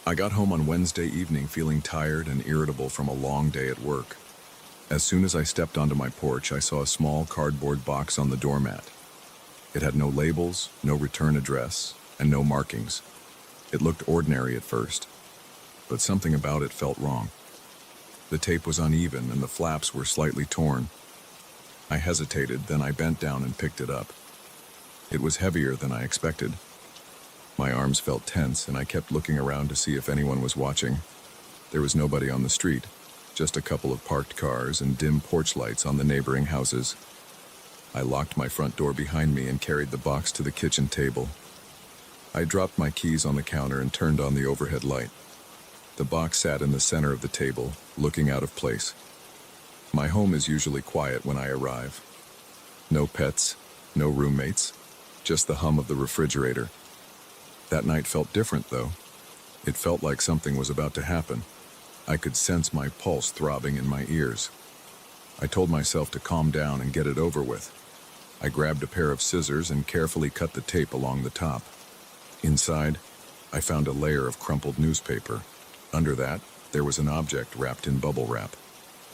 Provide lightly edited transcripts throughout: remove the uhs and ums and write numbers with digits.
I got home on Wednesday evening feeling tired and irritable from a long day at work. As soon as I stepped onto my porch, I saw a small cardboard box on the doormat. It had no labels, no return address, and no markings. It looked ordinary at first, but something about it felt wrong. The tape was uneven and the flaps were slightly torn. I hesitated, then I bent down and picked it up. It was heavier than I expected. My arms felt tense and I kept looking around to see if anyone was watching. There was nobody on the street, just a couple of parked cars and dim porch lights on the neighboring houses. I locked my front door behind me and carried the box to the kitchen table. I dropped my keys on the counter and turned on the overhead light. The box sat in the center of the table, looking out of place. My home is usually quiet when I arrive. No pets, no roommates, just the hum of the refrigerator. That night felt different, though. It felt like something was about to happen. I could sense my pulse throbbing in my ears. I told myself to calm down and get it over with. I grabbed a pair of scissors and carefully cut the tape along the top. Inside, I found a layer of crumpled newspaper. Under that, there was an object wrapped in bubble wrap.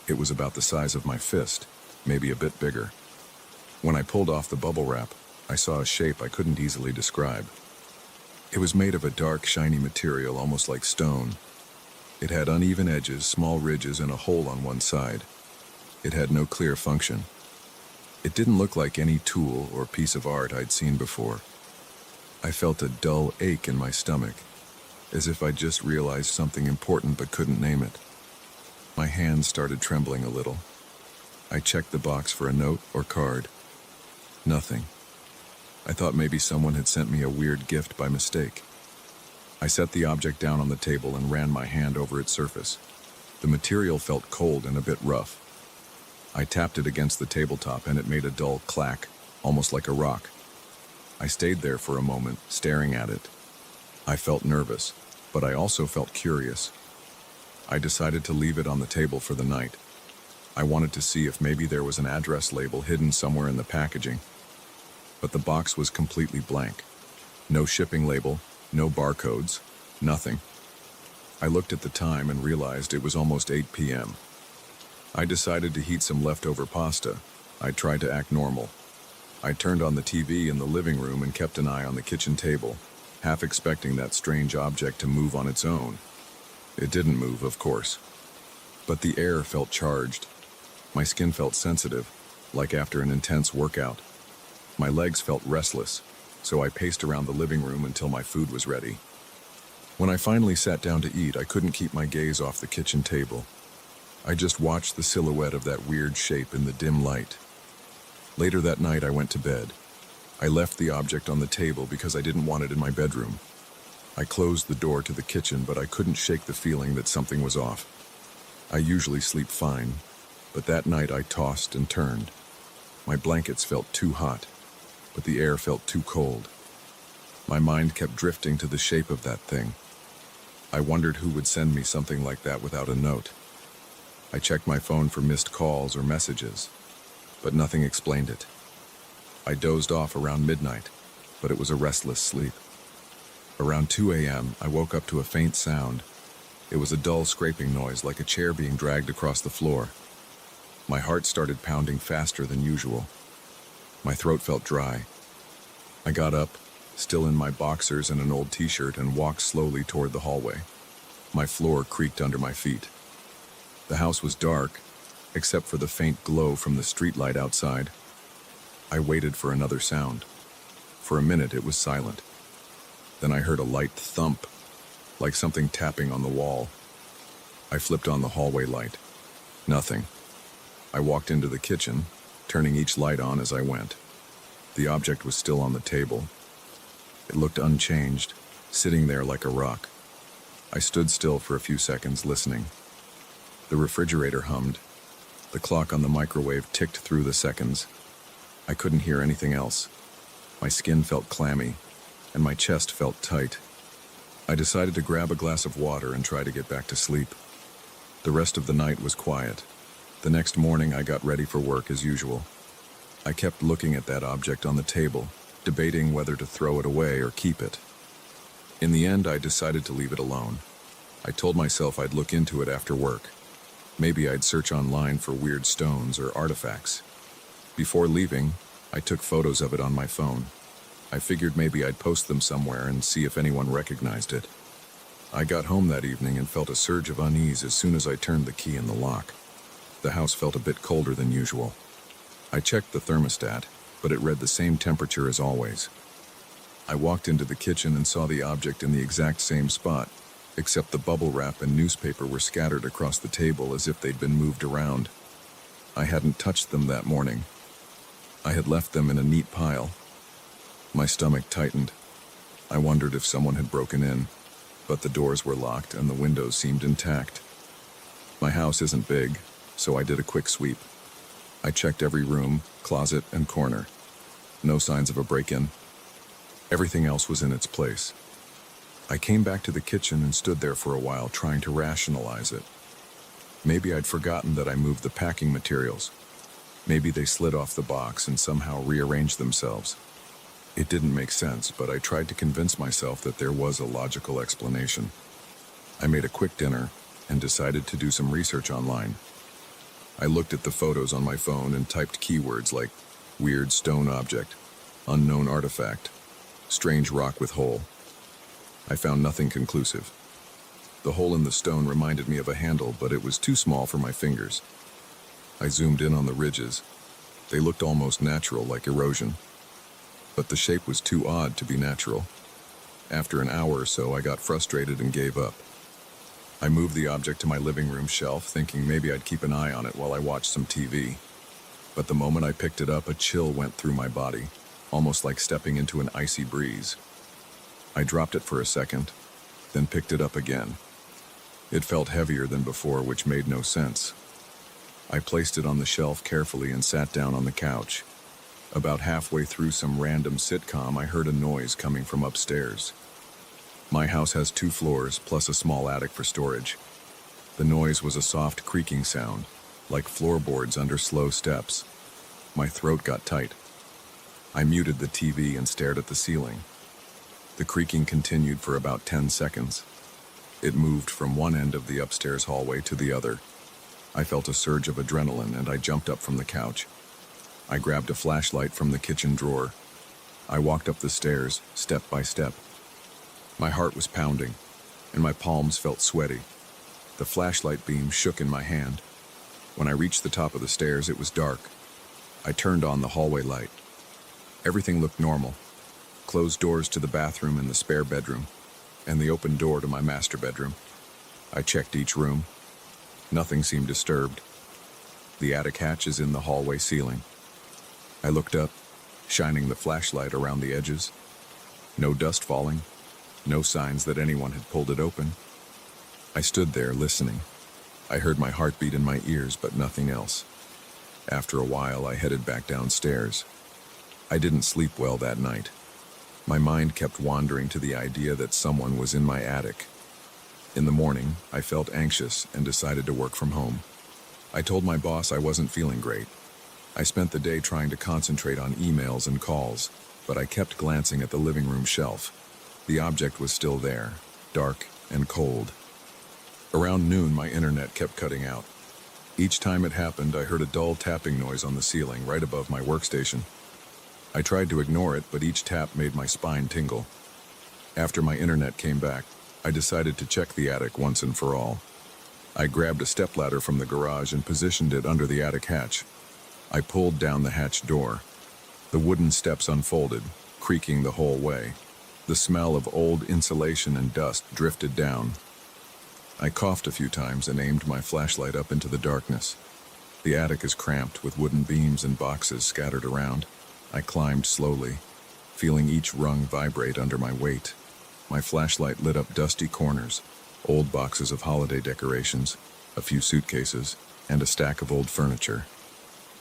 It was about the size of my fist, maybe a bit bigger. When I pulled off the bubble wrap, I saw a shape I couldn't easily describe. It was made of a dark, shiny material, almost like stone. It had uneven edges, small ridges, and a hole on one side. It had no clear function. It didn't look like any tool or piece of art I'd seen before. I felt a dull ache in my stomach, as if I'd just realized something important but couldn't name it. My hands started trembling a little. I checked the box for a note or card. Nothing. I thought maybe someone had sent me a weird gift by mistake. I set the object down on the table and ran my hand over its surface. The material felt cold and a bit rough. I tapped it against the tabletop and it made a dull clack, almost like a rock. I stayed there for a moment, staring at it. I felt nervous, but I also felt curious. I decided to leave it on the table for the night. I wanted to see if maybe there was an address label hidden somewhere in the packaging. But the box was completely blank. No shipping label, no barcodes, nothing. I looked at the time and realized it was almost 8 p.m. I decided to heat some leftover pasta. I tried to act normal. I turned on the TV in the living room and kept an eye on the kitchen table, half expecting that strange object to move on its own. It didn't move, of course. But the air felt charged. My skin felt sensitive, like after an intense workout. My legs felt restless, so I paced around the living room until my food was ready. When I finally sat down to eat, I couldn't keep my gaze off the kitchen table. I just watched the silhouette of that weird shape in the dim light. Later that night, I went to bed. I left the object on the table because I didn't want it in my bedroom. I closed the door to the kitchen, but I couldn't shake the feeling that something was off. I usually sleep fine, but that night I tossed and turned. My blankets felt too hot, but the air felt too cold. My mind kept drifting to the shape of that thing. I wondered who would send me something like that without a note. I checked my phone for missed calls or messages, but nothing explained it. I dozed off around midnight, but it was a restless sleep. Around 2 a.m., I woke up to a faint sound. It was a dull scraping noise, like a chair being dragged across the floor. My heart started pounding faster than usual. My throat felt dry. I got up, still in my boxers and an old t-shirt, and walked slowly toward the hallway. My floor creaked under my feet. The house was dark, except for the faint glow from the streetlight outside. I waited for another sound. For a minute, it was silent. Then I heard a light thump, like something tapping on the wall. I flipped on the hallway light. Nothing. I walked into the kitchen, turning each light on as I went. The object was still on the table. It looked unchanged, sitting there like a rock. I stood still for a few seconds, listening. The refrigerator hummed. The clock on the microwave ticked through the seconds. I couldn't hear anything else. My skin felt clammy, and my chest felt tight. I decided to grab a glass of water and try to get back to sleep. The rest of the night was quiet. The next morning, I got ready for work as usual. I kept looking at that object on the table, debating whether to throw it away or keep it. In the end, I decided to leave it alone. I told myself I'd look into it after work. Maybe I'd search online for weird stones or artifacts. Before leaving, I took photos of it on my phone. I figured maybe I'd post them somewhere and see if anyone recognized it. I got home that evening and felt a surge of unease as soon as I turned the key in the lock. The house felt a bit colder than usual. I checked the thermostat, but it read the same temperature as always. I walked into the kitchen and saw the object in the exact same spot, except the bubble wrap and newspaper were scattered across the table as if they'd been moved around. I hadn't touched them that morning. I had left them in a neat pile. My stomach tightened. I wondered if someone had broken in, but the doors were locked and the windows seemed intact. My house isn't big, so I did a quick sweep. I checked every room, closet, and corner. No signs of a break-in. Everything else was in its place. I came back to the kitchen and stood there for a while trying to rationalize it. Maybe I'd forgotten that I moved the packing materials. Maybe they slid off the box and somehow rearranged themselves. It didn't make sense, but I tried to convince myself that there was a logical explanation. I made a quick dinner and decided to do some research online. I looked at the photos on my phone and typed keywords like weird stone object, unknown artifact, strange rock with hole. I found nothing conclusive. The hole in the stone reminded me of a handle, but it was too small for my fingers. I zoomed in on the ridges. They looked almost natural, like erosion. But the shape was too odd to be natural. After an hour or so, I got frustrated and gave up. I moved the object to my living room shelf, thinking maybe I'd keep an eye on it while I watched some TV. But the moment I picked it up, a chill went through my body, almost like stepping into an icy breeze. I dropped it for a second, then picked it up again. It felt heavier than before, which made no sense. I placed it on the shelf carefully and sat down on the couch. About halfway through some random sitcom, I heard a noise coming from upstairs. My house has 2 floors, plus a small attic for storage. The noise was a soft creaking sound, like floorboards under slow steps. My throat got tight. I muted the TV and stared at the ceiling. The creaking continued for about 10 seconds. It moved from one end of the upstairs hallway to the other. I felt a surge of adrenaline and I jumped up from the couch. I grabbed a flashlight from the kitchen drawer. I walked up the stairs, step by step. My heart was pounding, and my palms felt sweaty. The flashlight beam shook in my hand. When I reached the top of the stairs, it was dark. I turned on the hallway light. Everything looked normal. Closed doors to the bathroom and the spare bedroom, and the open door to my master bedroom. I checked each room. Nothing seemed disturbed. The attic hatch is in the hallway ceiling. I looked up, shining the flashlight around the edges. No dust falling. No signs that anyone had pulled it open. I stood there listening. I heard my heartbeat in my ears, but nothing else. After a while, I headed back downstairs. I didn't sleep well that night. My mind kept wandering to the idea that someone was in my attic. In the morning, I felt anxious and decided to work from home. I told my boss I wasn't feeling great. I spent the day trying to concentrate on emails and calls, but I kept glancing at the living room shelf. The object was still there, dark and cold. Around noon, my internet kept cutting out. Each time it happened, I heard a dull tapping noise on the ceiling right above my workstation. I tried to ignore it, but each tap made my spine tingle. After my internet came back, I decided to check the attic once and for all. I grabbed a stepladder from the garage and positioned it under the attic hatch. I pulled down the hatch door. The wooden steps unfolded, creaking the whole way. The smell of old insulation and dust drifted down. I coughed a few times and aimed my flashlight up into the darkness. The attic is cramped with wooden beams and boxes scattered around. I climbed slowly, feeling each rung vibrate under my weight. My flashlight lit up dusty corners, old boxes of holiday decorations, a few suitcases, and a stack of old furniture.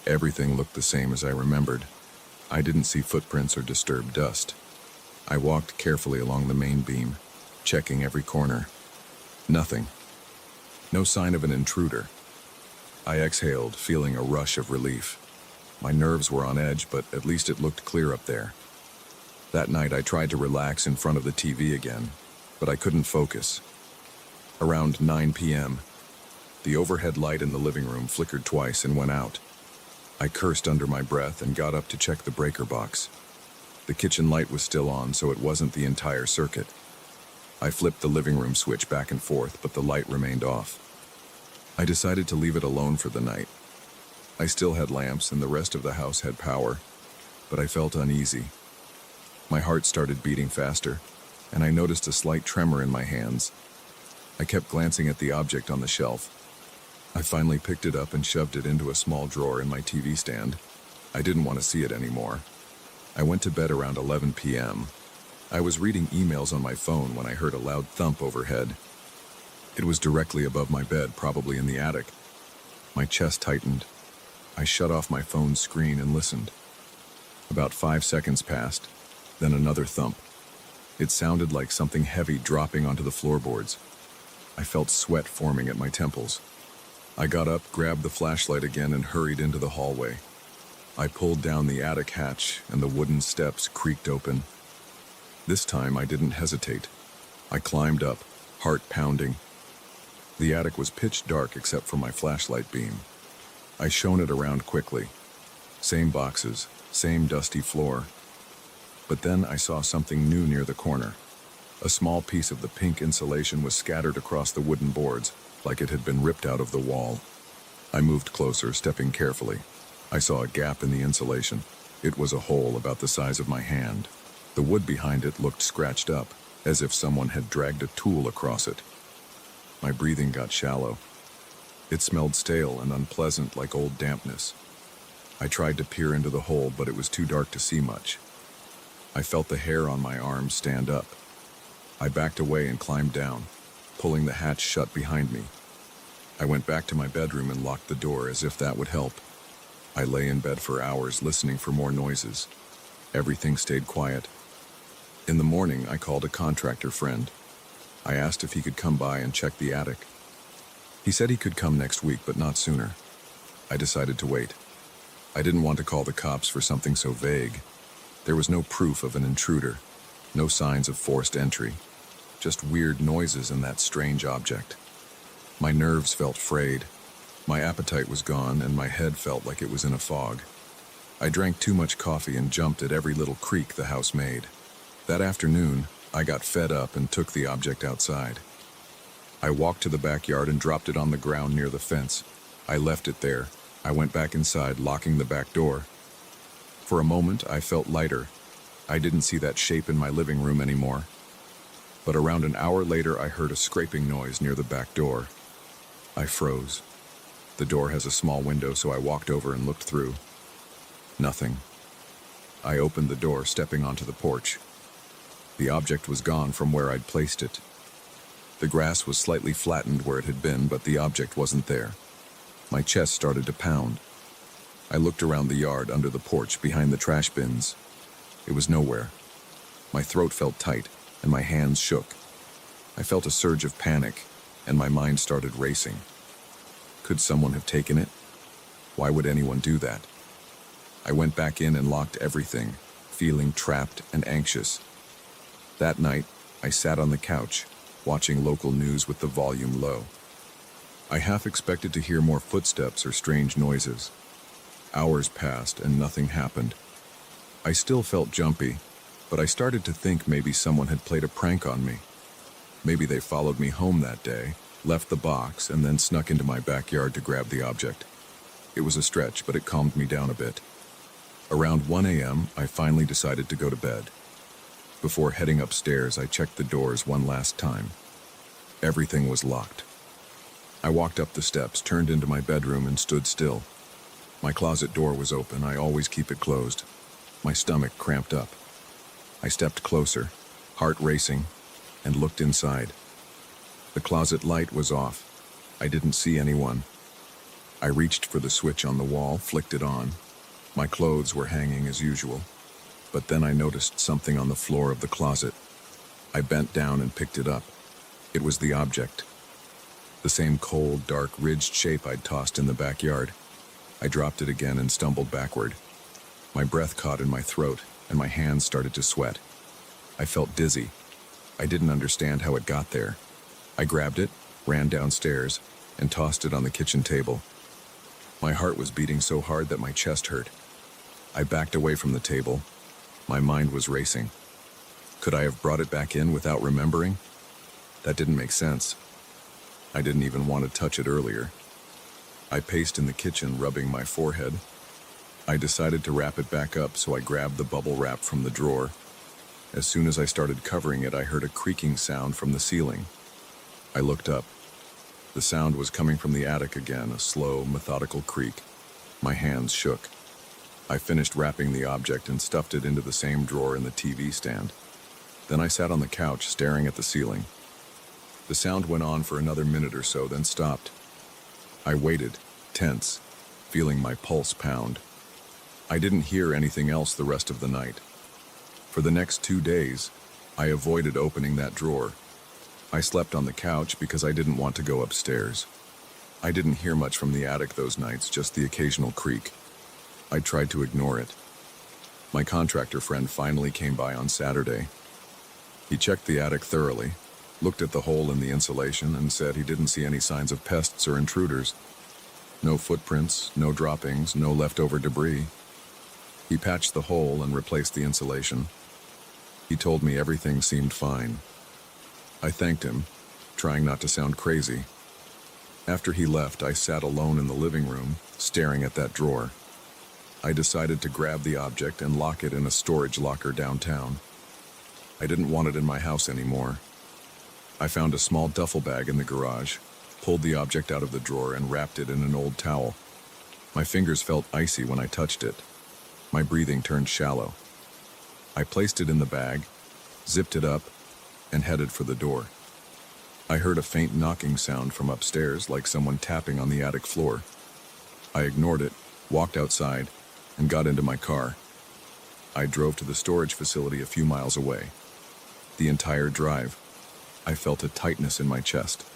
Everything looked the same as I remembered. I didn't see footprints or disturbed dust. I walked carefully along the main beam, checking every corner. Nothing. No sign of an intruder. I exhaled, feeling a rush of relief. My nerves were on edge, but at least it looked clear up there. That night I tried to relax in front of the TV again, but I couldn't focus. Around 9 p.m., the overhead light in the living room flickered twice and went out. I cursed under my breath and got up to check the breaker box. The kitchen light was still on, so it wasn't the entire circuit. I flipped the living room switch back and forth, but the light remained off. I decided to leave it alone for the night. I still had lamps and the rest of the house had power, but I felt uneasy. My heart started beating faster, and I noticed a slight tremor in my hands. I kept glancing at the object on the shelf. I finally picked it up and shoved it into a small drawer in my TV stand. I didn't want to see it anymore. I went to bed around 11 p.m. I was reading emails on my phone when I heard a loud thump overhead. It was directly above my bed, probably in the attic. My chest tightened. I shut off my phone's screen and listened. About 5 seconds passed, then another thump. It sounded like something heavy dropping onto the floorboards. I felt sweat forming at my temples. I got up, grabbed the flashlight again, and hurried into the hallway. I pulled down the attic hatch, and the wooden steps creaked open. This time, I didn't hesitate. I climbed up, heart pounding. The attic was pitch dark except for my flashlight beam. I shone it around quickly. Same boxes, same dusty floor. But then I saw something new near the corner. A small piece of the pink insulation was scattered across the wooden boards, like it had been ripped out of the wall. I moved closer, stepping carefully. I saw a gap in the insulation. It was a hole about the size of my hand. The wood behind it looked scratched up, as if someone had dragged a tool across it. My breathing got shallow. It smelled stale and unpleasant, like old dampness. I tried to peer into the hole, but it was too dark to see much. I felt the hair on my arms stand up. I backed away and climbed down, pulling the hatch shut behind me. I went back to my bedroom and locked the door as if that would help. I lay in bed for hours listening for more noises. Everything stayed quiet. In the morning, I called a contractor friend. I asked if he could come by and check the attic. He said he could come next week, but not sooner. I decided to wait. I didn't want to call the cops for something so vague. There was no proof of an intruder, no signs of forced entry, just weird noises and that strange object. My nerves felt frayed. My appetite was gone, and my head felt like it was in a fog. I drank too much coffee and jumped at every little creak the house made. That afternoon, I got fed up and took the object outside. I walked to the backyard and dropped it on the ground near the fence. I left it there. I went back inside, locking the back door. For a moment, I felt lighter. I didn't see that shape in my living room anymore. But around an hour later, I heard a scraping noise near the back door. I froze. The door has a small window, so I walked over and looked through. Nothing. I opened the door, stepping onto the porch. The object was gone from where I'd placed it. The grass was slightly flattened where it had been, but the object wasn't there. My chest started to pound. I looked around the yard, under the porch, behind the trash bins. It was nowhere. My throat felt tight, and my hands shook. I felt a surge of panic, and my mind started racing. Could someone have taken it? Why would anyone do that? I went back in and locked everything, feeling trapped and anxious. That night, I sat on the couch, watching local news with the volume low. I half expected to hear more footsteps or strange noises. Hours passed and nothing happened. I still felt jumpy, but I started to think maybe someone had played a prank on me. Maybe they followed me home that day, left the box, and then snuck into my backyard to grab the object. It was a stretch, but it calmed me down a bit. Around 1 a.m., I finally decided to go to bed. Before heading upstairs, I checked the doors one last time. Everything was locked. I walked up the steps, turned into my bedroom, and stood still. My closet door was open. I always keep it closed. My stomach cramped up. I stepped closer, heart racing, and looked inside. The closet light was off. I didn't see anyone. I reached for the switch on the wall, flicked it on. My clothes were hanging as usual. But then I noticed something on the floor of the closet. I bent down and picked it up. It was the object. The same cold, dark, ridged shape I'd tossed in the backyard. I dropped it again and stumbled backward. My breath caught in my throat, and my hands started to sweat. I felt dizzy. I didn't understand how it got there. I grabbed it, ran downstairs, and tossed it on the kitchen table. My heart was beating so hard that my chest hurt. I backed away from the table. My mind was racing. Could I have brought it back in without remembering? That didn't make sense. I didn't even want to touch it earlier. I paced in the kitchen, rubbing my forehead. I decided to wrap it back up, so I grabbed the bubble wrap from the drawer. As soon as I started covering it, I heard a creaking sound from the ceiling. I looked up. The sound was coming from the attic again, a slow, methodical creak. My hands shook. I finished wrapping the object and stuffed it into the same drawer in the TV stand. Then I sat on the couch, staring at the ceiling. The sound went on for another minute or so, then stopped. I waited, tense, feeling my pulse pound. I didn't hear anything else the rest of the night. For the next 2 days, I avoided opening that drawer. I slept on the couch because I didn't want to go upstairs. I didn't hear much from the attic those nights, just the occasional creak. I tried to ignore it. My contractor friend finally came by on Saturday. He checked the attic thoroughly, looked at the hole in the insulation, and said he didn't see any signs of pests or intruders. No footprints, no droppings, no leftover debris. He patched the hole and replaced the insulation. He told me everything seemed fine. I thanked him, trying not to sound crazy. After he left, I sat alone in the living room, staring at that drawer. I decided to grab the object and lock it in a storage locker downtown. I didn't want it in my house anymore. I found a small duffel bag in the garage, pulled the object out of the drawer, and wrapped it in an old towel. My fingers felt icy when I touched it. My breathing turned shallow. I placed it in the bag, zipped it up, and headed for the door. I heard a faint knocking sound from upstairs, like someone tapping on the attic floor. I ignored it, walked outside, and got into my car. I drove to the storage facility a few miles away. The entire drive, I felt a tightness in my chest.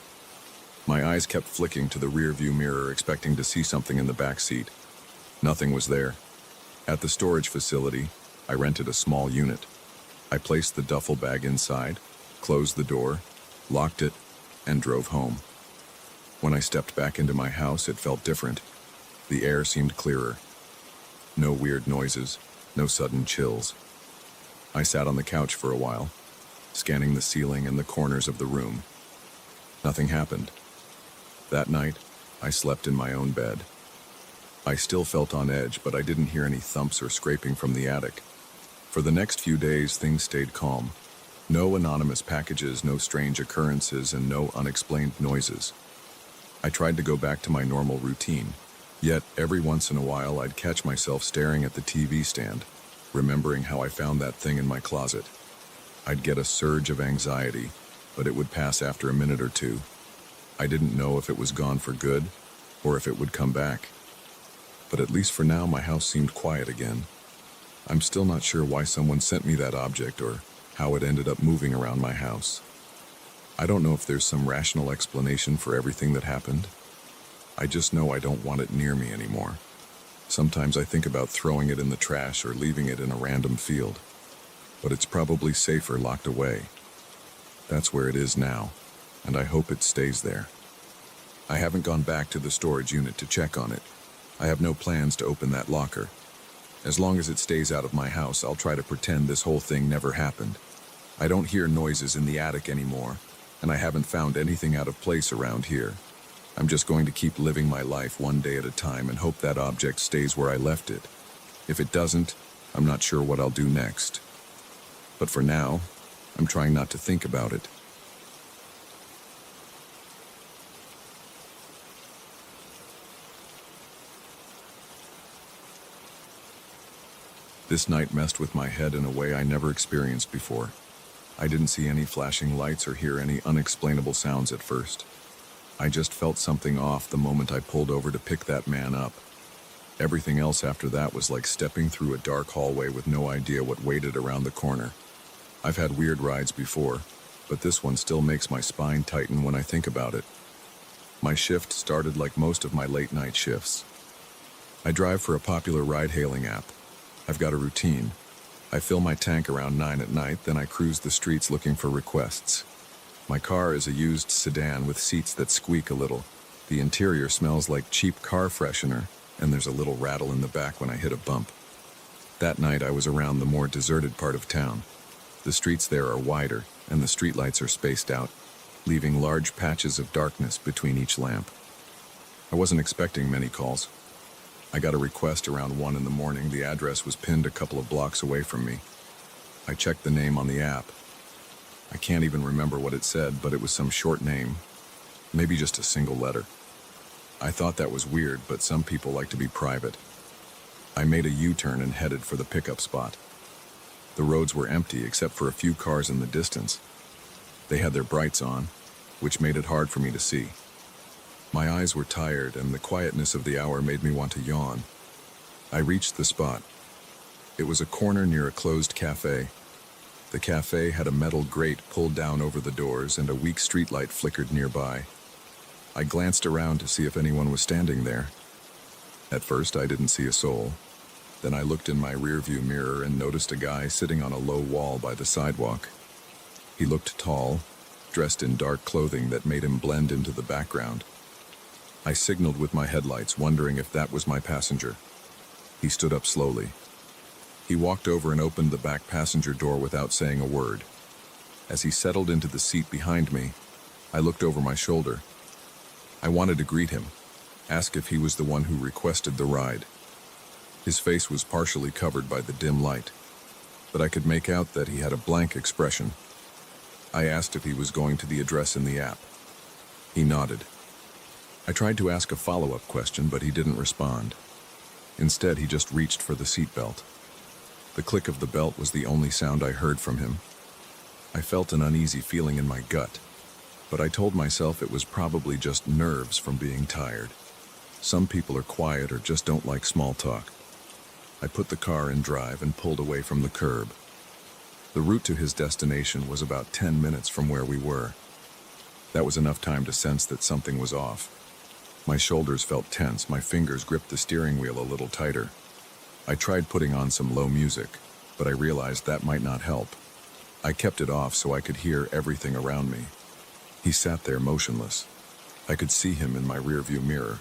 My eyes kept flicking to the rearview mirror, expecting to see something in the back seat. Nothing was there. At the storage facility, I rented a small unit. I placed the duffel bag inside, closed the door, locked it, and drove home. When I stepped back into my house, it felt different. The air seemed clearer. No weird noises, no sudden chills. I sat on the couch for a while, scanning the ceiling and the corners of the room. Nothing happened. That night, I slept in my own bed. I still felt on edge, but I didn't hear any thumps or scraping from the attic. For the next few days, things stayed calm. No anonymous packages, no strange occurrences, and no unexplained noises. I tried to go back to my normal routine, yet every once in a while I'd catch myself staring at the TV stand, remembering how I found that thing in my closet. I'd get a surge of anxiety, but it would pass after a minute or two. I didn't know if it was gone for good, or if it would come back. But at least for now, my house seemed quiet again. I'm still not sure why someone sent me that object or how it ended up moving around my house. I don't know if there's some rational explanation for everything that happened. I just know I don't want it near me anymore. Sometimes I think about throwing it in the trash or leaving it in a random field, but it's probably safer locked away. That's where it is now, and I hope it stays there. I haven't gone back to the storage unit to check on it. I have no plans to open that locker. As long as it stays out of my house, I'll try to pretend this whole thing never happened. I don't hear noises in the attic anymore, and I haven't found anything out of place around here. I'm just going to keep living my life one day at a time and hope that object stays where I left it. If it doesn't, I'm not sure what I'll do next. But for now, I'm trying not to think about it. This night messed with my head in a way I never experienced before. I didn't see any flashing lights or hear any unexplainable sounds at first. I just felt something off the moment I pulled over to pick that man up. Everything else after that was like stepping through a dark hallway with no idea what waited around the corner. I've had weird rides before, but this one still makes my spine tighten when I think about it. My shift started like most of my late-night shifts. I drive for a popular ride-hailing app. I've got a routine. I fill my tank around 9 at night, then I cruise the streets looking for requests. My car is a used sedan with seats that squeak a little. The interior smells like cheap car freshener, and there's a little rattle in the back when I hit a bump. That night I was around the more deserted part of town. The streets there are wider, and the streetlights are spaced out, leaving large patches of darkness between each lamp. I wasn't expecting many calls. I got a request around 1 in the morning. The address was pinned a couple of blocks away from me. I checked the name on the app. I can't even remember what it said, but it was some short name, maybe just a single letter. I thought that was weird, but some people like to be private. I made a U-turn and headed for the pickup spot. The roads were empty except for a few cars in the distance. They had their brights on, which made it hard for me to see. My eyes were tired, and the quietness of the hour made me want to yawn. I reached the spot. It was a corner near a closed cafe. The cafe had a metal grate pulled down over the doors, and a weak streetlight flickered nearby. I glanced around to see if anyone was standing there. At first, I didn't see a soul. Then I looked in my rearview mirror and noticed a guy sitting on a low wall by the sidewalk. He looked tall, dressed in dark clothing that made him blend into the background. I signaled with my headlights, wondering if that was my passenger. He stood up slowly. He walked over and opened the back passenger door without saying a word. As he settled into the seat behind me, I looked over my shoulder. I wanted to greet him, ask if he was the one who requested the ride. His face was partially covered by the dim light, but I could make out that he had a blank expression. I asked if he was going to the address in the app. He nodded. I tried to ask a follow-up question, but he didn't respond. Instead, he just reached for the seatbelt. The click of the belt was the only sound I heard from him. I felt an uneasy feeling in my gut, but I told myself it was probably just nerves from being tired. Some people are quiet or just don't like small talk. I put the car in drive and pulled away from the curb. The route to his destination was about 10 minutes from where we were. That was enough time to sense that something was off. My shoulders felt tense, my fingers gripped the steering wheel a little tighter. I tried putting on some low music, but I realized that might not help. I kept it off so I could hear everything around me. He sat there motionless. I could see him in my rearview mirror.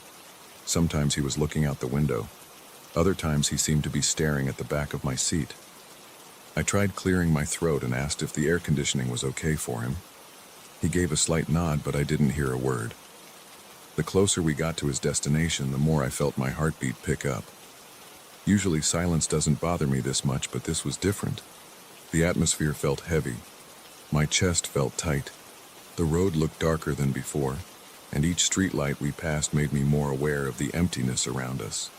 Sometimes he was looking out the window. Other times he seemed to be staring at the back of my seat. I tried clearing my throat and asked if the air conditioning was okay for him. He gave a slight nod, but I didn't hear a word. The closer we got to his destination, the more I felt my heartbeat pick up. Usually silence doesn't bother me this much, but this was different. The atmosphere felt heavy. My chest felt tight. The road looked darker than before, and each streetlight we passed made me more aware of the emptiness around us.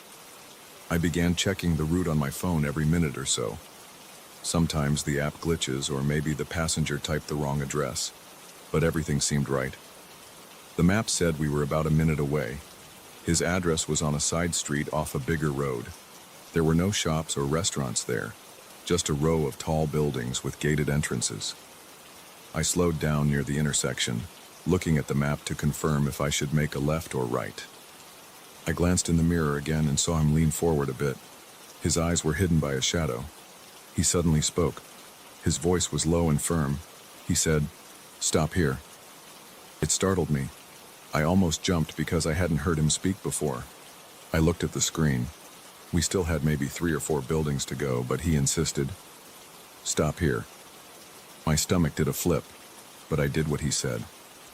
I began checking the route on my phone every minute or so. Sometimes the app glitches, or maybe the passenger typed the wrong address, but everything seemed right. The map said we were about a minute away. His address was on a side street off a bigger road. There were no shops or restaurants there, just a row of tall buildings with gated entrances. I slowed down near the intersection, looking at the map to confirm if I should make a left or right. I glanced in the mirror again and saw him lean forward a bit. His eyes were hidden by a shadow. He suddenly spoke. His voice was low and firm. He said, "Stop here." It startled me. I almost jumped because I hadn't heard him speak before. I looked at the screen. We still had maybe 3 or 4 buildings to go, but he insisted, "Stop here." My stomach did a flip, but I did what he said.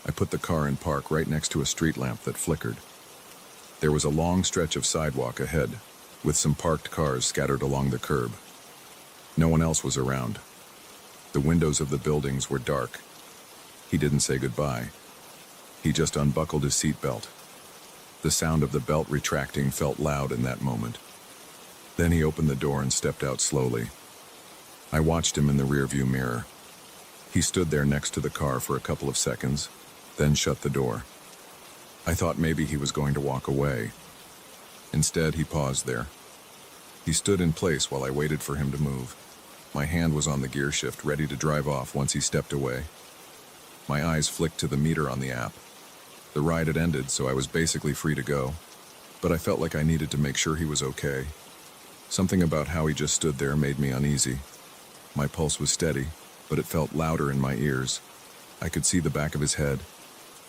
I put the car in park right next to a street lamp that flickered. There was a long stretch of sidewalk ahead, with some parked cars scattered along the curb. No one else was around. The windows of the buildings were dark. He didn't say goodbye. He just unbuckled his seatbelt. The sound of the belt retracting felt loud in that moment. Then he opened the door and stepped out slowly. I watched him in the rearview mirror. He stood there next to the car for a couple of seconds, then shut the door. I thought maybe he was going to walk away. Instead, he paused there. He stood in place while I waited for him to move. My hand was on the gear shift, ready to drive off once he stepped away. My eyes flicked to the meter on the app. The ride had ended, so I was basically free to go, but I felt like I needed to make sure he was okay. Something about how he just stood there made me uneasy. My pulse was steady, but it felt louder in my ears. I could see the back of his head.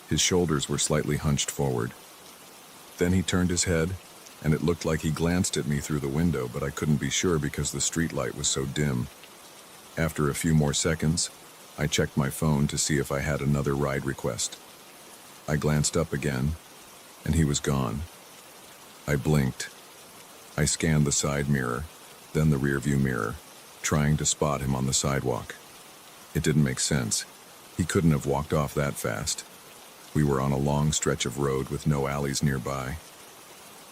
His shoulders were slightly hunched forward. Then he turned his head, and it looked like he glanced at me through the window, but I couldn't be sure because the streetlight was so dim. After a few more seconds, I checked my phone to see if I had another ride request. I glanced up again, and he was gone. I blinked. I scanned the side mirror, then the rearview mirror, trying to spot him on the sidewalk. It didn't make sense. He couldn't have walked off that fast. We were on a long stretch of road with no alleys nearby.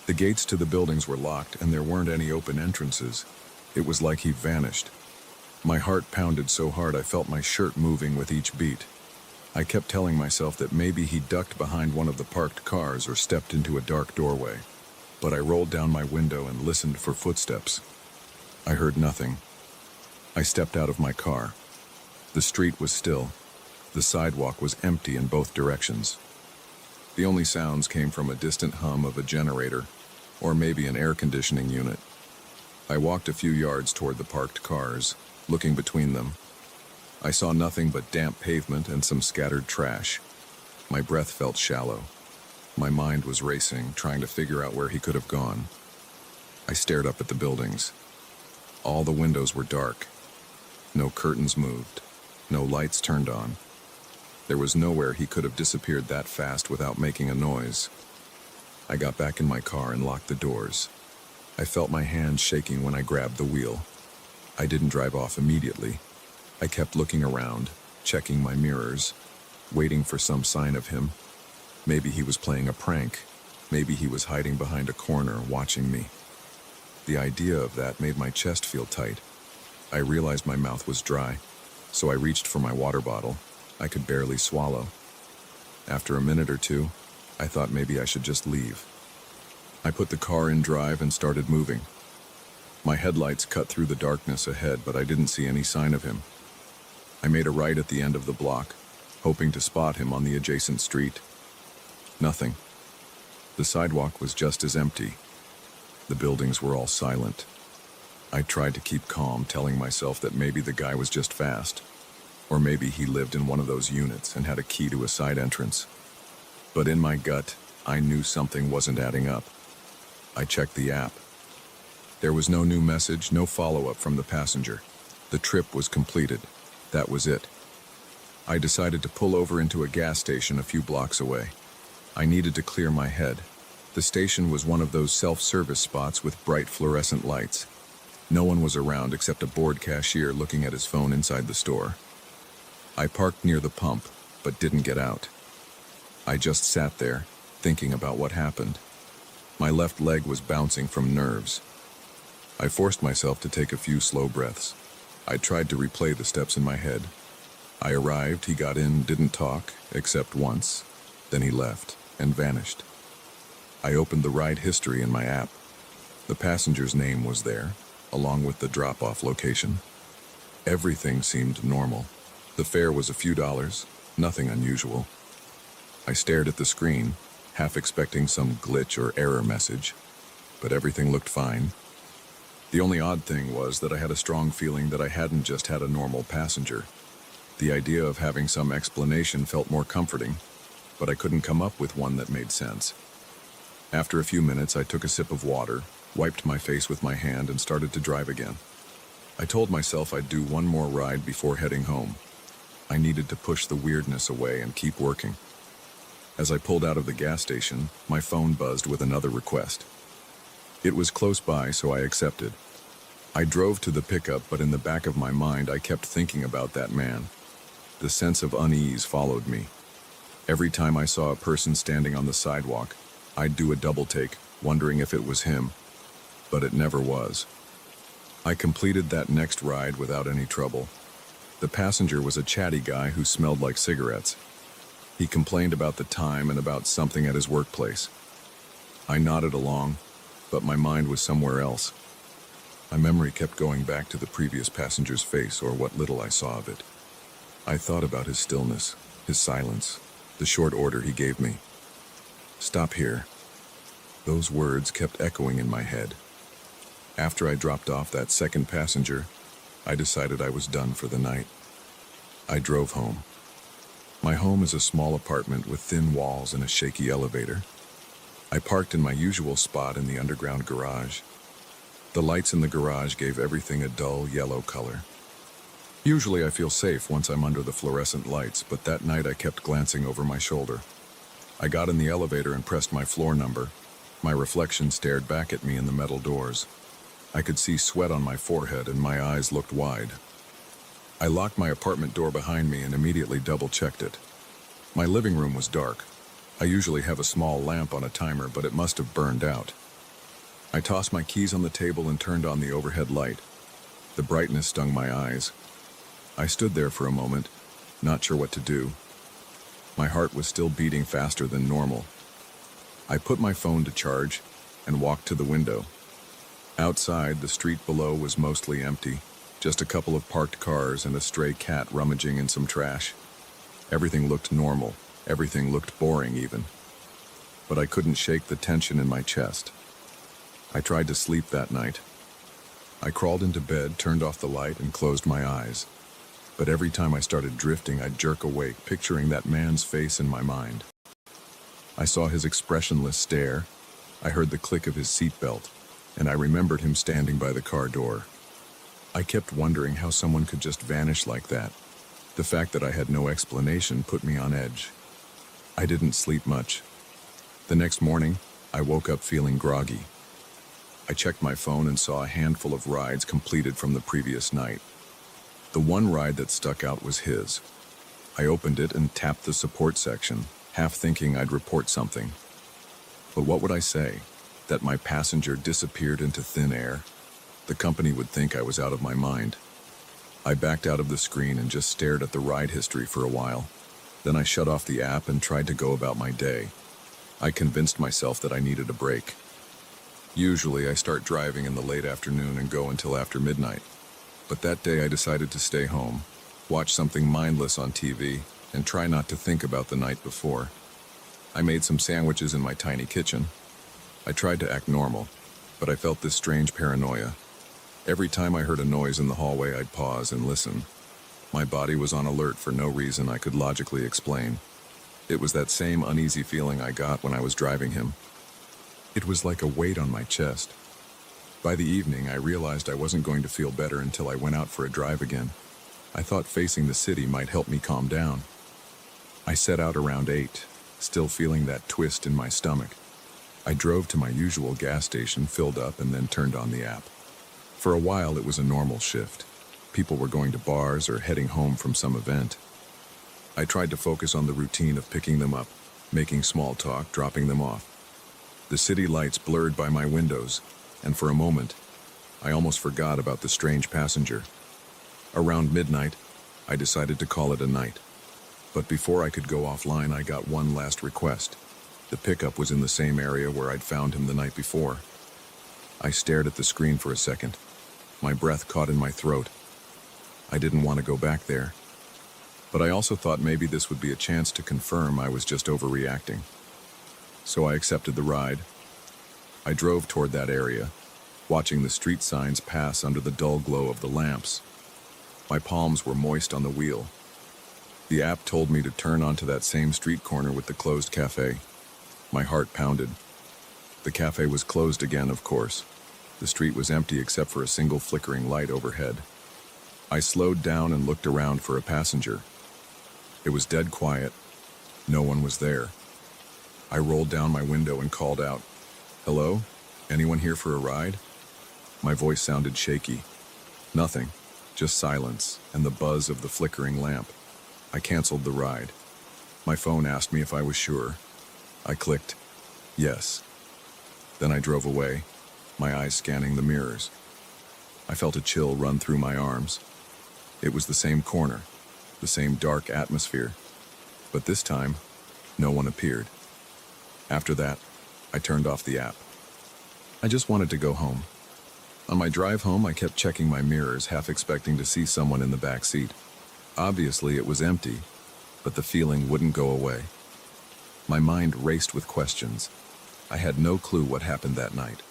The gates to the buildings were locked, and there weren't any open entrances. It was like he vanished. My heart pounded so hard I felt my shirt moving with each beat. I kept telling myself that maybe he ducked behind one of the parked cars or stepped into a dark doorway. But I rolled down my window and listened for footsteps. I heard nothing. I stepped out of my car. The street was still. The sidewalk was empty in both directions. The only sounds came from a distant hum of a generator, or maybe an air conditioning unit. I walked a few yards toward the parked cars, looking between them. I saw nothing but damp pavement and some scattered trash. My breath felt shallow. My mind was racing, trying to figure out where he could have gone. I stared up at the buildings. All the windows were dark. No curtains moved. No lights turned on. There was nowhere he could have disappeared that fast without making a noise. I got back in my car and locked the doors. I felt my hands shaking when I grabbed the wheel. I didn't drive off immediately. I kept looking around, checking my mirrors, waiting for some sign of him. Maybe he was playing a prank. Maybe he was hiding behind a corner, watching me. The idea of that made my chest feel tight. I realized my mouth was dry, so I reached for my water bottle. I could barely swallow. After a minute or two, I thought maybe I should just leave. I put the car in drive and started moving. My headlights cut through the darkness ahead, but I didn't see any sign of him. I made a right at the end of the block, hoping to spot him on the adjacent street. Nothing. The sidewalk was just as empty. The buildings were all silent. I tried to keep calm, telling myself that maybe the guy was just fast. Or maybe he lived in one of those units and had a key to a side entrance. But in my gut, I knew something wasn't adding up. I checked the app. There was no new message, no follow-up from the passenger. The trip was completed. That was it. I decided to pull over into a gas station a few blocks away. I needed to clear my head. The station was one of those self-service spots with bright fluorescent lights. No one was around except a bored cashier looking at his phone inside the store. I parked near the pump, but didn't get out. I just sat there, thinking about what happened. My left leg was bouncing from nerves. I forced myself to take a few slow breaths. I tried to replay the steps in my head. I arrived, he got in, didn't talk, except once. Then he left, and vanished. I opened the ride history in my app. The passenger's name was there, along with the drop-off location. Everything seemed normal. The fare was a few dollars, nothing unusual. I stared at the screen, half expecting some glitch or error message, but everything looked fine. The only odd thing was that I had a strong feeling that I hadn't just had a normal passenger. The idea of having some explanation felt more comforting, but I couldn't come up with one that made sense. After a few minutes, I took a sip of water, wiped my face with my hand, and started to drive again. I told myself I'd do one more ride before heading home. I needed to push the weirdness away and keep working. As I pulled out of the gas station, my phone buzzed with another request. It was close by, so I accepted. I drove to the pickup, but in the back of my mind, I kept thinking about that man. The sense of unease followed me. Every time I saw a person standing on the sidewalk, I'd do a double take, wondering if it was him. But it never was. I completed that next ride without any trouble. The passenger was a chatty guy who smelled like cigarettes. He complained about the time and about something at his workplace. I nodded along, but my mind was somewhere else. My memory kept going back to the previous passenger's face, or what little I saw of it. I thought about his stillness, his silence, the short order he gave me. "Stop here." Those words kept echoing in my head. After I dropped off that second passenger, I decided I was done for the night. I drove home. My home is a small apartment with thin walls and a shaky elevator. I parked in my usual spot in the underground garage. The lights in the garage gave everything a dull yellow color. Usually I feel safe once I'm under the fluorescent lights, but that night I kept glancing over my shoulder. I got in the elevator and pressed my floor number. My reflection stared back at me in the metal doors. I could see sweat on my forehead and my eyes looked wide. I locked my apartment door behind me and immediately double-checked it. My living room was dark. I usually have a small lamp on a timer, but it must have burned out. I tossed my keys on the table and turned on the overhead light. The brightness stung my eyes. I stood there for a moment, not sure what to do. My heart was still beating faster than normal. I put my phone to charge and walked to the window. Outside, the street below was mostly empty, just a couple of parked cars and a stray cat rummaging in some trash. Everything looked normal. Everything looked boring even. But I couldn't shake the tension in my chest. I tried to sleep that night. I crawled into bed, turned off the light, and closed my eyes. But every time I started drifting, I'd jerk awake, picturing that man's face in my mind. I saw his expressionless stare. I heard the click of his seatbelt, and I remembered him standing by the car door. I kept wondering how someone could just vanish like that. The fact that I had no explanation put me on edge. I didn't sleep much. The next morning, I woke up feeling groggy. I checked my phone and saw a handful of rides completed from the previous night. The one ride that stuck out was his. I opened it and tapped the support section, half thinking I'd report something. But what would I say? That my passenger disappeared into thin air? The company would think I was out of my mind. I backed out of the screen and just stared at the ride history for a while. Then I shut off the app and tried to go about my day. I convinced myself that I needed a break. Usually I start driving in the late afternoon and go until after midnight. But that day I decided to stay home, watch something mindless on TV, and try not to think about the night before. I made some sandwiches in my tiny kitchen. I tried to act normal, but I felt this strange paranoia. Every time I heard a noise in the hallway, I'd pause and listen. My body was on alert for no reason I could logically explain. It was that same uneasy feeling I got when I was driving him. It was like a weight on my chest. By the evening, I realized I wasn't going to feel better until I went out for a drive again. I thought facing the city might help me calm down. I set out around 8, still feeling that twist in my stomach. I drove to my usual gas station, filled up, and then turned on the app. For a while, it was a normal shift. People were going to bars or heading home from some event. I tried to focus on the routine of picking them up, making small talk, dropping them off. The city lights blurred by my windows, and for a moment, I almost forgot about the strange passenger. Around midnight, I decided to call it a night. But before I could go offline, I got one last request. The pickup was in the same area where I'd found him the night before. I stared at the screen for a second. My breath caught in my throat. I didn't want to go back there. But I also thought maybe this would be a chance to confirm I was just overreacting. So I accepted the ride. I drove toward that area, watching the street signs pass under the dull glow of the lamps. My palms were moist on the wheel. The app told me to turn onto that same street corner with the closed cafe. My heart pounded. The cafe was closed again, of course. The street was empty except for a single flickering light overhead. I slowed down and looked around for a passenger. It was dead quiet. No one was there. I rolled down my window and called out, "Hello? Anyone here for a ride?" My voice sounded shaky. Nothing, just silence and the buzz of the flickering lamp. I canceled the ride. My phone asked me if I was sure. I clicked, yes. Then I drove away, my eyes scanning the mirrors. I felt a chill run through my arms. It was the same corner, the same dark atmosphere. But this time, no one appeared. After that, I turned off the app. I just wanted to go home. On my drive home, I kept checking my mirrors, half expecting to see someone in the back seat. Obviously, it was empty, but the feeling wouldn't go away. My mind raced with questions. I had no clue what happened that night.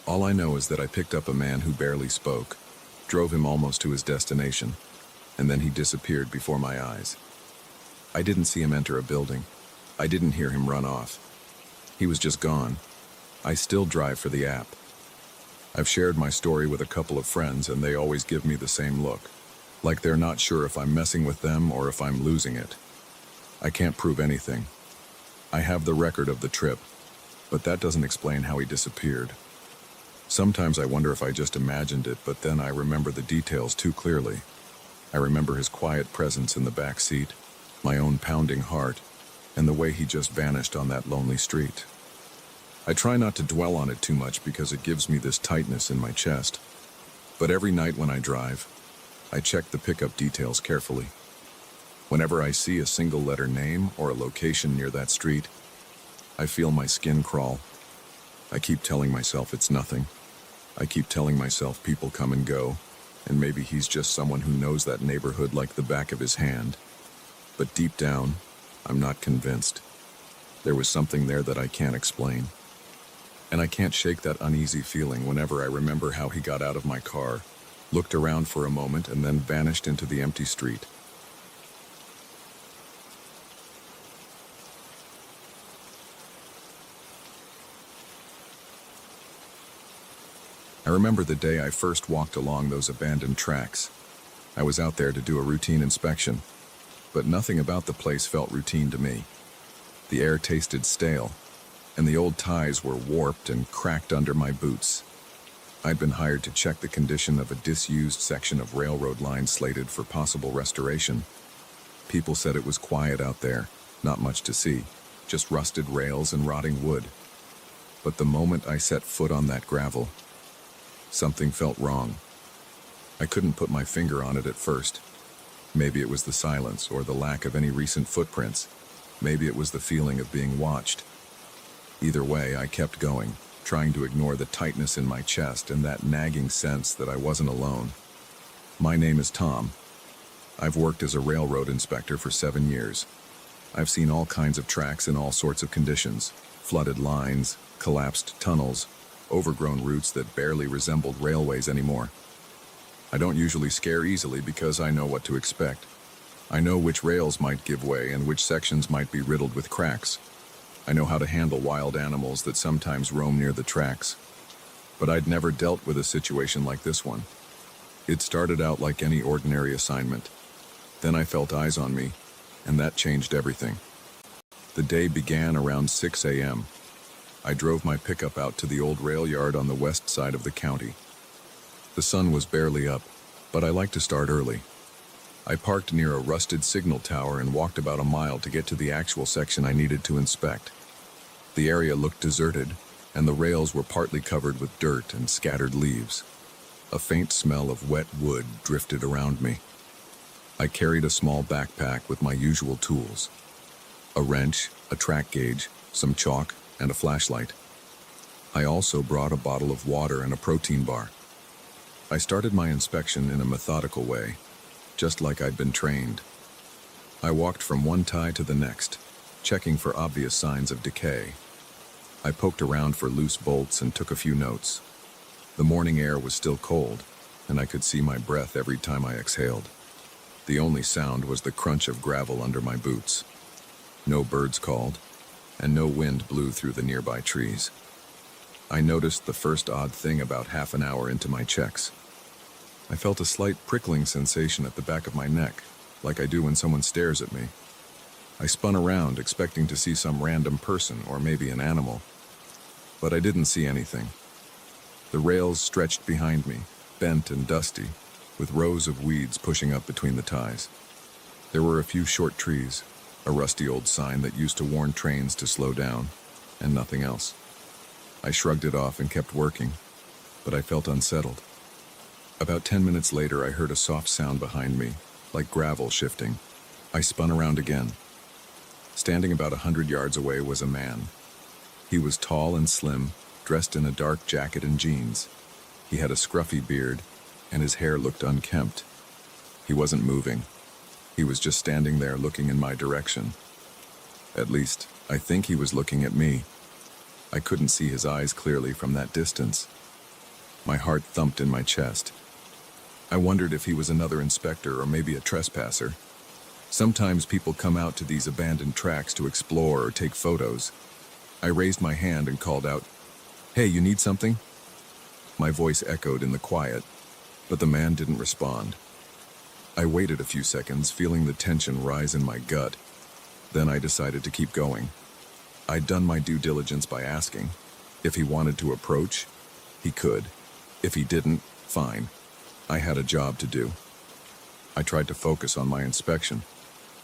All I know is that I picked up a man who barely spoke, drove him almost to his destination, and then he disappeared before my eyes. I didn't see him enter a building. I didn't hear him run off. He was just gone. I still drive for the app. I've shared my story with a couple of friends and they always give me the same look, like they're not sure if I'm messing with them or if I'm losing it. I can't prove anything. I have the record of the trip, but that doesn't explain how he disappeared. Sometimes I wonder if I just imagined it, but then I remember the details too clearly. I remember his quiet presence in the back seat, my own pounding heart, and the way he just vanished on that lonely street. I try not to dwell on it too much because it gives me this tightness in my chest. But every night when I drive, I check the pickup details carefully. Whenever I see a single-letter name or a location near that street, I feel my skin crawl. I keep telling myself it's nothing. I keep telling myself people come and go, and maybe he's just someone who knows that neighborhood like the back of his hand. But deep down, I'm not convinced. There was something there that I can't explain. And I can't shake that uneasy feeling whenever I remember how he got out of my car, looked around for a moment, and then vanished into the empty street. I remember the day I first walked along those abandoned tracks. I was out there to do a routine inspection, but nothing about the place felt routine to me. The air tasted stale, and the old ties were warped and cracked under my boots. I'd been hired to check the condition of a disused section of railroad line slated for possible restoration. People said it was quiet out there, not much to see, just rusted rails and rotting wood. But the moment I set foot on that gravel, something felt wrong. I couldn't put my finger on it at first. Maybe it was the silence or the lack of any recent footprints. Maybe it was the feeling of being watched. Either way, I kept going, trying to ignore the tightness in my chest and that nagging sense that I wasn't alone. My name is Tom. I've worked as a railroad inspector for 7 years. I've seen all kinds of tracks in all sorts of conditions: flooded lines, collapsed tunnels, overgrown routes that barely resembled railways anymore. I don't usually scare easily because I know what to expect. I know which rails might give way and which sections might be riddled with cracks. I know how to handle wild animals that sometimes roam near the tracks. But I'd never dealt with a situation like this one. It started out like any ordinary assignment. Then I felt eyes on me, and that changed everything. The day began around 6 a.m. I drove my pickup out to the old rail yard on the west side of the county. The sun was barely up, but I like to start early. I parked near a rusted signal tower and walked about a mile to get to the actual section I needed to inspect. The area looked deserted, and the rails were partly covered with dirt and scattered leaves. A faint smell of wet wood drifted around me. I carried a small backpack with my usual tools: a wrench, a track gauge, some chalk, and a flashlight. I also brought a bottle of water and a protein bar. I started my inspection in a methodical way, just like I'd been trained. I walked from one tie to the next, checking for obvious signs of decay. I poked around for loose bolts and took a few notes. The morning air was still cold, and I could see my breath every time I exhaled. The only sound was the crunch of gravel under my boots. No birds called, and no wind blew through the nearby trees. I noticed the first odd thing about half an hour into my checks. I felt a slight prickling sensation at the back of my neck, like I do when someone stares at me. I spun around, expecting to see some random person or maybe an animal, but I didn't see anything. The rails stretched behind me, bent and dusty, with rows of weeds pushing up between the ties. There were a few short trees, a rusty old sign that used to warn trains to slow down, and nothing else. I shrugged it off and kept working, but I felt unsettled. About 10 minutes later, I heard a soft sound behind me, like gravel shifting. I spun around again. Standing about 100 yards away was a man. He was tall and slim, dressed in a dark jacket and jeans. He had a scruffy beard, and his hair looked unkempt. He wasn't moving. He was just standing there looking in my direction. At least, I think he was looking at me. I couldn't see his eyes clearly from that distance. My heart thumped in my chest. I wondered if he was another inspector or maybe a trespasser. Sometimes people come out to these abandoned tracks to explore or take photos. I raised my hand and called out, "Hey, you need something?" My voice echoed in the quiet, but the man didn't respond. I waited a few seconds, feeling the tension rise in my gut. Then I decided to keep going. I'd done my due diligence by asking. If he wanted to approach, he could. If he didn't, fine. I had a job to do. I tried to focus on my inspection,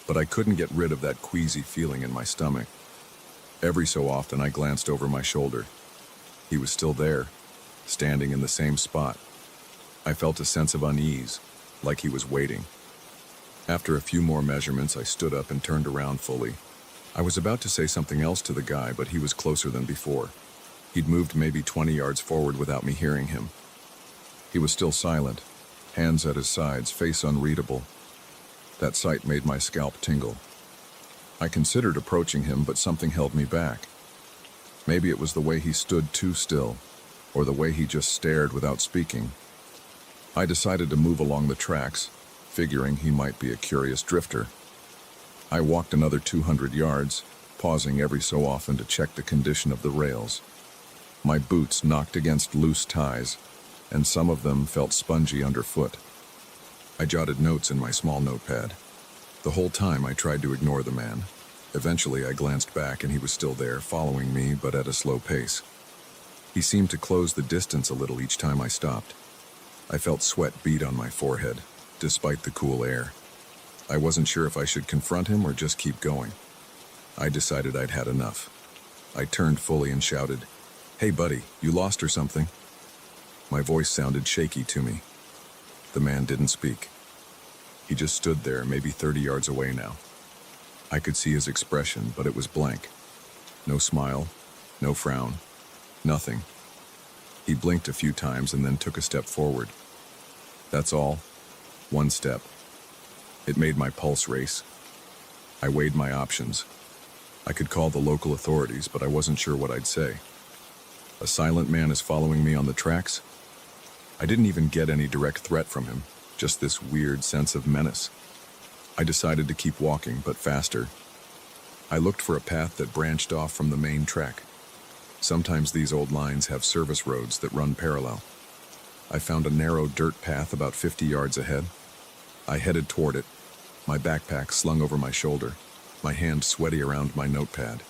but I couldn't get rid of that queasy feeling in my stomach. Every so often I glanced over my shoulder. He was still there, standing in the same spot. I felt a sense of unease, like he was waiting. After a few more measurements, I stood up and turned around fully. I was about to say something else to the guy, but he was closer than before. He'd moved maybe 20 yards forward without me hearing him. He was still silent, hands at his sides, face unreadable. That sight made my scalp tingle. I considered approaching him, but something held me back. Maybe it was the way he stood too still, or the way he just stared without speaking. I decided to move along the tracks, figuring he might be a curious drifter. I walked another 200 yards, pausing every so often to check the condition of the rails. My boots knocked against loose ties, and some of them felt spongy underfoot. I jotted notes in my small notepad. The whole time I tried to ignore the man. Eventually I glanced back and he was still there, following me, but at a slow pace. He seemed to close the distance a little each time I stopped. I felt sweat bead on my forehead, despite the cool air. I wasn't sure if I should confront him or just keep going. I decided I'd had enough. I turned fully and shouted, "Hey buddy, you lost or something?" My voice sounded shaky to me. The man didn't speak. He just stood there, maybe 30 yards away now. I could see his expression, but it was blank. No smile, no frown, nothing. He blinked a few times and then took a step forward. That's all. One step. It made my pulse race. I weighed my options. I could call the local authorities, but I wasn't sure what I'd say. A silent man is following me on the tracks? I didn't even get any direct threat from him, just this weird sense of menace. I decided to keep walking, but faster. I looked for a path that branched off from the main track. Sometimes these old lines have service roads that run parallel. I found a narrow dirt path about 50 yards ahead. I headed toward it, my backpack slung over my shoulder, my hand sweaty around my notepad.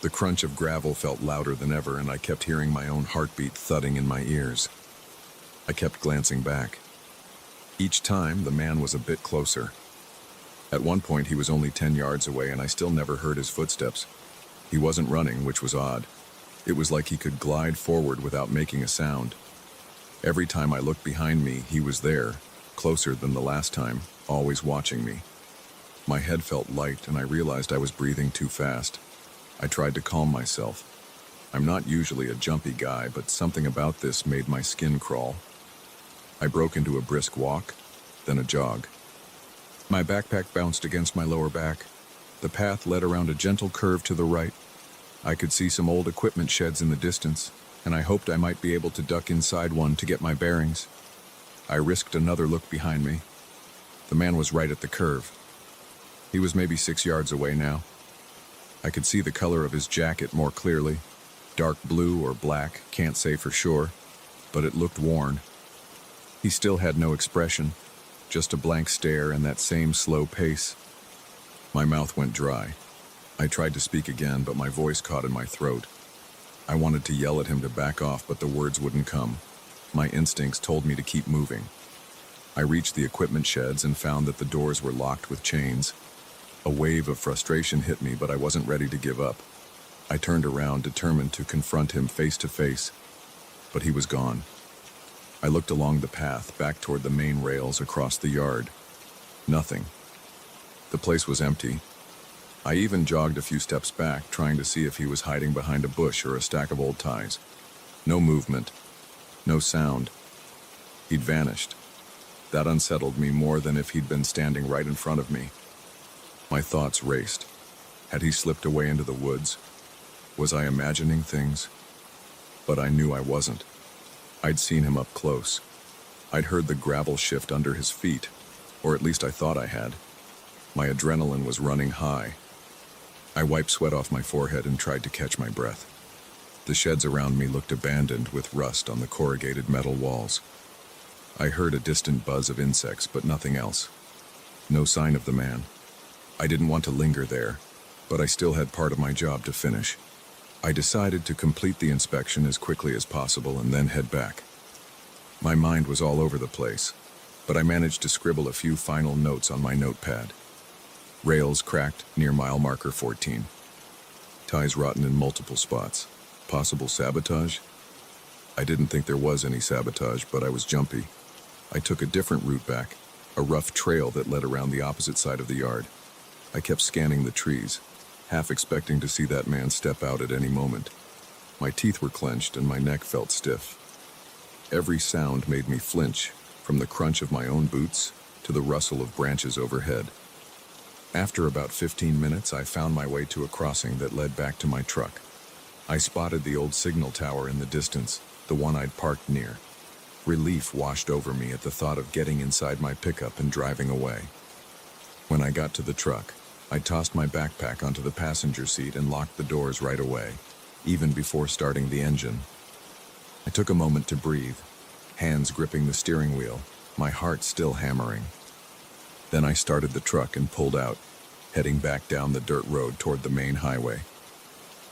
The crunch of gravel felt louder than ever, and I kept hearing my own heartbeat thudding in my ears. I kept glancing back. Each time, the man was a bit closer. At one point, he was only 10 yards away, and I still never heard his footsteps. He wasn't running, which was odd. It was like he could glide forward without making a sound. Every time I looked behind me, he was there, closer than the last time, always watching me. My head felt light, and I realized I was breathing too fast. I tried to calm myself. I'm not usually a jumpy guy, but something about this made my skin crawl. I broke into a brisk walk, then a jog. My backpack bounced against my lower back. The path led around a gentle curve to the right. I could see some old equipment sheds in the distance, and I hoped I might be able to duck inside one to get my bearings. I risked another look behind me. The man was right at the curve. He was maybe 6 yards away now. I could see the color of his jacket more clearly. Dark blue or black, can't say for sure, but it looked worn. He still had no expression, just a blank stare and that same slow pace. My mouth went dry. I tried to speak again, but my voice caught in my throat. I wanted to yell at him to back off, but the words wouldn't come. My instincts told me to keep moving. I reached the equipment sheds and found that the doors were locked with chains. A wave of frustration hit me, but I wasn't ready to give up. I turned around, determined to confront him face to face, but he was gone. I looked along the path, back toward the main rails across the yard. Nothing. The place was empty. I even jogged a few steps back, trying to see if he was hiding behind a bush or a stack of old ties. No movement. No sound. He'd vanished. That unsettled me more than if he'd been standing right in front of me. My thoughts raced. Had he slipped away into the woods? Was I imagining things? But I knew I wasn't. I'd seen him up close. I'd heard the gravel shift under his feet, or at least I thought I had. My adrenaline was running high. I wiped sweat off my forehead and tried to catch my breath. The sheds around me looked abandoned with rust on the corrugated metal walls. I heard a distant buzz of insects, but nothing else. No sign of the man. I didn't want to linger there, but I still had part of my job to finish. I decided to complete the inspection as quickly as possible and then head back. My mind was all over the place, but I managed to scribble a few final notes on my notepad. Rails cracked near mile marker 14. Ties rotten in multiple spots. Possible sabotage? I didn't think there was any sabotage, but I was jumpy. I took a different route back, a rough trail that led around the opposite side of the yard. I kept scanning the trees, half expecting to see that man step out at any moment. My teeth were clenched and my neck felt stiff. Every sound made me flinch, from the crunch of my own boots to the rustle of branches overhead. After about 15 minutes, I found my way to a crossing that led back to my truck. I spotted the old signal tower in the distance, the one I'd parked near. Relief washed over me at the thought of getting inside my pickup and driving away. When I got to the truck, I tossed my backpack onto the passenger seat and locked the doors right away, even before starting the engine. I took a moment to breathe, hands gripping the steering wheel, my heart still hammering. Then I started the truck and pulled out, heading back down the dirt road toward the main highway.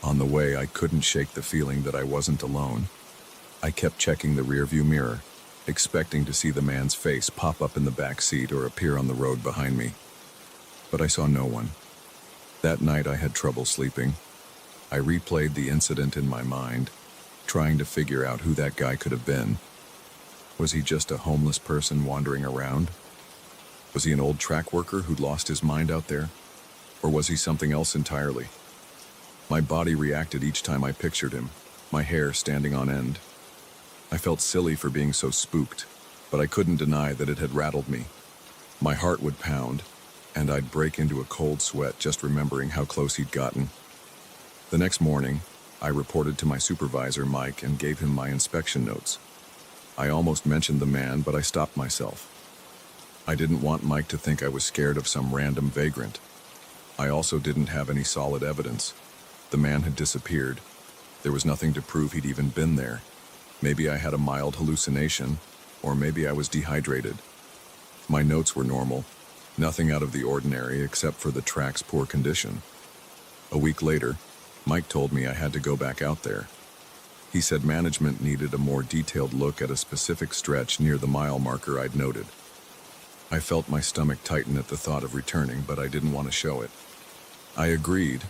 On the way, I couldn't shake the feeling that I wasn't alone. I kept checking the rearview mirror, expecting to see the man's face pop up in the back seat or appear on the road behind me. But I saw no one. That night I had trouble sleeping. I replayed the incident in my mind, trying to figure out who that guy could have been. Was he just a homeless person wandering around? Was he an old track worker who'd lost his mind out there? Or was he something else entirely? My body reacted each time I pictured him, my hair standing on end. I felt silly for being so spooked, but I couldn't deny that it had rattled me. My heart would pound, and I'd break into a cold sweat just remembering how close he'd gotten. The next morning, I reported to my supervisor, Mike, and gave him my inspection notes. I almost mentioned the man, but I stopped myself. I didn't want Mike to think I was scared of some random vagrant. I also didn't have any solid evidence. The man had disappeared. There was nothing to prove he'd even been there. Maybe I had a mild hallucination, or maybe I was dehydrated. My notes were normal, nothing out of the ordinary except for the track's poor condition. A week later, Mike told me I had to go back out there. He said management needed a more detailed look at a specific stretch near the mile marker I'd noted. I felt my stomach tighten at the thought of returning, but I didn't want to show it. I agreed,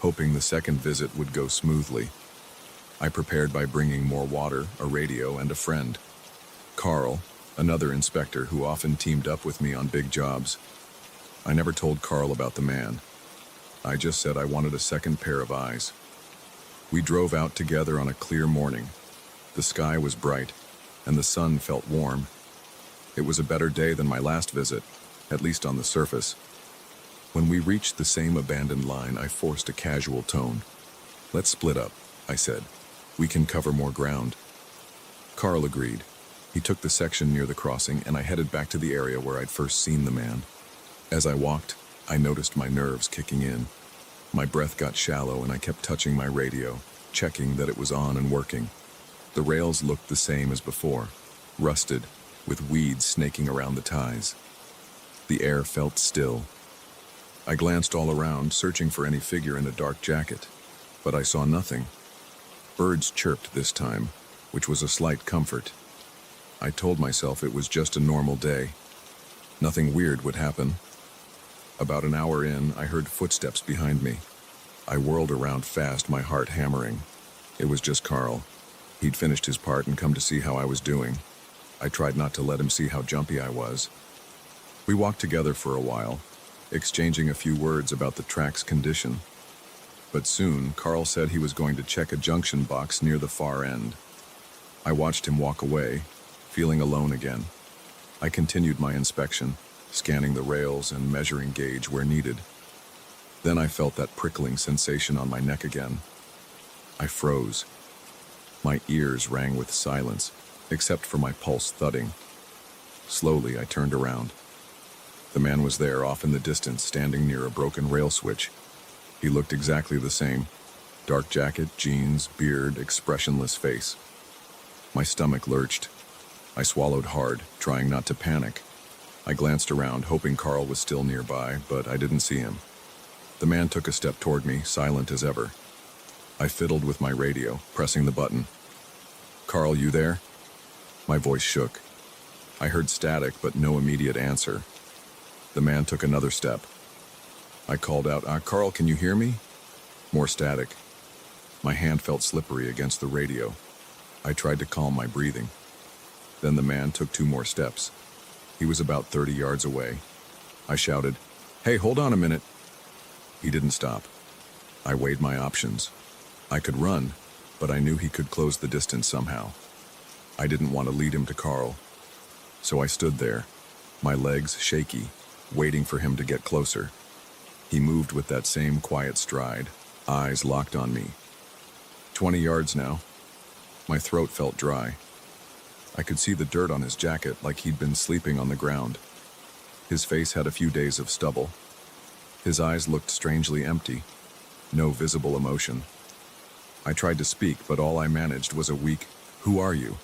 hoping the second visit would go smoothly. I prepared by bringing more water, a radio, and a friend. Carl, another inspector who often teamed up with me on big jobs. I never told Carl about the man. I just said I wanted a second pair of eyes. We drove out together on a clear morning. The sky was bright, and the sun felt warm. It was a better day than my last visit, at least on the surface. When we reached the same abandoned line, I forced a casual tone. "Let's split up," I said. "We can cover more ground." Carl agreed. He took the section near the crossing, and I headed back to the area where I'd first seen the man. As I walked, I noticed my nerves kicking in. My breath got shallow, and I kept touching my radio, checking that it was on and working. The rails looked the same as before, rusted, with weeds snaking around the ties. The air felt still. I glanced all around, searching for any figure in a dark jacket, but I saw nothing. Birds chirped this time, which was a slight comfort. I told myself it was just a normal day. Nothing weird would happen. About an hour in, I heard footsteps behind me. I whirled around fast, my heart hammering. It was just Carl. He'd finished his part and come to see how I was doing. I tried not to let him see how jumpy I was. We walked together for a while, exchanging a few words about the track's condition. But soon, Carl said he was going to check a junction box near the far end. I watched him walk away, feeling alone again. I continued my inspection, scanning the rails and measuring gauge where needed. Then I felt that prickling sensation on my neck again. I froze. My ears rang with silence, except for my pulse thudding. Slowly, I turned around. The man was there, off in the distance, standing near a broken rail switch. He looked exactly the same. Dark jacket, jeans, beard, expressionless face. My stomach lurched. I swallowed hard, trying not to panic. I glanced around, hoping Carl was still nearby, but I didn't see him. The man took a step toward me, silent as ever. I fiddled with my radio, pressing the button. "Carl, you there?" My voice shook. I heard static, but no immediate answer. The man took another step. I called out, "Carl, can you hear me?" More static. My hand felt slippery against the radio. I tried to calm my breathing. Then the man took 2 more steps. He was about 30 yards away. I shouted, "Hey, hold on a minute." He didn't stop. I weighed my options. I could run, but I knew he could close the distance somehow. I didn't want to lead him to Carl. So I stood there, my legs shaky, waiting for him to get closer. He moved with that same quiet stride, eyes locked on me. 20 yards now. My throat felt dry. I could see the dirt on his jacket, like he'd been sleeping on the ground. His face had a few days of stubble. His eyes looked strangely empty. No visible emotion. I tried to speak, but all I managed was a weak, "Who are you?"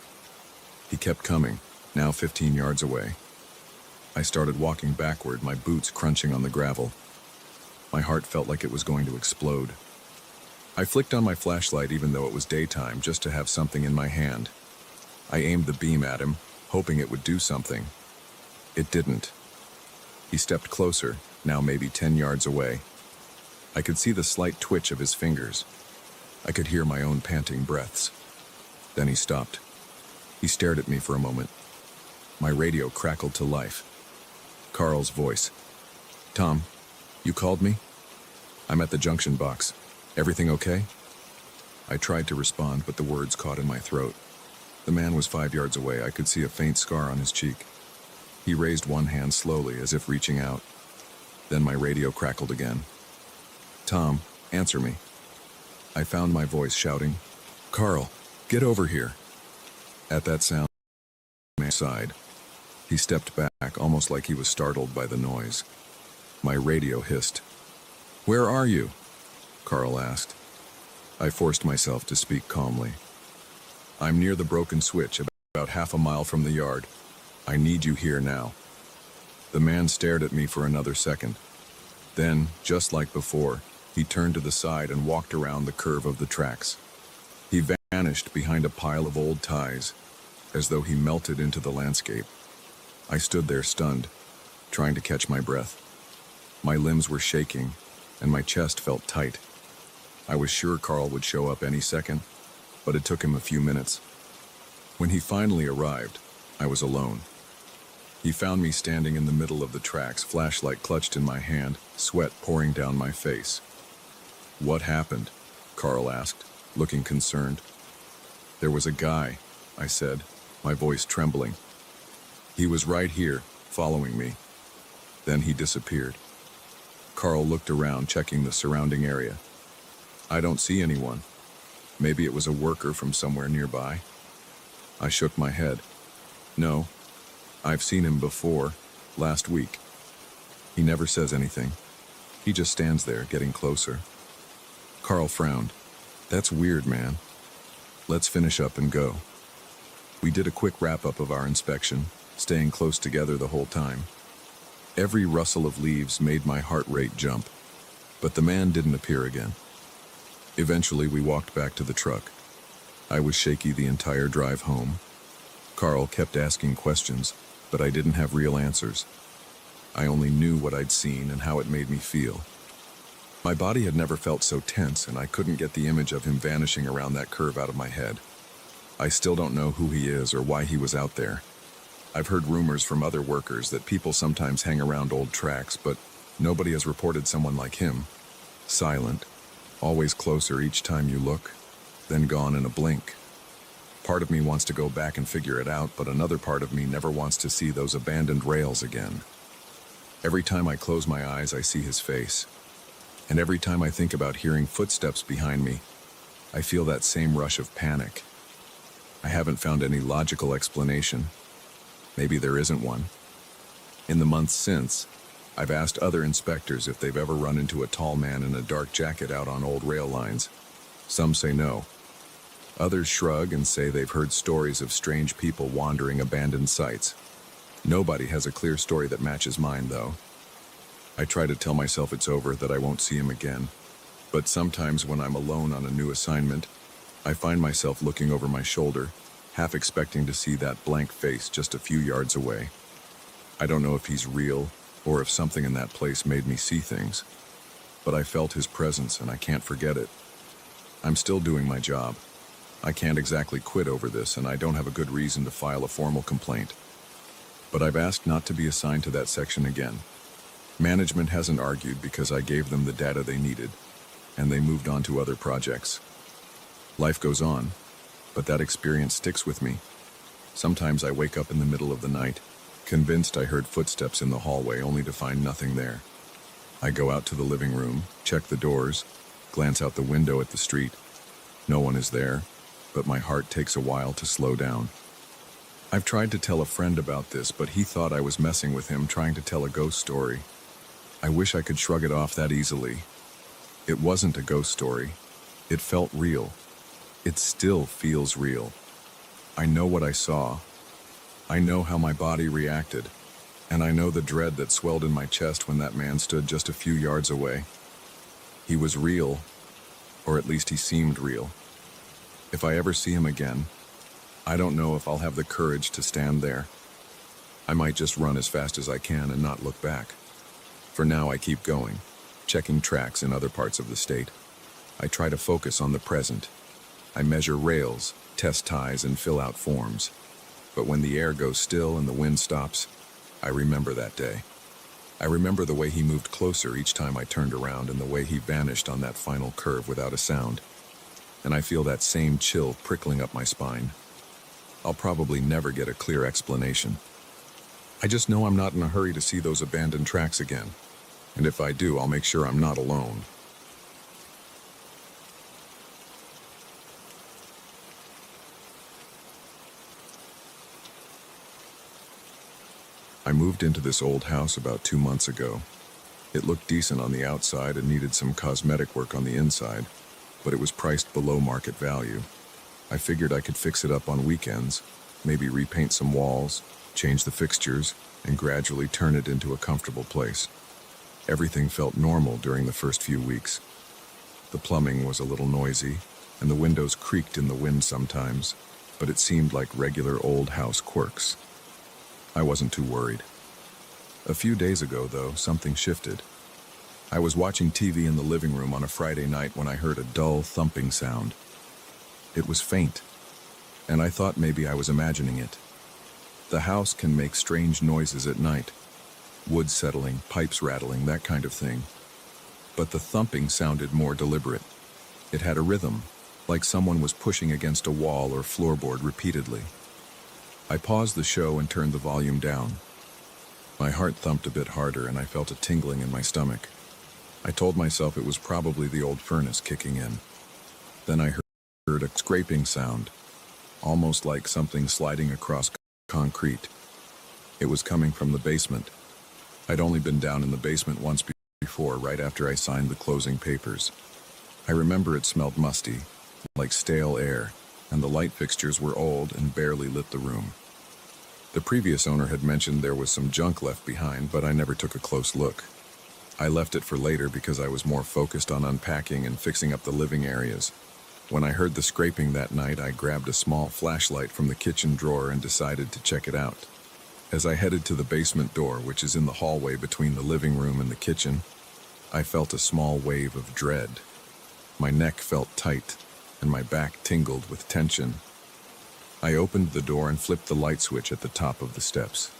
He kept coming, now 15 yards away. I started walking backward, my boots crunching on the gravel. My heart felt like it was going to explode. I flicked on my flashlight even though it was daytime, just to have something in my hand. I aimed the beam at him, hoping it would do something. It didn't. He stepped closer, now maybe 10 yards away. I could see the slight twitch of his fingers. I could hear my own panting breaths. Then he stopped. He stared at me for a moment. My radio crackled to life. Carl's voice. "Tom, you called me? I'm at the junction box. Everything okay?" I tried to respond, but the words caught in my throat. The man was 5 yards away. I could see a faint scar on his cheek. He raised one hand slowly, as if reaching out. Then my radio crackled again. "Tom, answer me." I found my voice shouting, "Carl, get over here." At that sound, the man sighed. He stepped back, almost like he was startled by the noise. My radio hissed. "Where are you?" Carl asked. I forced myself to speak calmly. "I'm near the broken switch, about half a mile from the yard. I need you here now." The man stared at me for another second. Then, just like before, he turned to the side and walked around the curve of the tracks. He vanished behind a pile of old ties, as though he melted into the landscape. I stood there stunned, trying to catch my breath. My limbs were shaking, and my chest felt tight. I was sure Carl would show up any second, but it took him a few minutes. When he finally arrived, I was alone. He found me standing in the middle of the tracks, flashlight clutched in my hand, sweat pouring down my face. "What happened?" Carl asked, looking concerned. "There was a guy," I said, my voice trembling. "He was right here, following me. Then he disappeared." Carl looked around, checking the surrounding area. "I don't see anyone. Maybe it was a worker from somewhere nearby." I shook my head. "No, I've seen him before, last week." He never says anything. He just stands there, getting closer. Carl frowned. "That's weird, man. Let's finish up and go." We did a quick wrap-up of our inspection, staying close together the whole time. Every rustle of leaves made my heart rate jump, but the man didn't appear again. Eventually, we walked back to the truck. I was shaky the entire drive home. Carl kept asking questions, but I didn't have real answers. I only knew what I'd seen and how it made me feel. My body had never felt so tense, and I couldn't get the image of him vanishing around that curve out of my head. I still don't know who he is or why he was out there. I've heard rumors from other workers that people sometimes hang around old tracks, but nobody has reported someone like him. Silent, always closer each time you look, then gone in a blink. Part of me wants to go back and figure it out, but another part of me never wants to see those abandoned rails again. Every time I close my eyes, I see his face. And every time I think about hearing footsteps behind me, I feel that same rush of panic. I haven't found any logical explanation. Maybe there isn't one. In the months since, I've asked other inspectors if they've ever run into a tall man in a dark jacket out on old rail lines. Some say no. Others shrug and say they've heard stories of strange people wandering abandoned sites. Nobody has a clear story that matches mine, though. I try to tell myself it's over, that I won't see him again. But sometimes when I'm alone on a new assignment, I find myself looking over my shoulder, half expecting to see that blank face just a few yards away. I don't know if he's real, or if something in that place made me see things. But I felt his presence and I can't forget it. I'm still doing my job. I can't exactly quit over this, and I don't have a good reason to file a formal complaint. But I've asked not to be assigned to that section again. Management hasn't argued because I gave them the data they needed, and they moved on to other projects. Life goes on, but that experience sticks with me. Sometimes I wake up in the middle of the night, convinced I heard footsteps in the hallway, only to find nothing there. I go out to the living room, check the doors, glance out the window at the street. No one is there, but my heart takes a while to slow down. I've tried to tell a friend about this, but he thought I was messing with him, trying to tell a ghost story. I wish I could shrug it off that easily. It wasn't a ghost story. It felt real. It still feels real. I know what I saw. I know how my body reacted. And I know the dread that swelled in my chest when that man stood just a few yards away. He was real, or at least he seemed real. If I ever see him again, I don't know if I'll have the courage to stand there. I might just run as fast as I can and not look back. For now, I keep going, checking tracks in other parts of the state. I try to focus on the present. I measure rails, test ties, and fill out forms. But when the air goes still and the wind stops, I remember that day. I remember the way he moved closer each time I turned around, and the way he vanished on that final curve without a sound. And I feel that same chill prickling up my spine. I'll probably never get a clear explanation. I just know I'm not in a hurry to see those abandoned tracks again. And if I do, I'll make sure I'm not alone. I moved into this old house about 2 months ago. It looked decent on the outside and needed some cosmetic work on the inside, but it was priced below market value. I figured I could fix it up on weekends, maybe repaint some walls, change the fixtures, and gradually turn it into a comfortable place. Everything felt normal during the first few weeks. The plumbing was a little noisy, and the windows creaked in the wind sometimes, but it seemed like regular old house quirks. I wasn't too worried. A few days ago, though, something shifted. I was watching TV in the living room on a Friday night when I heard a dull thumping sound. It was faint, and I thought maybe I was imagining it. The house can make strange noises at night. Wood settling, pipes rattling, that kind of thing. But the thumping sounded more deliberate. It had a rhythm, like someone was pushing against a wall or floorboard repeatedly. I paused the show and turned the volume down. My heart thumped a bit harder and I felt a tingling in my stomach. I told myself it was probably the old furnace kicking in. Then I heard a scraping sound, almost like something sliding across concrete. It was coming from the basement. I'd only been down in the basement once before, right after I signed the closing papers. I remember it smelled musty, like stale air, and the light fixtures were old and barely lit the room. The previous owner had mentioned there was some junk left behind, but I never took a close look. I left it for later because I was more focused on unpacking and fixing up the living areas. When I heard the scraping that night, I grabbed a small flashlight from the kitchen drawer and decided to check it out. As I headed to the basement door, which is in the hallway between the living room and the kitchen, I felt a small wave of dread. My neck felt tight, and my back tingled with tension. I opened the door and flipped the light switch at the top of the steps.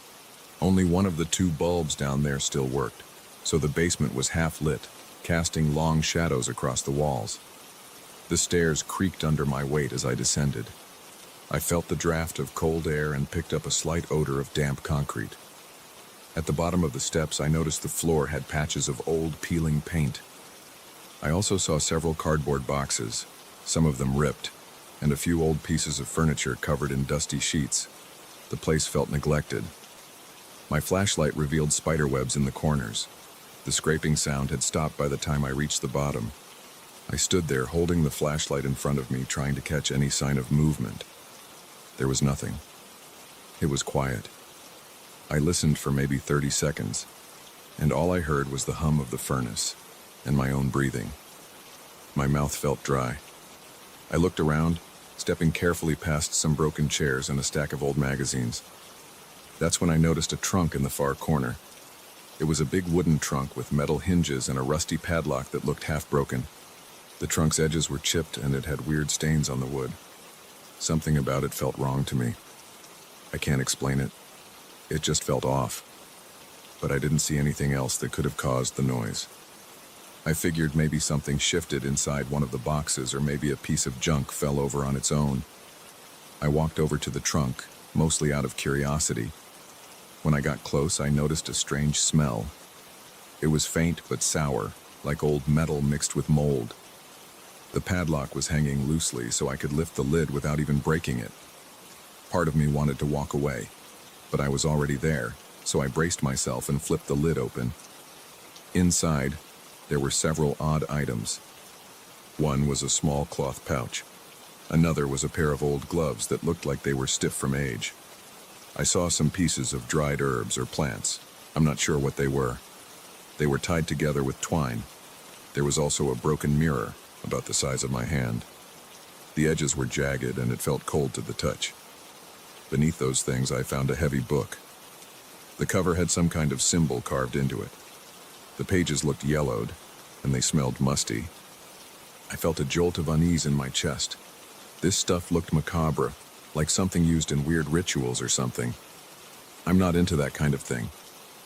Only one of the 2 bulbs down there still worked, so the basement was half lit, casting long shadows across the walls. The stairs creaked under my weight as I descended. I felt the draft of cold air and picked up a slight odor of damp concrete. At the bottom of the steps, I noticed the floor had patches of old peeling paint. I also saw several cardboard boxes, some of them ripped, and a few old pieces of furniture covered in dusty sheets. The place felt neglected. My flashlight revealed spiderwebs in the corners. The scraping sound had stopped by the time I reached the bottom. I stood there holding the flashlight in front of me, trying to catch any sign of movement. There was nothing. It was quiet. I listened for maybe 30 seconds, and all I heard was the hum of the furnace and my own breathing. My mouth felt dry. I looked around, stepping carefully past some broken chairs and a stack of old magazines. That's when I noticed a trunk in the far corner. It was a big wooden trunk with metal hinges and a rusty padlock that looked half broken. The trunk's edges were chipped and it had weird stains on the wood. Something about it felt wrong to me. I can't explain it. It just felt off. But I didn't see anything else that could have caused the noise. I figured maybe something shifted inside one of the boxes, or maybe a piece of junk fell over on its own. I walked over to the trunk, mostly out of curiosity. When I got close, I noticed a strange smell. It was faint but sour, like old metal mixed with mold. The padlock was hanging loosely, so I could lift the lid without even breaking it. Part of me wanted to walk away, but I was already there, so I braced myself and flipped the lid open. Inside, there were several odd items. One was a small cloth pouch. Another was a pair of old gloves that looked like they were stiff from age. I saw some pieces of dried herbs or plants. I'm not sure what they were. They were tied together with twine. There was also a broken mirror, about the size of my hand. The edges were jagged and it felt cold to the touch. Beneath those things, I found a heavy book. The cover had some kind of symbol carved into it. The pages looked yellowed, and they smelled musty. I felt a jolt of unease in my chest. This stuff looked macabre, like something used in weird rituals or something. I'm not into that kind of thing,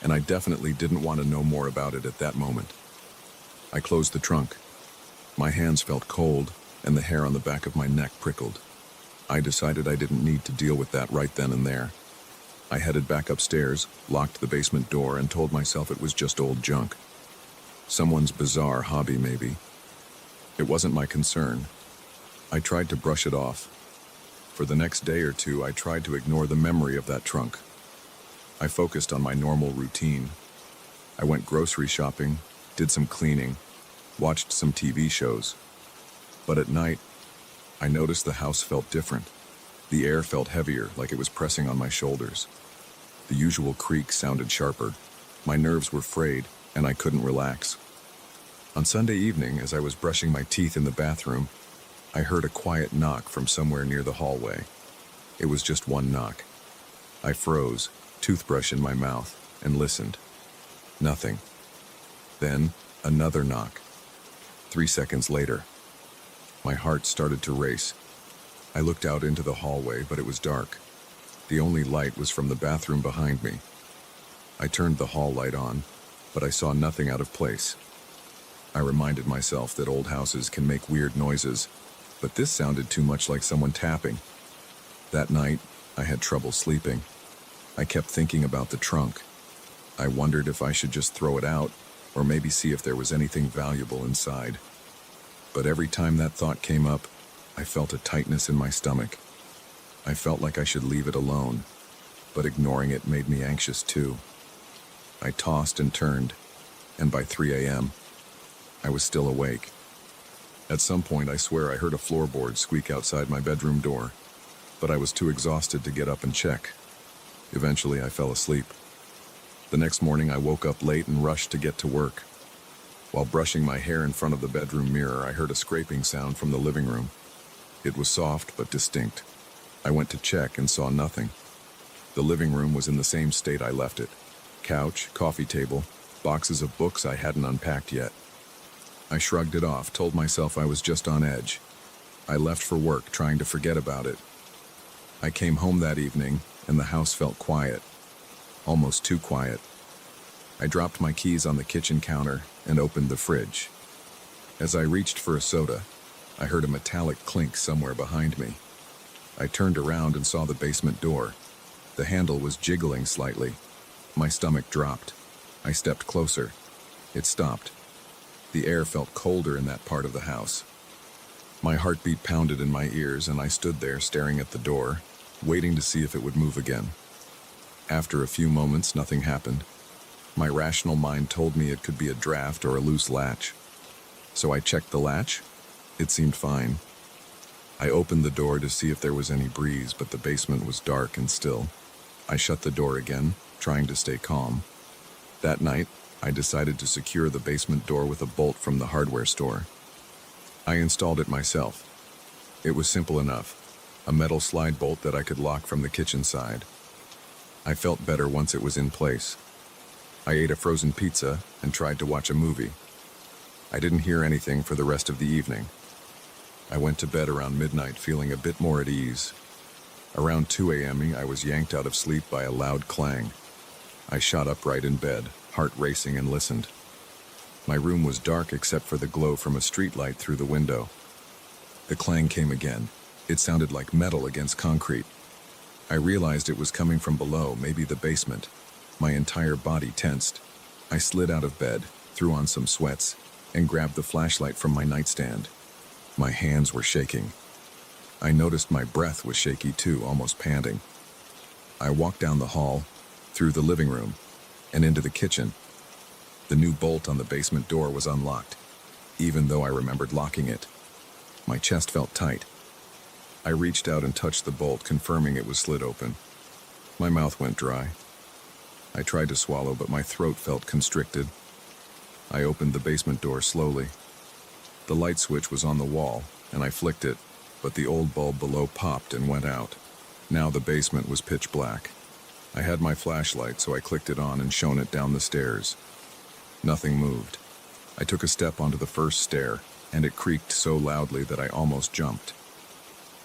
and I definitely didn't want to know more about it at that moment. I closed the trunk. My hands felt cold, and the hair on the back of my neck prickled. I decided I didn't need to deal with that right then and there. I headed back upstairs, locked the basement door, and told myself it was just old junk. Someone's bizarre hobby, maybe. It wasn't my concern. I tried to brush it off. For the next day or two, I tried to ignore the memory of that trunk. I focused on my normal routine. I went grocery shopping, did some cleaning, watched some TV shows. But at night, I noticed the house felt different. The air felt heavier, like it was pressing on my shoulders. The usual creak sounded sharper. My nerves were frayed, and I couldn't relax. On Sunday evening, as I was brushing my teeth in the bathroom, I heard a quiet knock from somewhere near the hallway. It was just one knock. I froze, toothbrush in my mouth, and listened. Nothing. Then, another knock. 3 seconds later. My heart started to race. I looked out into the hallway, but it was dark. The only light was from the bathroom behind me. I turned the hall light on, but I saw nothing out of place. I reminded myself that old houses can make weird noises, but this sounded too much like someone tapping. That night, I had trouble sleeping. I kept thinking about the trunk. I wondered if I should just throw it out, or maybe see if there was anything valuable inside. But every time that thought came up, I felt a tightness in my stomach. I felt like I should leave it alone, but ignoring it made me anxious too. I tossed and turned, and by 3 a.m., I was still awake. At some point, I swear I heard a floorboard squeak outside my bedroom door, but I was too exhausted to get up and check. Eventually, I fell asleep. The next morning, I woke up late and rushed to get to work. While brushing my hair in front of the bedroom mirror, I heard a scraping sound from the living room. It was soft but distinct. I went to check and saw nothing. The living room was in the same state I left it. Couch, coffee table, boxes of books I hadn't unpacked yet. I shrugged it off, told myself I was just on edge. I left for work, trying to forget about it. I came home that evening, and the house felt quiet. Almost too quiet. I dropped my keys on the kitchen counter and opened the fridge. As I reached for a soda, I heard a metallic clink somewhere behind me. I turned around and saw the basement door. The handle was jiggling slightly. My stomach dropped. I stepped closer. It stopped. The air felt colder in that part of the house. My heartbeat pounded in my ears, and I stood there staring at the door, waiting to see if it would move again. After a few moments, nothing happened. My rational mind told me it could be a draft or a loose latch. So I checked the latch. It seemed fine. I opened the door to see if there was any breeze, but the basement was dark and still. I shut the door again, trying to stay calm. That night, I decided to secure the basement door with a bolt from the hardware store. I installed it myself. It was simple enough, a metal slide bolt that I could lock from the kitchen side. I felt better once it was in place. I ate a frozen pizza and tried to watch a movie. I didn't hear anything for the rest of the evening. I went to bed around midnight feeling a bit more at ease. Around 2 a.m. I was yanked out of sleep by a loud clang. I shot upright in bed, heart racing, and listened. My room was dark except for the glow from a streetlight through the window. The clang came again. It sounded like metal against concrete. I realized it was coming from below, maybe the basement. My entire body tensed. I slid out of bed, threw on some sweats, and grabbed the flashlight from my nightstand. My hands were shaking. I noticed my breath was shaky too, almost panting. I walked down the hall, through the living room, and into the kitchen. The new bolt on the basement door was unlocked, even though I remembered locking it. My chest felt tight. I reached out and touched the bolt, confirming it was slid open. My mouth went dry. I tried to swallow, but my throat felt constricted. I opened the basement door slowly. The light switch was on the wall, and I flicked it, but the old bulb below popped and went out. Now the basement was pitch black. I had my flashlight, so I clicked it on and shone it down the stairs. Nothing moved. I took a step onto the first stair, and it creaked so loudly that I almost jumped.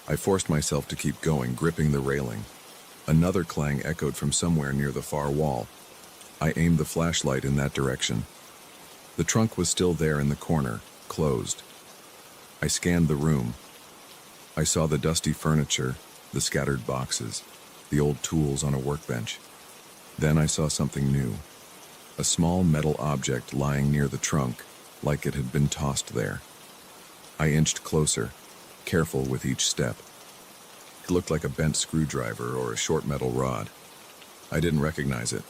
I forced myself to keep going, gripping the railing. Another clang echoed from somewhere near the far wall. I aimed the flashlight in that direction. The trunk was still there in the corner, closed. I scanned the room. I saw the dusty furniture, the scattered boxes, the old tools on a workbench. Then I saw something new. A small metal object lying near the trunk, like it had been tossed there. I inched closer, careful with each step. It looked like a bent screwdriver or a short metal rod. I didn't recognize it.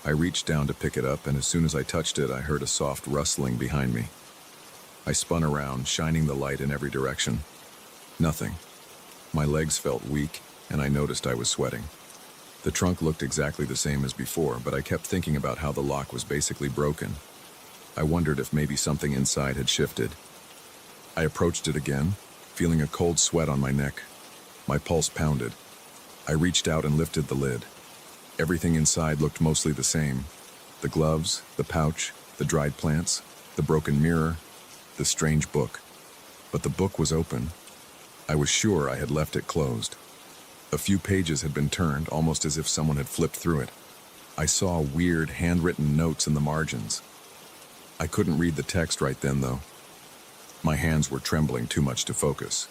I reached down to pick it up, and as soon as I touched it, I heard a soft rustling behind me. I spun around, shining the light in every direction. Nothing. My legs felt weak, and I noticed I was sweating. The trunk looked exactly the same as before, but I kept thinking about how the lock was basically broken. I wondered if maybe something inside had shifted. I approached it again, feeling a cold sweat on my neck. My pulse pounded. I reached out and lifted the lid. Everything inside looked mostly the same. The gloves, the pouch, the dried plants, the broken mirror, the strange book. But the book was open. I was sure I had left it closed. A few pages had been turned, almost as if someone had flipped through it. I saw weird handwritten notes in the margins. I couldn't read the text right then, though. My hands were trembling too much to focus.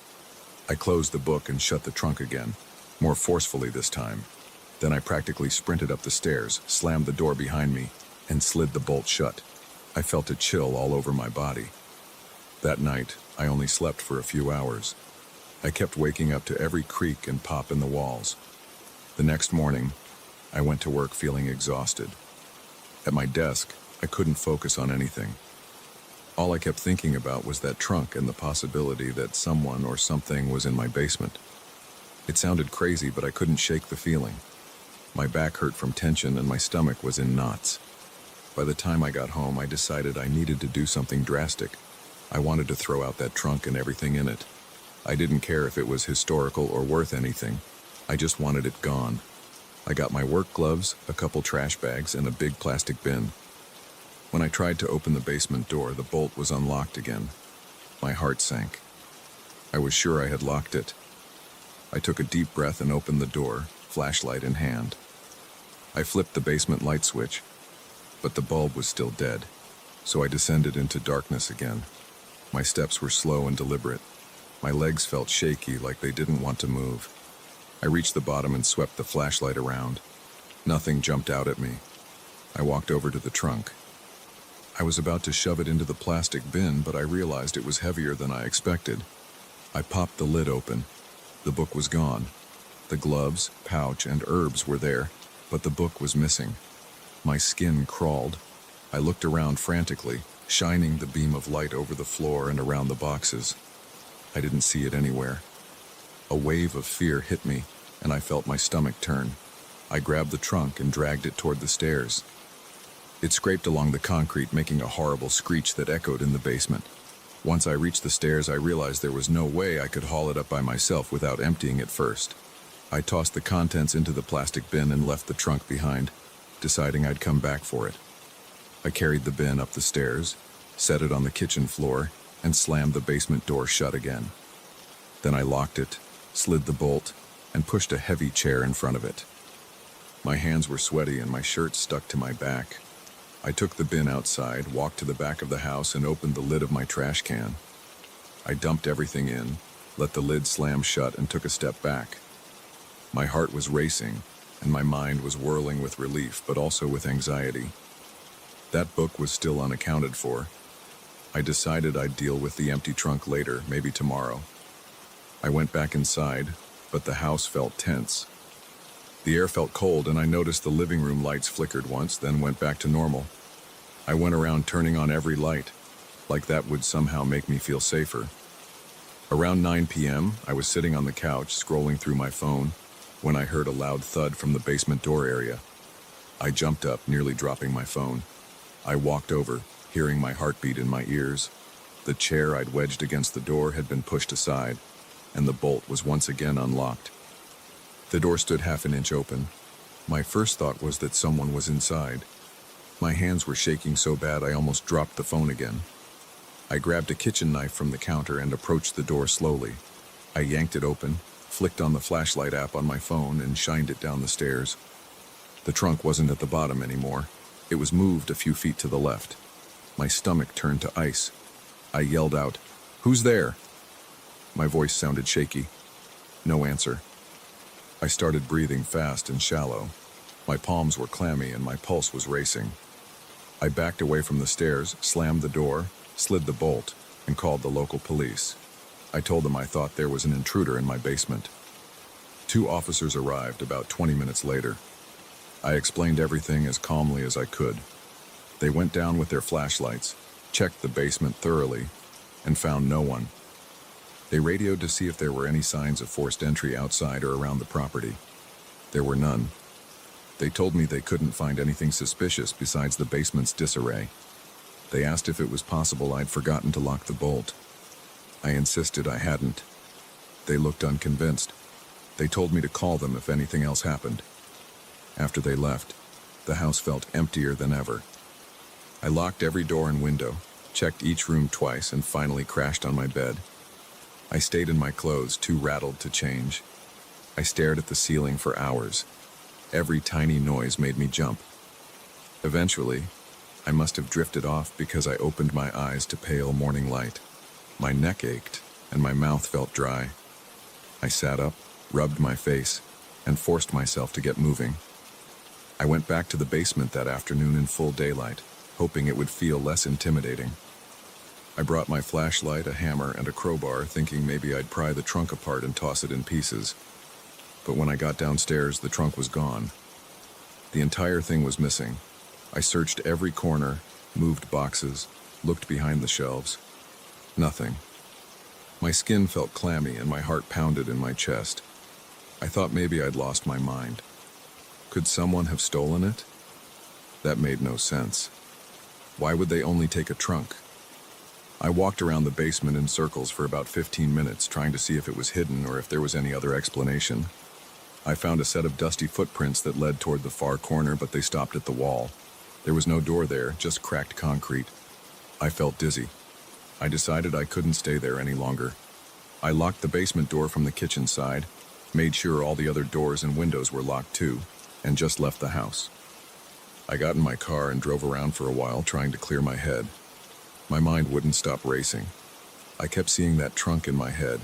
I closed the book and shut the trunk again, more forcefully this time. Then I practically sprinted up the stairs, slammed the door behind me, and slid the bolt shut. I felt a chill all over my body. That night, I only slept for a few hours. I kept waking up to every creak and pop in the walls. The next morning, I went to work feeling exhausted. At my desk, I couldn't focus on anything. All I kept thinking about was that trunk and the possibility that someone or something was in my basement. It sounded crazy, but I couldn't shake the feeling. My back hurt from tension and my stomach was in knots. By the time I got home, I decided I needed to do something drastic. I wanted to throw out that trunk and everything in it. I didn't care if it was historical or worth anything. I just wanted it gone. I got my work gloves, a couple trash bags, and a big plastic bin. When I tried to open the basement door, the bolt was unlocked again. My heart sank. I was sure I had locked it. I took a deep breath and opened the door, flashlight in hand. I flipped the basement light switch, but the bulb was still dead, so I descended into darkness again. My steps were slow and deliberate. My legs felt shaky, like they didn't want to move. I reached the bottom and swept the flashlight around. Nothing jumped out at me. I walked over to the trunk. I was about to shove it into the plastic bin, but I realized it was heavier than I expected. I popped the lid open. The book was gone. The gloves, pouch, and herbs were there, but the book was missing. My skin crawled. I looked around frantically, shining the beam of light over the floor and around the boxes. I didn't see it anywhere. A wave of fear hit me, and I felt my stomach turn. I grabbed the trunk and dragged it toward the stairs. It scraped along the concrete, making a horrible screech that echoed in the basement. Once I reached the stairs, I realized there was no way I could haul it up by myself without emptying it first. I tossed the contents into the plastic bin and left the trunk behind, deciding I'd come back for it. I carried the bin up the stairs, set it on the kitchen floor, and slammed the basement door shut again. Then I locked it, slid the bolt, and pushed a heavy chair in front of it. My hands were sweaty and my shirt stuck to my back. I took the bin outside, walked to the back of the house, and opened the lid of my trash can. I dumped everything in, let the lid slam shut, and took a step back. My heart was racing, and my mind was whirling with relief, but also with anxiety. That book was still unaccounted for. I decided I'd deal with the empty trunk later, maybe tomorrow. I went back inside, but the house felt tense. The air felt cold, and I noticed the living room lights flickered once, then went back to normal. I went around turning on every light, like that would somehow make me feel safer. Around 9 p.m., I was sitting on the couch, scrolling through my phone, when I heard a loud thud from the basement door area. I jumped up, nearly dropping my phone. I walked over, hearing my heartbeat in my ears. The chair I'd wedged against the door had been pushed aside, and the bolt was once again unlocked. The door stood half an inch open. My first thought was that someone was inside. My hands were shaking so bad I almost dropped the phone again. I grabbed a kitchen knife from the counter and approached the door slowly. I yanked it open, flicked on the flashlight app on my phone, and shined it down the stairs. The trunk wasn't at the bottom anymore. It was moved a few feet to the left. My stomach turned to ice. I yelled out, "Who's there?" My voice sounded shaky. No answer. I started breathing fast and shallow. My palms were clammy and my pulse was racing. I backed away from the stairs, slammed the door, slid the bolt, and called the local police. I told them I thought there was an intruder in my basement. 2 officers arrived about 20 minutes later. I explained everything as calmly as I could. They went down with their flashlights, checked the basement thoroughly, and found no one. They radioed to see if there were any signs of forced entry outside or around the property. There were none. They told me they couldn't find anything suspicious besides the basement's disarray. They asked if it was possible I'd forgotten to lock the bolt. I insisted I hadn't. They looked unconvinced. They told me to call them if anything else happened. After they left, the house felt emptier than ever. I locked every door and window, checked each room twice, and finally crashed on my bed. I stayed in my clothes, too rattled to change. I stared at the ceiling for hours. Every tiny noise made me jump. Eventually, I must have drifted off because I opened my eyes to pale morning light. My neck ached, and my mouth felt dry. I sat up, rubbed my face, and forced myself to get moving. I went back to the basement that afternoon in full daylight, hoping it would feel less intimidating. I brought my flashlight, a hammer, and a crowbar, thinking maybe I'd pry the trunk apart and toss it in pieces. But when I got downstairs, the trunk was gone. The entire thing was missing. I searched every corner, moved boxes, looked behind the shelves. Nothing. My skin felt clammy and my heart pounded in my chest. I thought maybe I'd lost my mind. Could someone have stolen it? That made no sense. Why would they only take a trunk? I walked around the basement in circles for about 15 minutes, trying to see if it was hidden or if there was any other explanation. I found a set of dusty footprints that led toward the far corner, but they stopped at the wall. There was no door there, just cracked concrete. I felt dizzy. I decided I couldn't stay there any longer. I locked the basement door from the kitchen side, made sure all the other doors and windows were locked too, and just left the house. I got in my car and drove around for a while, trying to clear my head. My mind wouldn't stop racing. I kept seeing that trunk in my head,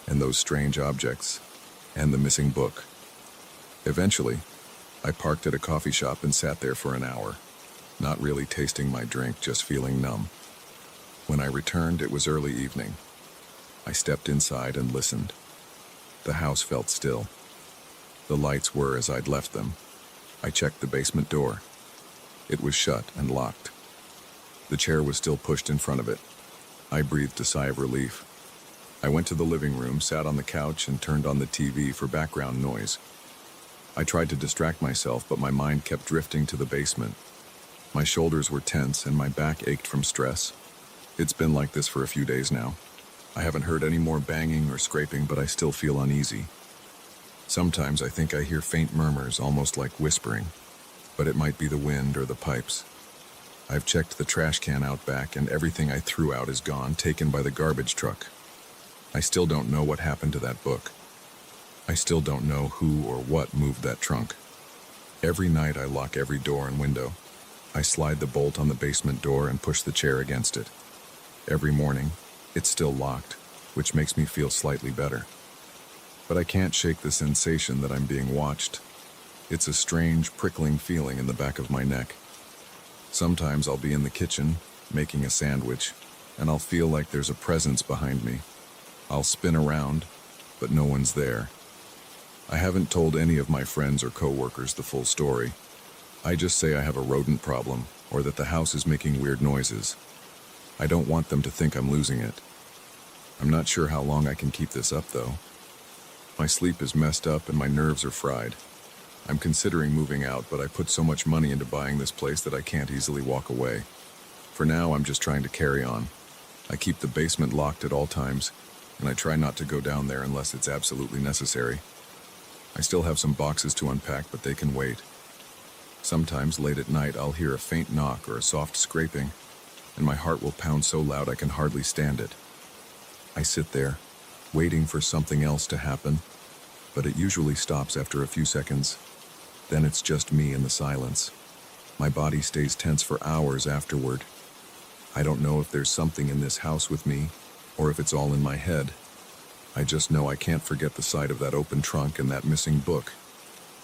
and those strange objects, and the missing book. Eventually, I parked at a coffee shop and sat there for an hour, not really tasting my drink, just feeling numb. When I returned, it was early evening. I stepped inside and listened. The house felt still. The lights were as I'd left them. I checked the basement door. It was shut and locked. The chair was still pushed in front of it. I breathed a sigh of relief. I went to the living room, sat on the couch, and turned on the TV for background noise. I tried to distract myself, but my mind kept drifting to the basement. My shoulders were tense and my back ached from stress. It's been like this for a few days now. I haven't heard any more banging or scraping, but I still feel uneasy. Sometimes I think I hear faint murmurs, almost like whispering, but it might be the wind or the pipes. I've checked the trash can out back, and everything I threw out is gone, taken by the garbage truck. I still don't know what happened to that book. I still don't know who or what moved that trunk. Every night I lock every door and window. I slide the bolt on the basement door and push the chair against it. Every morning, it's still locked, which makes me feel slightly better. But I can't shake the sensation that I'm being watched. It's a strange, prickling feeling in the back of my neck. Sometimes I'll be in the kitchen, making a sandwich, and I'll feel like there's a presence behind me. I'll spin around, but no one's there. I haven't told any of my friends or coworkers the full story. I just say I have a rodent problem, or that the house is making weird noises. I don't want them to think I'm losing it. I'm not sure how long I can keep this up, though. My sleep is messed up and my nerves are fried. I'm considering moving out, but I put so much money into buying this place that I can't easily walk away. For now, I'm just trying to carry on. I keep the basement locked at all times, and I try not to go down there unless it's absolutely necessary. I still have some boxes to unpack, but they can wait. Sometimes late at night, I'll hear a faint knock or a soft scraping, and my heart will pound so loud I can hardly stand it. I sit there, waiting for something else to happen, but it usually stops after a few seconds. Then it's just me in the silence. My body stays tense for hours afterward. I don't know if there's something in this house with me, or if it's all in my head. I just know I can't forget the sight of that open trunk and that missing book.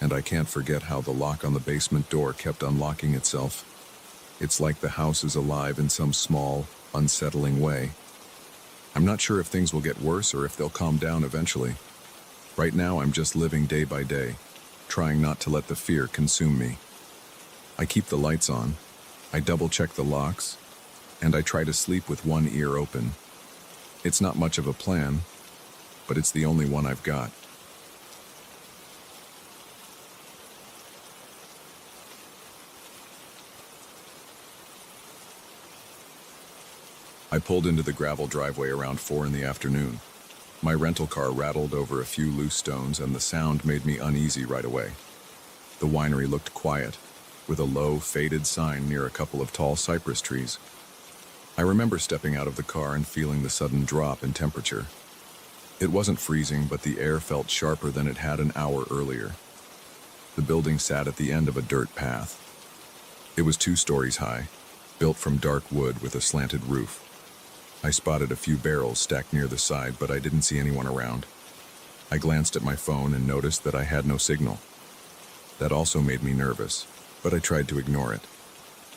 And I can't forget how the lock on the basement door kept unlocking itself. It's like the house is alive in some small, unsettling way. I'm not sure if things will get worse or if they'll calm down eventually. Right now, I'm just living day by day, trying not to let the fear consume me. I keep the lights on, I double-check the locks, and I try to sleep with one ear open. It's not much of a plan, but it's the only one I've got. I pulled into the gravel driveway around 4 in the afternoon. My rental car rattled over a few loose stones, and the sound made me uneasy right away. The winery looked quiet, with a low, faded sign near a couple of tall cypress trees. I remember stepping out of the car and feeling the sudden drop in temperature. It wasn't freezing, but the air felt sharper than it had an hour earlier. The building sat at the end of a dirt path. It was 2 stories high, built from dark wood with a slanted roof. I spotted a few barrels stacked near the side, but I didn't see anyone around. I glanced at my phone and noticed that I had no signal. That also made me nervous, but I tried to ignore it.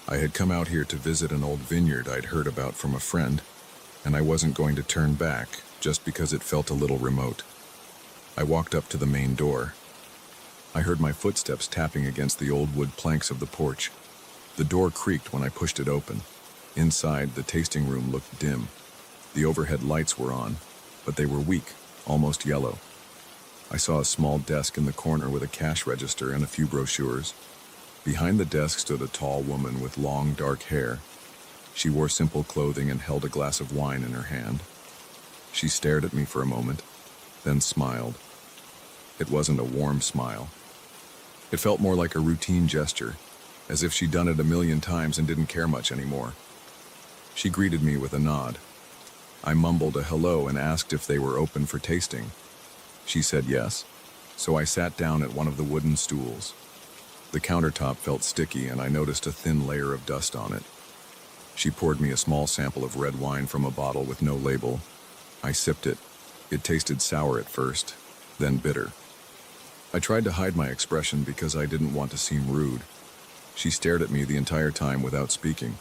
I had come out here to visit an old vineyard I'd heard about from a friend, and I wasn't going to turn back just because it felt a little remote. I walked up to the main door. I heard my footsteps tapping against the old wood planks of the porch. The door creaked when I pushed it open. Inside, the tasting room looked dim. The overhead lights were on, but they were weak, almost yellow. I saw a small desk in the corner with a cash register and a few brochures. Behind the desk stood a tall woman with long, dark hair. She wore simple clothing and held a glass of wine in her hand. She stared at me for a moment, then smiled. It wasn't a warm smile. It felt more like a routine gesture, as if she'd done it a million times and didn't care much anymore. She greeted me with a nod. I mumbled a hello and asked if they were open for tasting. She said yes, so I sat down at one of the wooden stools. The countertop felt sticky, and I noticed a thin layer of dust on it. She poured me a small sample of red wine from a bottle with no label. I sipped it. It tasted sour at first, then bitter. I tried to hide my expression because I didn't want to seem rude. She stared at me the entire time without speaking.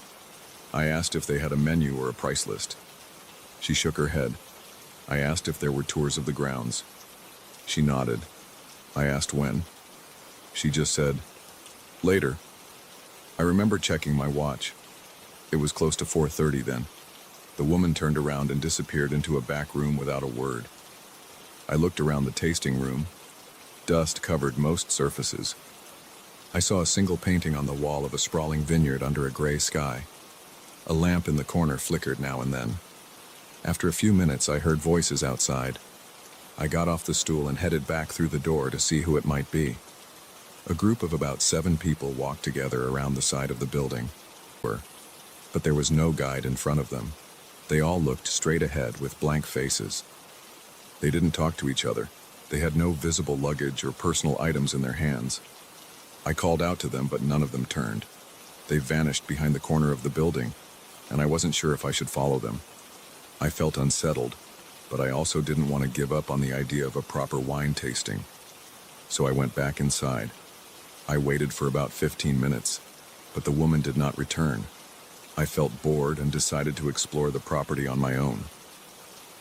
I asked if they had a menu or a price list. She shook her head. I asked if there were tours of the grounds. She nodded. I asked when. She just said, Later, I remember checking my watch. It was close to 4:30 then. The woman turned around and disappeared into a back room without a word. I looked around the tasting room. Dust covered most surfaces. I saw a single painting on the wall of a sprawling vineyard under a gray sky. A lamp in the corner flickered now and then. After a few minutes, I heard voices outside. I got off the stool and headed back through the door to see who it might be. A group of about 7 people walked together around the side of the building. But there was no guide in front of them. They all looked straight ahead with blank faces. They didn't talk to each other. They had no visible luggage or personal items in their hands. I called out to them, but none of them turned. They vanished behind the corner of the building, and I wasn't sure if I should follow them. I felt unsettled, but I also didn't want to give up on the idea of a proper wine tasting. So I went back inside. I waited for about 15 minutes, but the woman did not return. I felt bored and decided to explore the property on my own.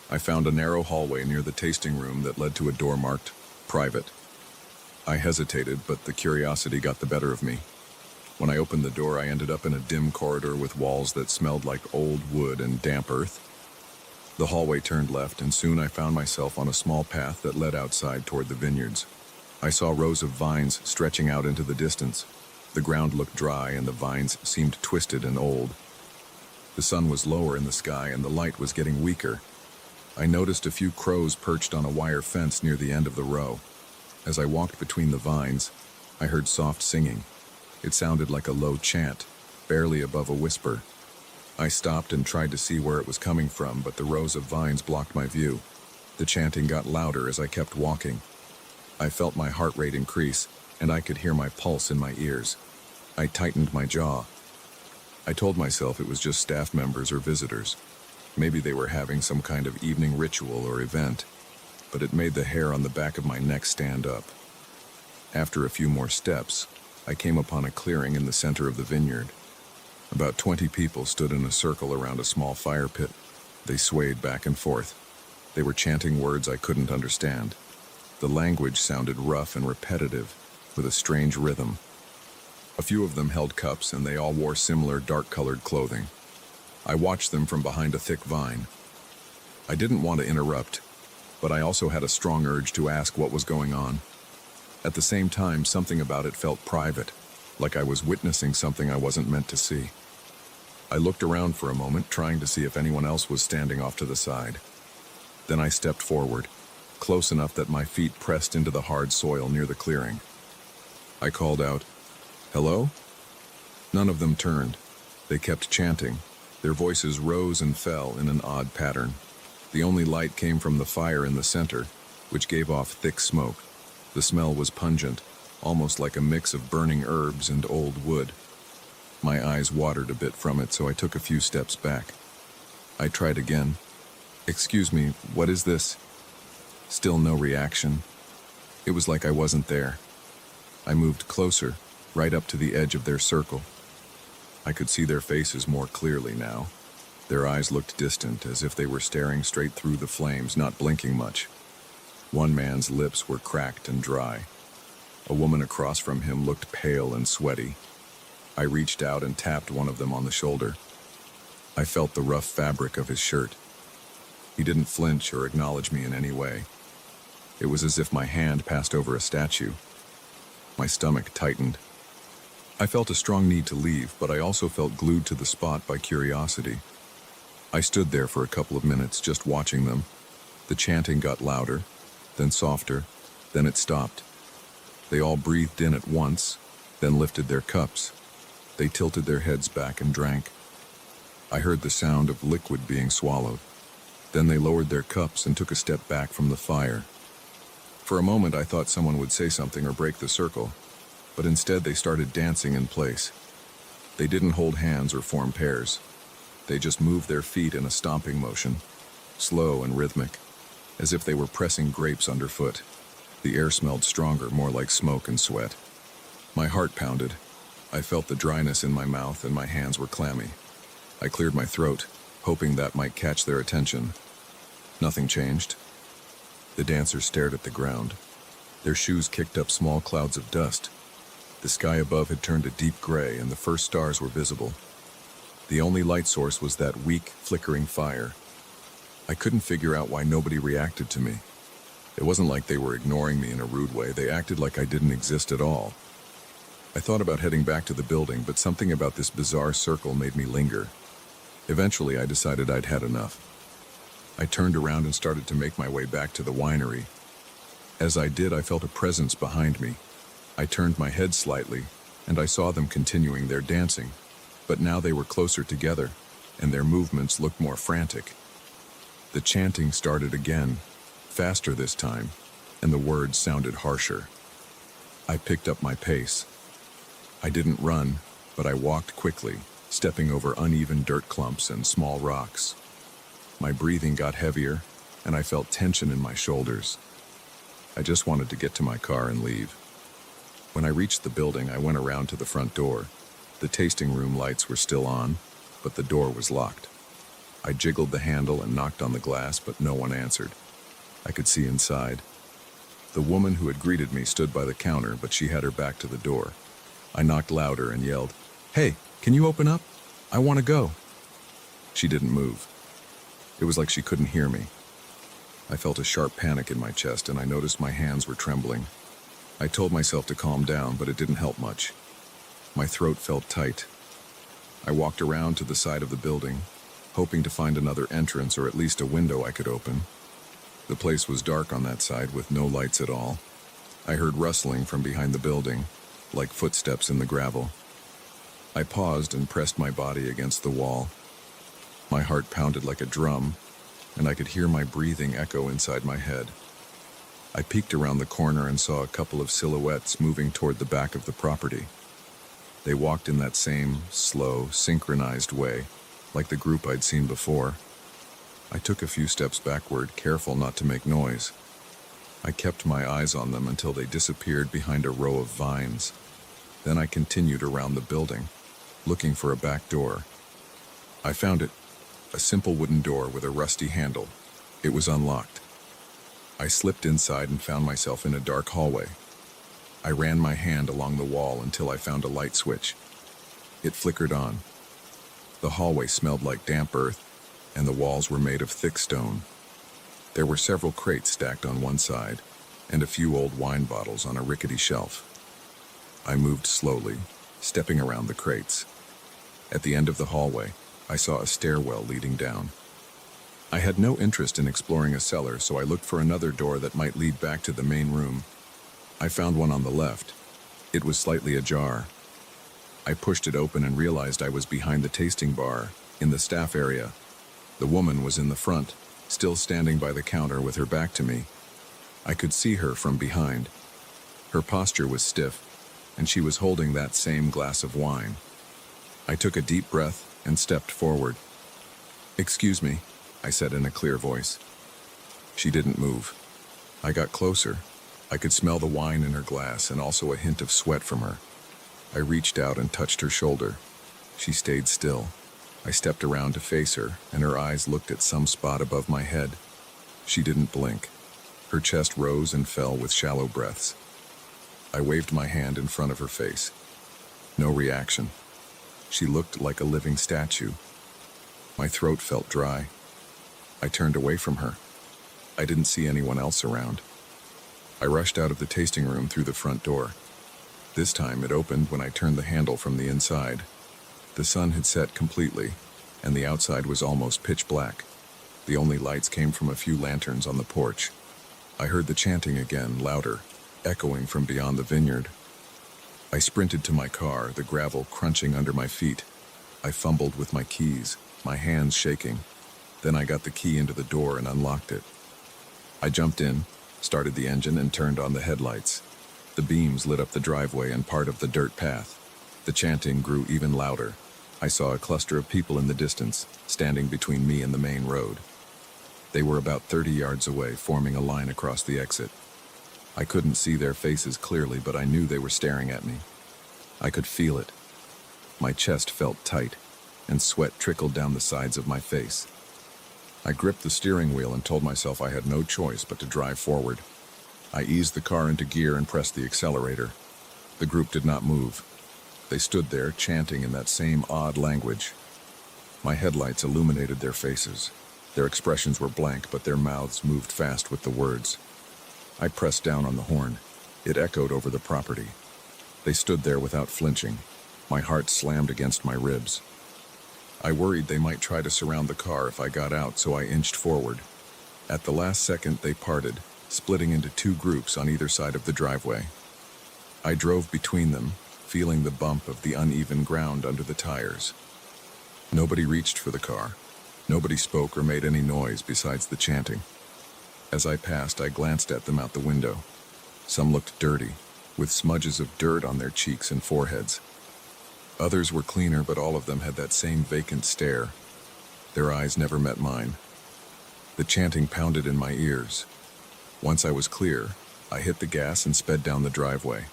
I found a narrow hallway near the tasting room that led to a door marked private. I hesitated, but the curiosity got the better of me. When I opened the door, I ended up in a dim corridor with walls that smelled like old wood and damp earth. The hallway turned left, and soon I found myself on a small path that led outside toward the vineyards. I saw rows of vines stretching out into the distance. The ground looked dry, and the vines seemed twisted and old. The sun was lower in the sky, and the light was getting weaker. I noticed a few crows perched on a wire fence near the end of the row. As I walked between the vines, I heard soft singing. It sounded like a low chant, barely above a whisper. I stopped and tried to see where it was coming from, but the rows of vines blocked my view. The chanting got louder as I kept walking. I felt my heart rate increase, and I could hear my pulse in my ears. I tightened my jaw. I told myself it was just staff members or visitors. Maybe they were having some kind of evening ritual or event, but it made the hair on the back of my neck stand up. After a few more steps, I came upon a clearing in the center of the vineyard. About 20 people stood in a circle around a small fire pit. They swayed back and forth. They were chanting words I couldn't understand. The language sounded rough and repetitive, with a strange rhythm. A few of them held cups, and they all wore similar dark-colored clothing. I watched them from behind a thick vine. I didn't want to interrupt, but I also had a strong urge to ask what was going on. At the same time, something about it felt private, like I was witnessing something I wasn't meant to see. I looked around for a moment, trying to see if anyone else was standing off to the side. Then I stepped forward, close enough that my feet pressed into the hard soil near the clearing. I called out, "Hello?" None of them turned. They kept chanting. Their voices rose and fell in an odd pattern. The only light came from the fire in the center, which gave off thick smoke. The smell was pungent, almost like a mix of burning herbs and old wood. My eyes watered a bit from it, so I took a few steps back. I tried again. "Excuse me, what is this?" Still no reaction. It was like I wasn't there. I moved closer, right up to the edge of their circle. I could see their faces more clearly now. Their eyes looked distant, as if they were staring straight through the flames, not blinking much. One man's lips were cracked and dry. A woman across from him looked pale and sweaty. I reached out and tapped one of them on the shoulder. I felt the rough fabric of his shirt. He didn't flinch or acknowledge me in any way. It was as if my hand passed over a statue. My stomach tightened. I felt a strong need to leave, but I also felt glued to the spot by curiosity. I stood there for a couple of minutes, just watching them. The chanting got louder, then softer, then it stopped. They all breathed in at once, then lifted their cups. They tilted their heads back and drank. I heard the sound of liquid being swallowed. Then they lowered their cups and took a step back from the fire. For a moment, I thought someone would say something or break the circle, but instead they started dancing in place. They didn't hold hands or form pairs. They just moved their feet in a stomping motion, slow and rhythmic, as if they were pressing grapes underfoot. The air smelled stronger, more like smoke and sweat. My heart pounded. I felt the dryness in my mouth and my hands were clammy. I cleared my throat, hoping that might catch their attention. Nothing changed. The dancers stared at the ground. Their shoes kicked up small clouds of dust. The sky above had turned a deep gray and the first stars were visible. The only light source was that weak, flickering fire. I couldn't figure out why nobody reacted to me. It wasn't like they were ignoring me in a rude way. They acted like I didn't exist at all. I thought about heading back to the building, but something about this bizarre circle made me linger. Eventually, I decided I'd had enough. I turned around and started to make my way back to the winery. As I did, I felt a presence behind me. I turned my head slightly, and I saw them continuing their dancing. But now they were closer together, and their movements looked more frantic. The chanting started again, faster this time, and the words sounded harsher. I picked up my pace. I didn't run, but I walked quickly, stepping over uneven dirt clumps and small rocks. My breathing got heavier, and I felt tension in my shoulders. I just wanted to get to my car and leave. When I reached the building, I went around to the front door. The tasting room lights were still on, but the door was locked. I jiggled the handle and knocked on the glass, but no one answered. I could see inside. The woman who had greeted me stood by the counter, but she had her back to the door. I knocked louder and yelled, "Hey, can you open up? I want to go." She didn't move. It was like she couldn't hear me. I felt a sharp panic in my chest, and I noticed my hands were trembling. I told myself to calm down, but it didn't help much. My throat felt tight. I walked around to the side of the building, hoping to find another entrance or at least a window I could open. The place was dark on that side with no lights at all. I heard rustling from behind the building, like footsteps in the gravel. I paused and pressed my body against the wall. My heart pounded like a drum, and I could hear my breathing echo inside my head. I peeked around the corner and saw a couple of silhouettes moving toward the back of the property. They walked in that same, slow, synchronized way, like the group I'd seen before. I took a few steps backward, careful not to make noise. I kept my eyes on them until they disappeared behind a row of vines. Then I continued around the building, looking for a back door. I found it, a simple wooden door with a rusty handle. It was unlocked. I slipped inside and found myself in a dark hallway. I ran my hand along the wall until I found a light switch. It flickered on. The hallway smelled like damp earth, and the walls were made of thick stone. There were several crates stacked on one side, and a few old wine bottles on a rickety shelf. I moved slowly, stepping around the crates. At the end of the hallway, I saw a stairwell leading down. I had no interest in exploring a cellar, so I looked for another door that might lead back to the main room. I found one on the left. It was slightly ajar. I pushed it open and realized I was behind the tasting bar, in the staff area. The woman was in the front, still standing by the counter with her back to me. I could see her from behind. Her posture was stiff, and she was holding that same glass of wine. I took a deep breath and stepped forward. "Excuse me," I said in a clear voice. She didn't move. I got closer. I could smell the wine in her glass and also a hint of sweat from her. I reached out and touched her shoulder. She stayed still. I stepped around to face her, and her eyes looked at some spot above my head. She didn't blink. Her chest rose and fell with shallow breaths. I waved my hand in front of her face. No reaction. She looked like a living statue. My throat felt dry. I turned away from her. I didn't see anyone else around. I rushed out of the tasting room through the front door. This time it opened when I turned the handle from the inside. The sun had set completely, and the outside was almost pitch black. The only lights came from a few lanterns on the porch. I heard the chanting again, louder, echoing from beyond the vineyard. I sprinted to my car, the gravel crunching under my feet. I fumbled with my keys, my hands shaking. Then I got the key into the door and unlocked it. I jumped in, started the engine, and turned on the headlights. The beams lit up the driveway and part of the dirt path. The chanting grew even louder. I saw a cluster of people in the distance, standing between me and the main road. They were about 30 yards away, forming a line across the exit. I couldn't see their faces clearly, but I knew they were staring at me. I could feel it. My chest felt tight, and sweat trickled down the sides of my face. I gripped the steering wheel and told myself I had no choice but to drive forward. I eased the car into gear and pressed the accelerator. The group did not move. They stood there, chanting in that same odd language. My headlights illuminated their faces. Their expressions were blank, but their mouths moved fast with the words. I pressed down on the horn. It echoed over the property. They stood there without flinching. My heart slammed against my ribs. I worried they might try to surround the car if I got out, so I inched forward. At the last second, they parted, splitting into two groups on either side of the driveway. I drove between them, feeling the bump of the uneven ground under the tires. Nobody reached for the car. Nobody spoke or made any noise besides the chanting. As I passed, I glanced at them out the window. Some looked dirty, with smudges of dirt on their cheeks and foreheads. Others were cleaner, but all of them had that same vacant stare. Their eyes never met mine. The chanting pounded in my ears. Once I was clear, I hit the gas and sped down the driveway.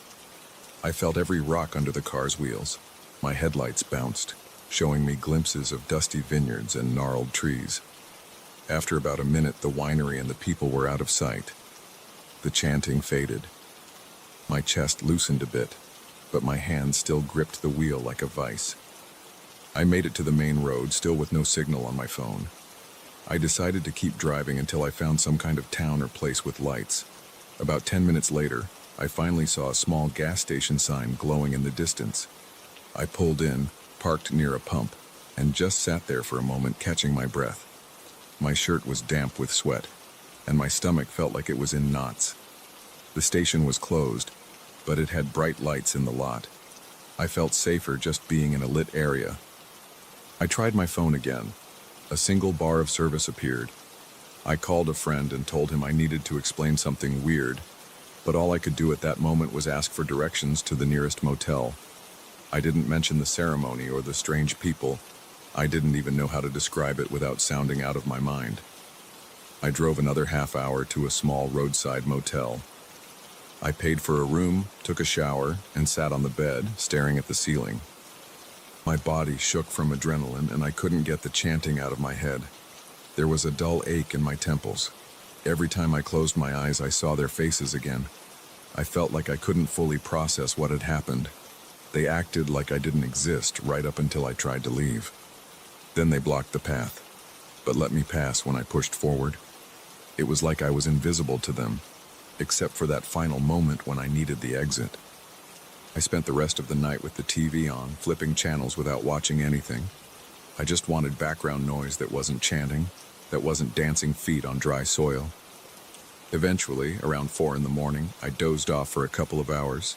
I felt every rock under the car's wheels. My headlights bounced, showing me glimpses of dusty vineyards and gnarled trees. After about a minute, the winery and the people were out of sight. The chanting faded. My chest loosened a bit, but my hand still gripped the wheel like a vice. I made it to the main road, still with no signal on my phone. I decided to keep driving until I found some kind of town or place with lights. About 10 minutes later, I finally saw a small gas station sign glowing in the distance. I pulled in, parked near a pump, and just sat there for a moment, catching my breath. My shirt was damp with sweat, and my stomach felt like it was in knots. The station was closed, but it had bright lights in the lot. I felt safer just being in a lit area. I tried my phone again. A single bar of service appeared. I called a friend and told him I needed to explain something weird, but all I could do at that moment was ask for directions to the nearest motel. I didn't mention the ceremony or the strange people. I didn't even know how to describe it without sounding out of my mind. I drove another half hour to a small roadside motel. I paid for a room, took a shower, and sat on the bed, staring at the ceiling. My body shook from adrenaline, and I couldn't get the chanting out of my head. There was a dull ache in my temples. Every time I closed my eyes, I saw their faces again. I felt like I couldn't fully process what had happened. They acted like I didn't exist right up until I tried to leave. Then they blocked the path, but let me pass when I pushed forward. It was like I was invisible to them, except for that final moment when I needed the exit. I spent the rest of the night with the TV on, flipping channels without watching anything. I just wanted background noise that wasn't chanting, that wasn't dancing feet on dry soil. Eventually, around 4 in the morning, I dozed off for a couple of hours.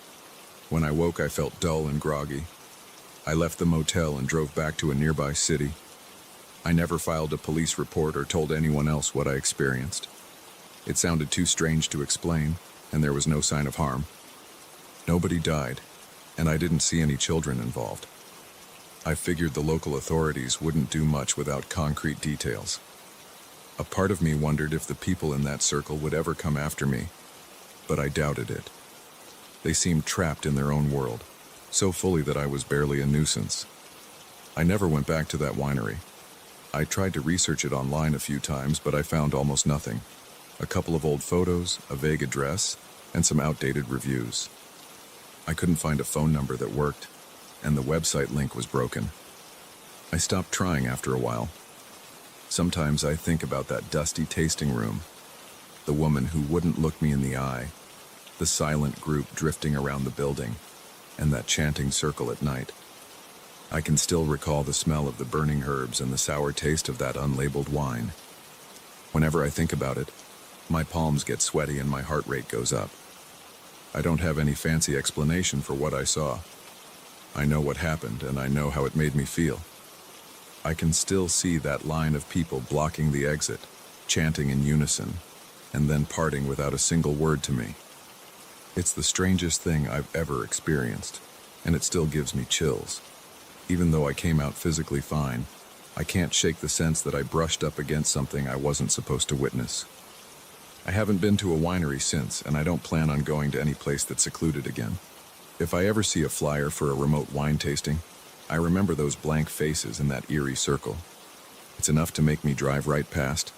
When I woke, I felt dull and groggy. I left the motel and drove back to a nearby city. I never filed a police report or told anyone else what I experienced. It sounded too strange to explain, and there was no sign of harm. Nobody died, and I didn't see any children involved. I figured the local authorities wouldn't do much without concrete details. A part of me wondered if the people in that circle would ever come after me, but I doubted it. They seemed trapped in their own world, so fully that I was barely a nuisance. I never went back to that winery. I tried to research it online a few times, but I found almost nothing. A couple of old photos, a vague address, and some outdated reviews. I couldn't find a phone number that worked, and the website link was broken. I stopped trying after a while. Sometimes I think about that dusty tasting room, the woman who wouldn't look me in the eye, the silent group drifting around the building, and that chanting circle at night. I can still recall the smell of the burning herbs and the sour taste of that unlabeled wine. Whenever I think about it, my palms get sweaty and my heart rate goes up. I don't have any fancy explanation for what I saw. I know what happened, and I know how it made me feel. I can still see that line of people blocking the exit, chanting in unison, and then parting without a single word to me. It's the strangest thing I've ever experienced, and it still gives me chills. Even though I came out physically fine, I can't shake the sense that I brushed up against something I wasn't supposed to witness. I haven't been to a winery since, and I don't plan on going to any place that's secluded again. If I ever see a flyer for a remote wine tasting, I remember those blank faces in that eerie circle. It's enough to make me drive right past.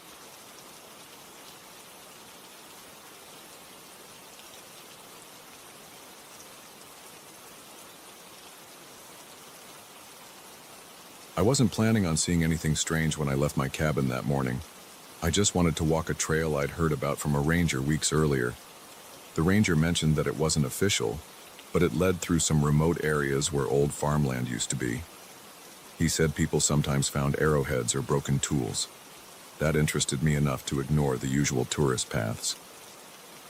I wasn't planning on seeing anything strange when I left my cabin that morning. I just wanted to walk a trail I'd heard about from a ranger weeks earlier. The ranger mentioned that it wasn't official, but it led through some remote areas where old farmland used to be. He said people sometimes found arrowheads or broken tools. That interested me enough to ignore the usual tourist paths.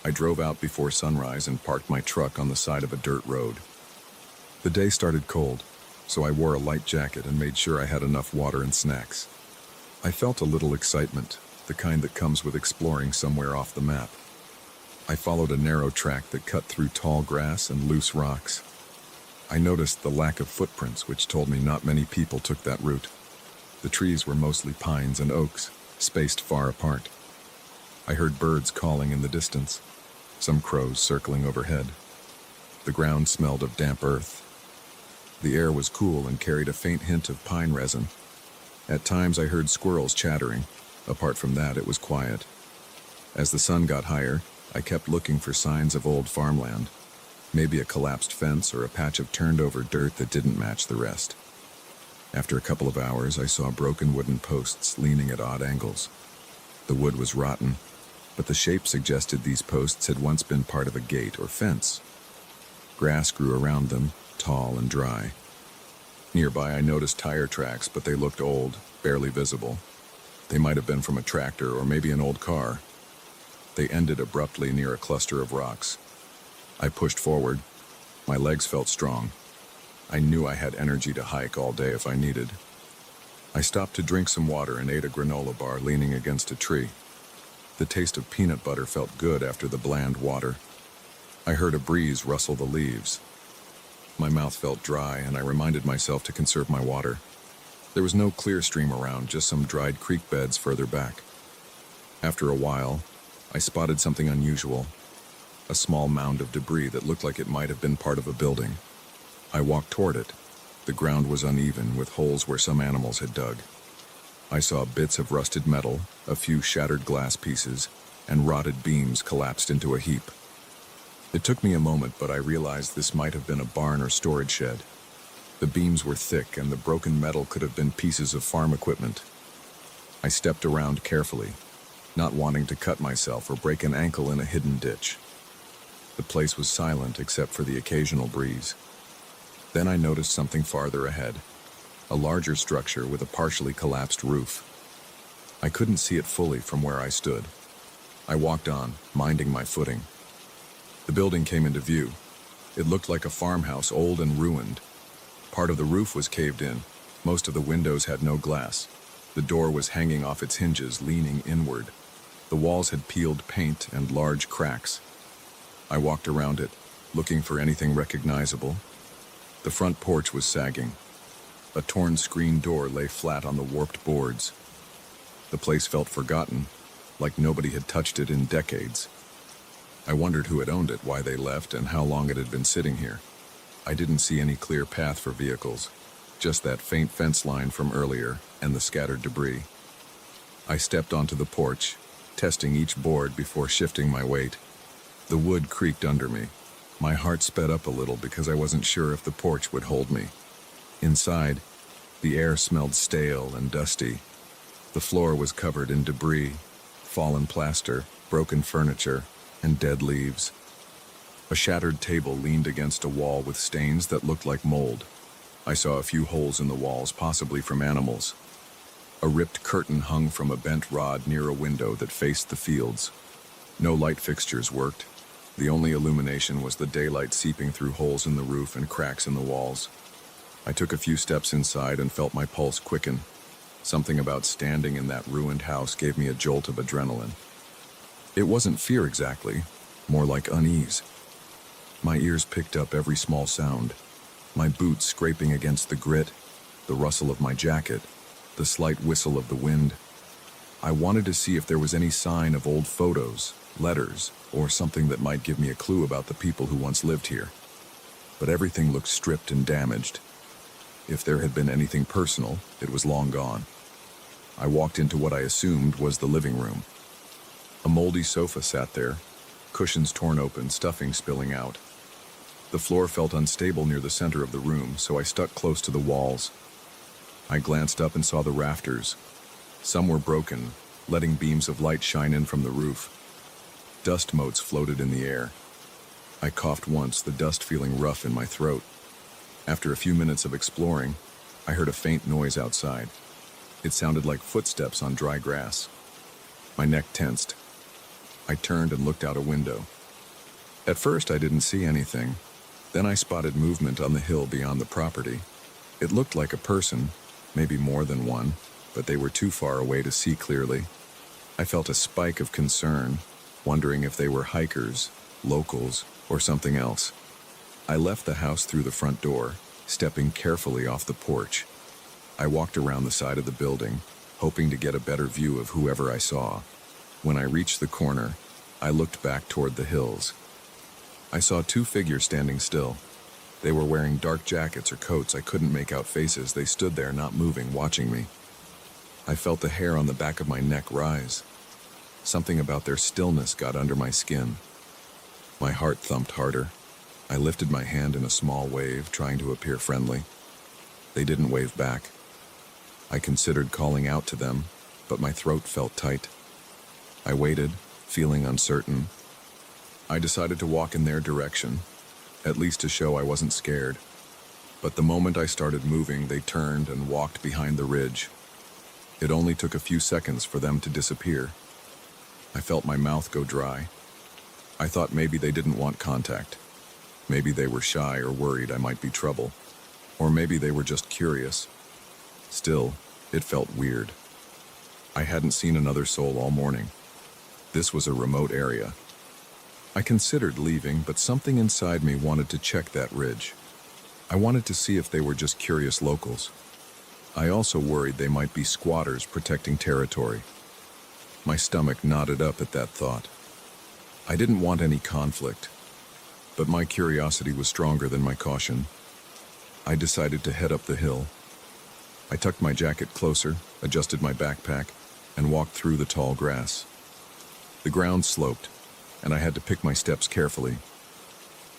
I drove out before sunrise and parked my truck on the side of a dirt road. The day started cold, so I wore a light jacket and made sure I had enough water and snacks. I felt a little excitement, the kind that comes with exploring somewhere off the map. I followed a narrow track that cut through tall grass and loose rocks. I noticed the lack of footprints, which told me not many people took that route. The trees were mostly pines and oaks, spaced far apart. I heard birds calling in the distance, some crows circling overhead. The ground smelled of damp earth. The air was cool and carried a faint hint of pine resin. At times I heard squirrels chattering. Apart from that, it was quiet. As the sun got higher, I kept looking for signs of old farmland. Maybe a collapsed fence or a patch of turned-over dirt that didn't match the rest. After a couple of hours, I saw broken wooden posts leaning at odd angles. The wood was rotten, but the shape suggested these posts had once been part of a gate or fence. Grass grew around them, tall and dry. Nearby, I noticed tire tracks, but they looked old, barely visible. They might have been from a tractor or maybe an old car. They ended abruptly near a cluster of rocks. I pushed forward. My legs felt strong. I knew I had energy to hike all day if I needed. I stopped to drink some water and ate a granola bar leaning against a tree. The taste of peanut butter felt good after the bland water. I heard a breeze rustle the leaves. My mouth felt dry, and I reminded myself to conserve my water. There was no clear stream around, just some dried creek beds further back. After a while, I spotted something unusual, a small mound of debris that looked like it might have been part of a building. I walked toward it. The ground was uneven, with holes where some animals had dug. I saw bits of rusted metal, a few shattered glass pieces, and rotted beams collapsed into a heap. It took me a moment, but I realized this might have been a barn or storage shed. The beams were thick, and the broken metal could have been pieces of farm equipment. I stepped around carefully, not wanting to cut myself or break an ankle in a hidden ditch. The place was silent except for the occasional breeze. Then I noticed something farther ahead, a larger structure with a partially collapsed roof. I couldn't see it fully from where I stood. I walked on, minding my footing. The building came into view. It looked like a farmhouse, old and ruined. Part of the roof was caved in. Most of the windows had no glass. The door was hanging off its hinges, leaning inward. The walls had peeled paint and large cracks. I walked around it, looking for anything recognizable. The front porch was sagging. A torn screen door lay flat on the warped boards. The place felt forgotten, like nobody had touched it in decades. I wondered who had owned it, why they left, and how long it had been sitting here. I didn't see any clear path for vehicles, just that faint fence line from earlier and the scattered debris. I stepped onto the porch, testing each board before shifting my weight. The wood creaked under me. My heart sped up a little because I wasn't sure if the porch would hold me. Inside, the air smelled stale and dusty. The floor was covered in debris, fallen plaster, broken furniture, and dead leaves. A shattered table leaned against a wall with stains that looked like mold. I saw a few holes in the walls, possibly from animals. A ripped curtain hung from a bent rod near a window that faced the fields. No light fixtures worked. The only illumination was the daylight seeping through holes in the roof and cracks in the walls. I took a few steps inside and felt my pulse quicken. Something about standing in that ruined house gave me a jolt of adrenaline. It wasn't fear exactly, more like unease. My ears picked up every small sound. My boots scraping against the grit, the rustle of my jacket, the slight whistle of the wind. I wanted to see if there was any sign of old photos, letters, or something that might give me a clue about the people who once lived here. But everything looked stripped and damaged. If there had been anything personal, it was long gone. I walked into what I assumed was the living room. A moldy sofa sat there, cushions torn open, stuffing spilling out. The floor felt unstable near the center of the room, so I stuck close to the walls. I glanced up and saw the rafters. Some were broken, letting beams of light shine in from the roof. Dust motes floated in the air. I coughed once, the dust feeling rough in my throat. After a few minutes of exploring, I heard a faint noise outside. It sounded like footsteps on dry grass. My neck tensed. I turned and looked out a window. At first, I didn't see anything. Then I spotted movement on the hill beyond the property. It looked like a person, maybe more than one, but they were too far away to see clearly. I felt a spike of concern, wondering if they were hikers, locals, or something else. I left the house through the front door, stepping carefully off the porch. I walked around the side of the building, hoping to get a better view of whoever I saw. When I reached the corner, I looked back toward the hills. I saw two figures standing still. They were wearing dark jackets or coats. I couldn't make out faces. They stood there, not moving, watching me. I felt the hair on the back of my neck rise. Something about their stillness got under my skin. My heart thumped harder. I lifted my hand in a small wave, trying to appear friendly. They didn't wave back. I considered calling out to them, but my throat felt tight. I waited, feeling uncertain. I decided to walk in their direction, at least to show I wasn't scared. But the moment I started moving, they turned and walked behind the ridge. It only took a few seconds for them to disappear. I felt my mouth go dry. I thought maybe they didn't want contact. Maybe they were shy or worried I might be trouble. Or maybe they were just curious. Still, it felt weird. I hadn't seen another soul all morning. This was a remote area. I considered leaving, but something inside me wanted to check that ridge. I wanted to see if they were just curious locals. I also worried they might be squatters protecting territory. My stomach knotted up at that thought. I didn't want any conflict, but my curiosity was stronger than my caution. I decided to head up the hill. I tucked my jacket closer, adjusted my backpack, and walked through the tall grass. The ground sloped, and I had to pick my steps carefully.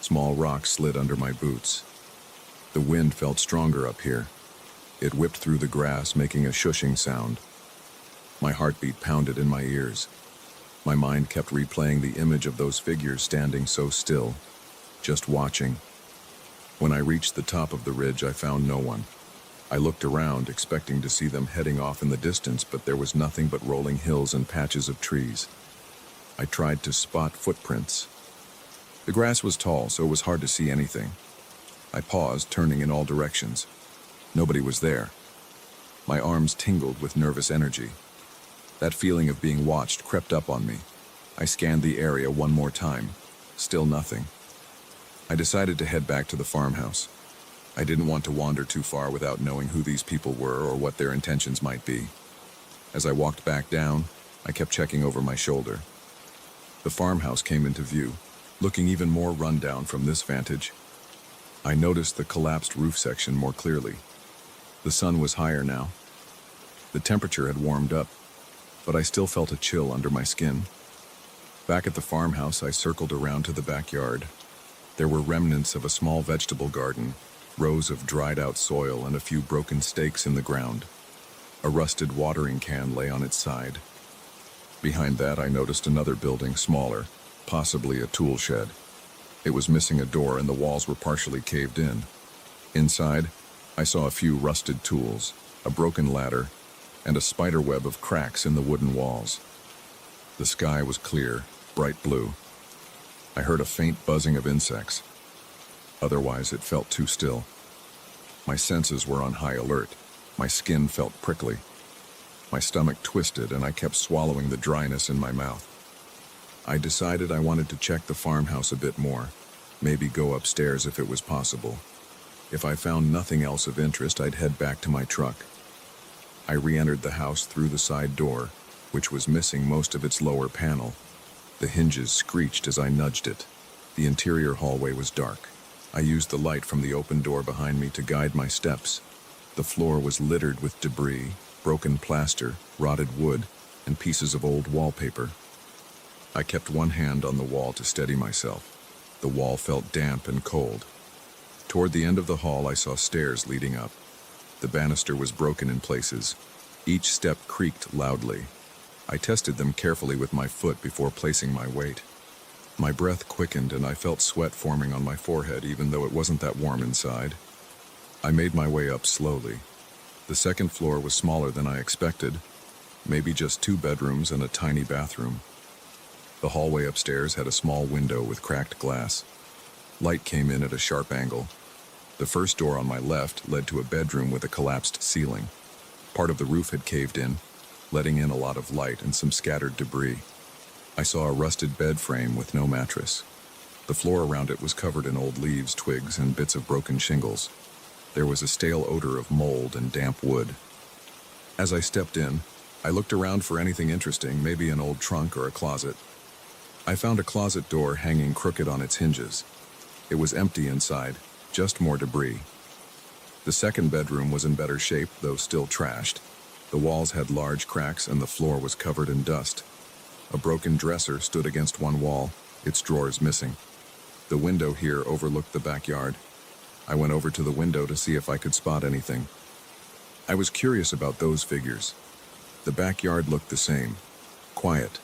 Small rocks slid under my boots. The wind felt stronger up here. It whipped through the grass, making a shushing sound. My heartbeat pounded in my ears. My mind kept replaying the image of those figures standing so still, just watching. When I reached the top of the ridge, I found no one. I looked around, expecting to see them heading off in the distance, but there was nothing but rolling hills and patches of trees. I tried to spot footprints. The grass was tall, so it was hard to see anything. I paused, turning in all directions. Nobody was there. My arms tingled with nervous energy. That feeling of being watched crept up on me. I scanned the area one more time. Still nothing. I decided to head back to the farmhouse. I didn't want to wander too far without knowing who these people were or what their intentions might be. As I walked back down, I kept checking over my shoulder. The farmhouse came into view, looking even more rundown from this vantage. I noticed the collapsed roof section more clearly. The sun was higher now. The temperature had warmed up, but I still felt a chill under my skin. Back at the farmhouse, I circled around to the backyard. There were remnants of a small vegetable garden, rows of dried-out soil, and a few broken stakes in the ground. A rusted watering can lay on its side. Behind that, I noticed another building, smaller, possibly a tool shed. It was missing a door and the walls were partially caved in. Inside, I saw a few rusted tools, a broken ladder, and a spider web of cracks in the wooden walls. The sky was clear, bright blue. I heard a faint buzzing of insects. Otherwise, it felt too still. My senses were on high alert. My skin felt prickly. My stomach twisted, and I kept swallowing the dryness in my mouth. I decided I wanted to check the farmhouse a bit more, maybe go upstairs if it was possible. If I found nothing else of interest, I'd head back to my truck. I re-entered the house through the side door, which was missing most of its lower panel. The hinges screeched as I nudged it. The interior hallway was dark. I used the light from the open door behind me to guide my steps. The floor was littered with debris, broken plaster, rotted wood, and pieces of old wallpaper. I kept one hand on the wall to steady myself. The wall felt damp and cold. Toward the end of the hall, I saw stairs leading up. The banister was broken in places. Each step creaked loudly. I tested them carefully with my foot before placing my weight. My breath quickened and I felt sweat forming on my forehead even though it wasn't that warm inside. I made my way up slowly. The second floor was smaller than I expected, maybe just 2 bedrooms and a tiny bathroom. The hallway upstairs had a small window with cracked glass. Light came in at a sharp angle. The first door on my left led to a bedroom with a collapsed ceiling. Part of the roof had caved in, letting in a lot of light and some scattered debris. I saw a rusted bed frame with no mattress. The floor around it was covered in old leaves, twigs, and bits of broken shingles. There was a stale odor of mold and damp wood. As I stepped in, I looked around for anything interesting, maybe an old trunk or a closet. I found a closet door hanging crooked on its hinges. It was empty inside, just more debris. The second bedroom was in better shape, though still trashed. The walls had large cracks and the floor was covered in dust. A broken dresser stood against one wall, its drawers missing. The window here overlooked the backyard. I went over to the window to see if I could spot anything. I was curious about those figures. The backyard looked the same. Quiet.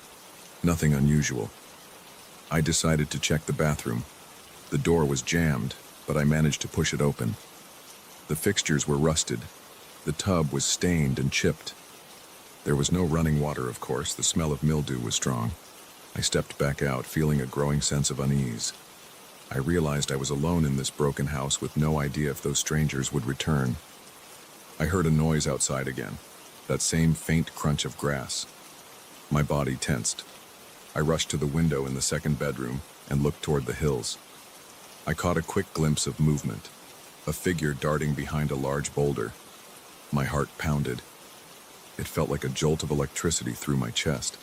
Nothing unusual. I decided to check the bathroom. The door was jammed, but I managed to push it open. The fixtures were rusted. The tub was stained and chipped. There was no running water, of course. The smell of mildew was strong. I stepped back out, feeling a growing sense of unease. I realized I was alone in this broken house with no idea if those strangers would return. I heard a noise outside again, that same faint crunch of grass. My body tensed. I rushed to the window in the second bedroom and looked toward the hills. I caught a quick glimpse of movement, a figure darting behind a large boulder. My heart pounded. It felt like a jolt of electricity through my chest.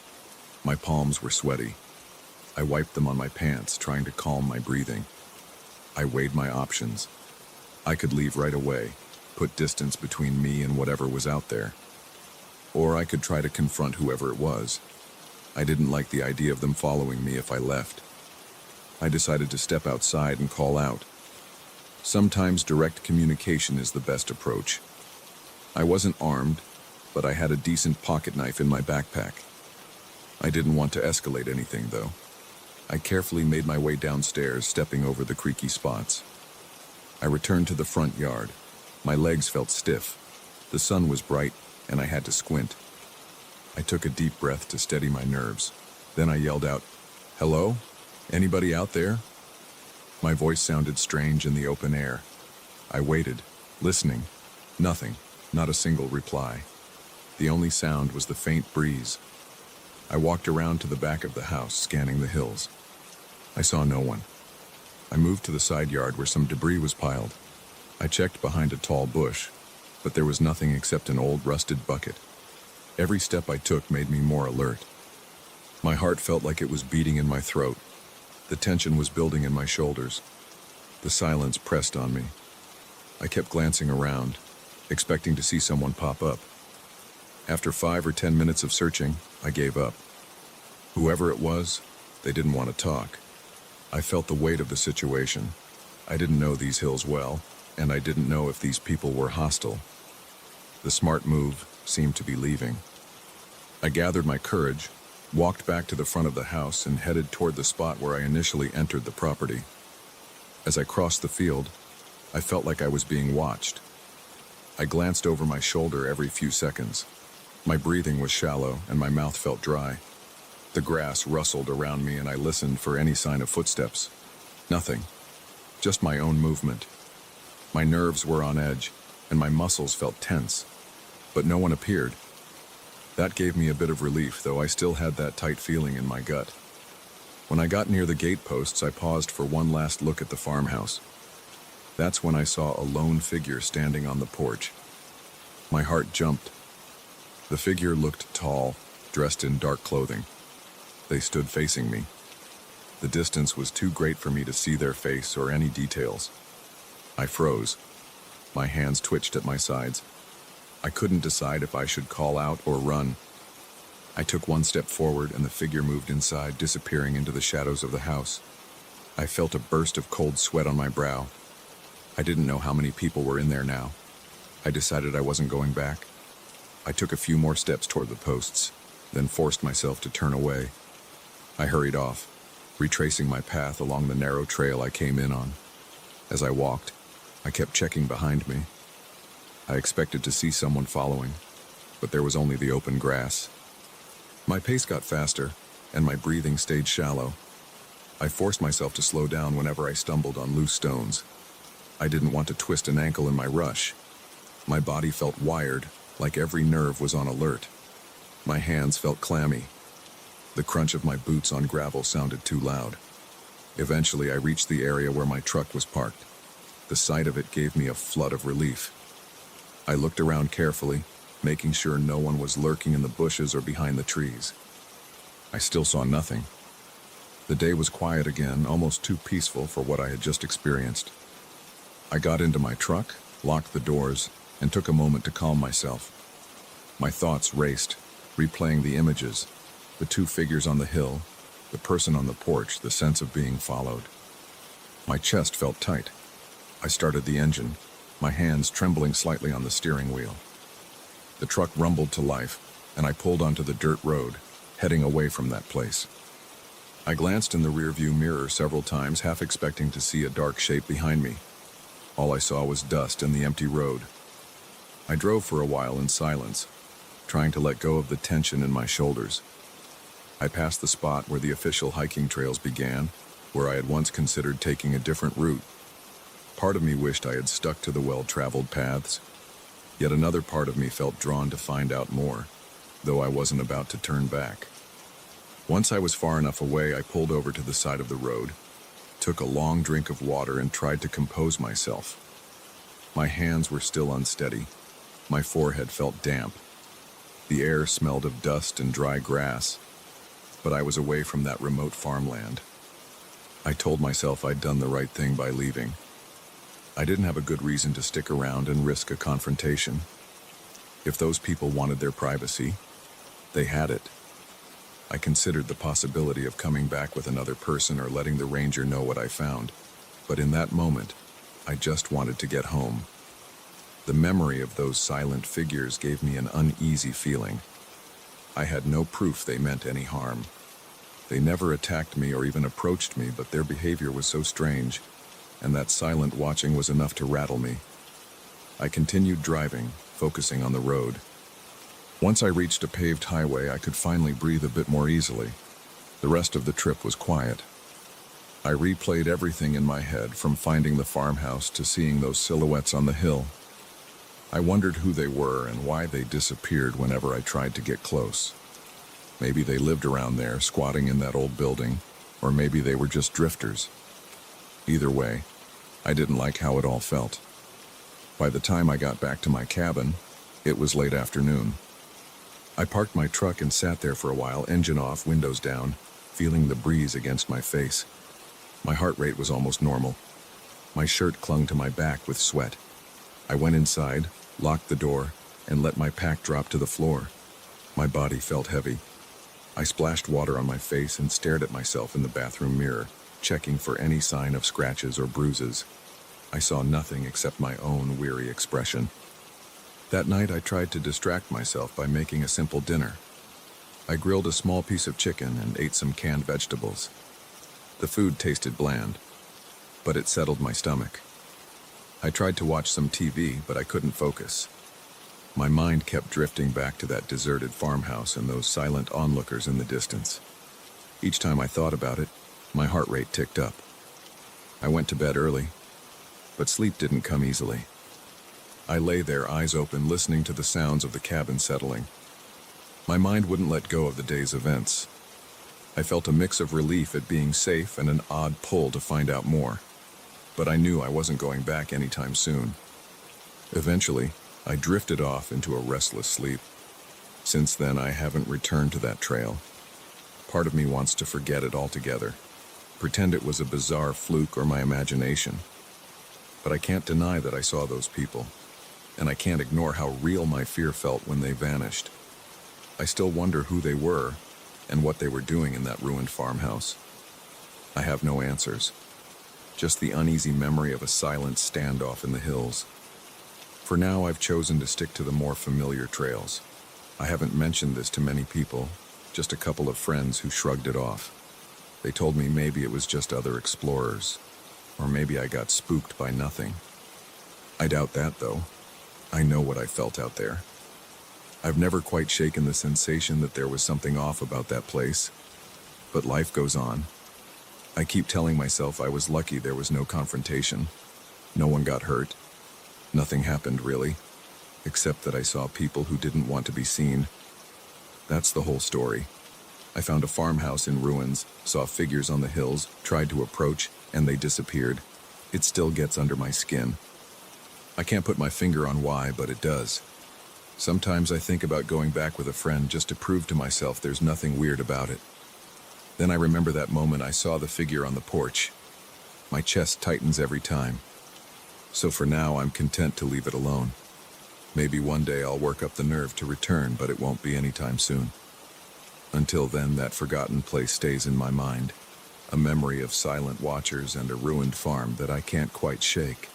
My palms were sweaty. I wiped them on my pants, trying to calm my breathing. I weighed my options. I could leave right away, put distance between me and whatever was out there. Or I could try to confront whoever it was. I didn't like the idea of them following me if I left. I decided to step outside and call out. Sometimes direct communication is the best approach. I wasn't armed, but I had a decent pocket knife in my backpack. I didn't want to escalate anything, though. I carefully made my way downstairs, stepping over the creaky spots. I returned to the front yard. My legs felt stiff. The sun was bright, and I had to squint. I took a deep breath to steady my nerves. Then I yelled out, "Hello? Anybody out there?" My voice sounded strange in the open air. I waited, listening. Nothing, not a single reply. The only sound was the faint breeze. I walked around to the back of the house, scanning the hills. I saw no one. I moved to the side yard where some debris was piled. I checked behind a tall bush, but there was nothing except an old rusted bucket. Every step I took made me more alert. My heart felt like it was beating in my throat. The tension was building in my shoulders. The silence pressed on me. I kept glancing around, expecting to see someone pop up. After 5 or 10 minutes of searching, I gave up. Whoever it was, they didn't want to talk. I felt the weight of the situation. I didn't know these hills well, and I didn't know if these people were hostile. The smart move seemed to be leaving. I gathered my courage, walked back to the front of the house, and headed toward the spot where I initially entered the property. As I crossed the field, I felt like I was being watched. I glanced over my shoulder every few seconds. My breathing was shallow, and my mouth felt dry. The grass rustled around me, and I listened for any sign of footsteps. Nothing. Just my own movement. My nerves were on edge, and my muscles felt tense. But no one appeared. That gave me a bit of relief, though I still had that tight feeling in my gut. When I got near the gate posts, I paused for one last look at the farmhouse. That's when I saw a lone figure standing on the porch. My heart jumped. The figure looked tall, dressed in dark clothing. They stood facing me. The distance was too great for me to see their face or any details. I froze. My hands twitched at my sides. I couldn't decide if I should call out or run. I took one step forward and the figure moved inside, disappearing into the shadows of the house. I felt a burst of cold sweat on my brow. I didn't know how many people were in there now. I decided I wasn't going back. I took a few more steps toward the posts, then forced myself to turn away. I hurried off, retracing my path along the narrow trail I came in on. As I walked, I kept checking behind me. I expected to see someone following, but there was only the open grass. My pace got faster, and my breathing stayed shallow. I forced myself to slow down whenever I stumbled on loose stones. I didn't want to twist an ankle in my rush. My body felt wired, like every nerve was on alert. My hands felt clammy. The crunch of my boots on gravel sounded too loud. Eventually, I reached the area where my truck was parked. The sight of it gave me a flood of relief. I looked around carefully, making sure no one was lurking in the bushes or behind the trees. I still saw nothing. The day was quiet again, almost too peaceful for what I had just experienced. I got into my truck, locked the doors, and took a moment to calm myself. My thoughts raced, replaying the images, the two figures on the hill, the person on the porch, the sense of being followed. My chest felt tight. I started the engine, my hands trembling slightly on the steering wheel. The truck rumbled to life, and I pulled onto the dirt road, heading away from that place. I glanced in the rearview mirror several times, half expecting to see a dark shape behind me. All I saw was dust and the empty road. I drove for a while in silence, trying to let go of the tension in my shoulders. I passed the spot where the official hiking trails began, where I had once considered taking a different route. Part of me wished I had stuck to the well-traveled paths, yet another part of me felt drawn to find out more, though I wasn't about to turn back. Once I was far enough away, I pulled over to the side of the road, took a long drink of water, and tried to compose myself. My hands were still unsteady. My forehead felt damp. The air smelled of dust and dry grass, but I was away from that remote farmland. I told myself I'd done the right thing by leaving. I didn't have a good reason to stick around and risk a confrontation. If those people wanted their privacy, they had it. I considered the possibility of coming back with another person or letting the ranger know what I found, but in that moment, I just wanted to get home. The memory of those silent figures gave me an uneasy feeling. I had no proof they meant any harm. They never attacked me or even approached me, but their behavior was so strange, and that silent watching was enough to rattle me. I continued driving, focusing on the road. Once I reached a paved highway, I could finally breathe a bit more easily. The rest of the trip was quiet. I replayed everything in my head, from finding the farmhouse to seeing those silhouettes on the hill. I wondered who they were and why they disappeared whenever I tried to get close. Maybe they lived around there, squatting in that old building, or maybe they were just drifters. Either way, I didn't like how it all felt. By the time I got back to my cabin, it was late afternoon. I parked my truck and sat there for a while, engine off, windows down, feeling the breeze against my face. My heart rate was almost normal. My shirt clung to my back with sweat. I went inside, locked the door, and let my pack drop to the floor. My body felt heavy. I splashed water on my face and stared at myself in the bathroom mirror, checking for any sign of scratches or bruises. I saw nothing except my own weary expression. That night, I tried to distract myself by making a simple dinner. I grilled a small piece of chicken and ate some canned vegetables. The food tasted bland, but it settled my stomach. I tried to watch some TV, but I couldn't focus. My mind kept drifting back to that deserted farmhouse and those silent onlookers in the distance. Each time I thought about it, my heart rate ticked up. I went to bed early, but sleep didn't come easily. I lay there, eyes open, listening to the sounds of the cabin settling. My mind wouldn't let go of the day's events. I felt a mix of relief at being safe and an odd pull to find out more. But I knew I wasn't going back anytime soon. Eventually, I drifted off into a restless sleep. Since then, I haven't returned to that trail. Part of me wants to forget it altogether, pretend it was a bizarre fluke or my imagination. But I can't deny that I saw those people, and I can't ignore how real my fear felt when they vanished. I still wonder who they were and what they were doing in that ruined farmhouse. I have no answers. Just the uneasy memory of a silent standoff in the hills. For now, I've chosen to stick to the more familiar trails. I haven't mentioned this to many people, just a couple of friends who shrugged it off. They told me maybe it was just other explorers, or maybe I got spooked by nothing. I doubt that, though. I know what I felt out there. I've never quite shaken the sensation that there was something off about that place, but life goes on. I keep telling myself I was lucky there was no confrontation. No one got hurt. Nothing happened, really, except that I saw people who didn't want to be seen. That's the whole story. I found a farmhouse in ruins, saw figures on the hills, tried to approach, and they disappeared. It still gets under my skin. I can't put my finger on why, but it does. Sometimes I think about going back with a friend just to prove to myself there's nothing weird about it. Then I remember that moment I saw the figure on the porch. My chest tightens every time. So for now, I'm content to leave it alone. Maybe one day I'll work up the nerve to return, but it won't be anytime soon. Until then, that forgotten place stays in my mind. A memory of silent watchers and a ruined farm that I can't quite shake.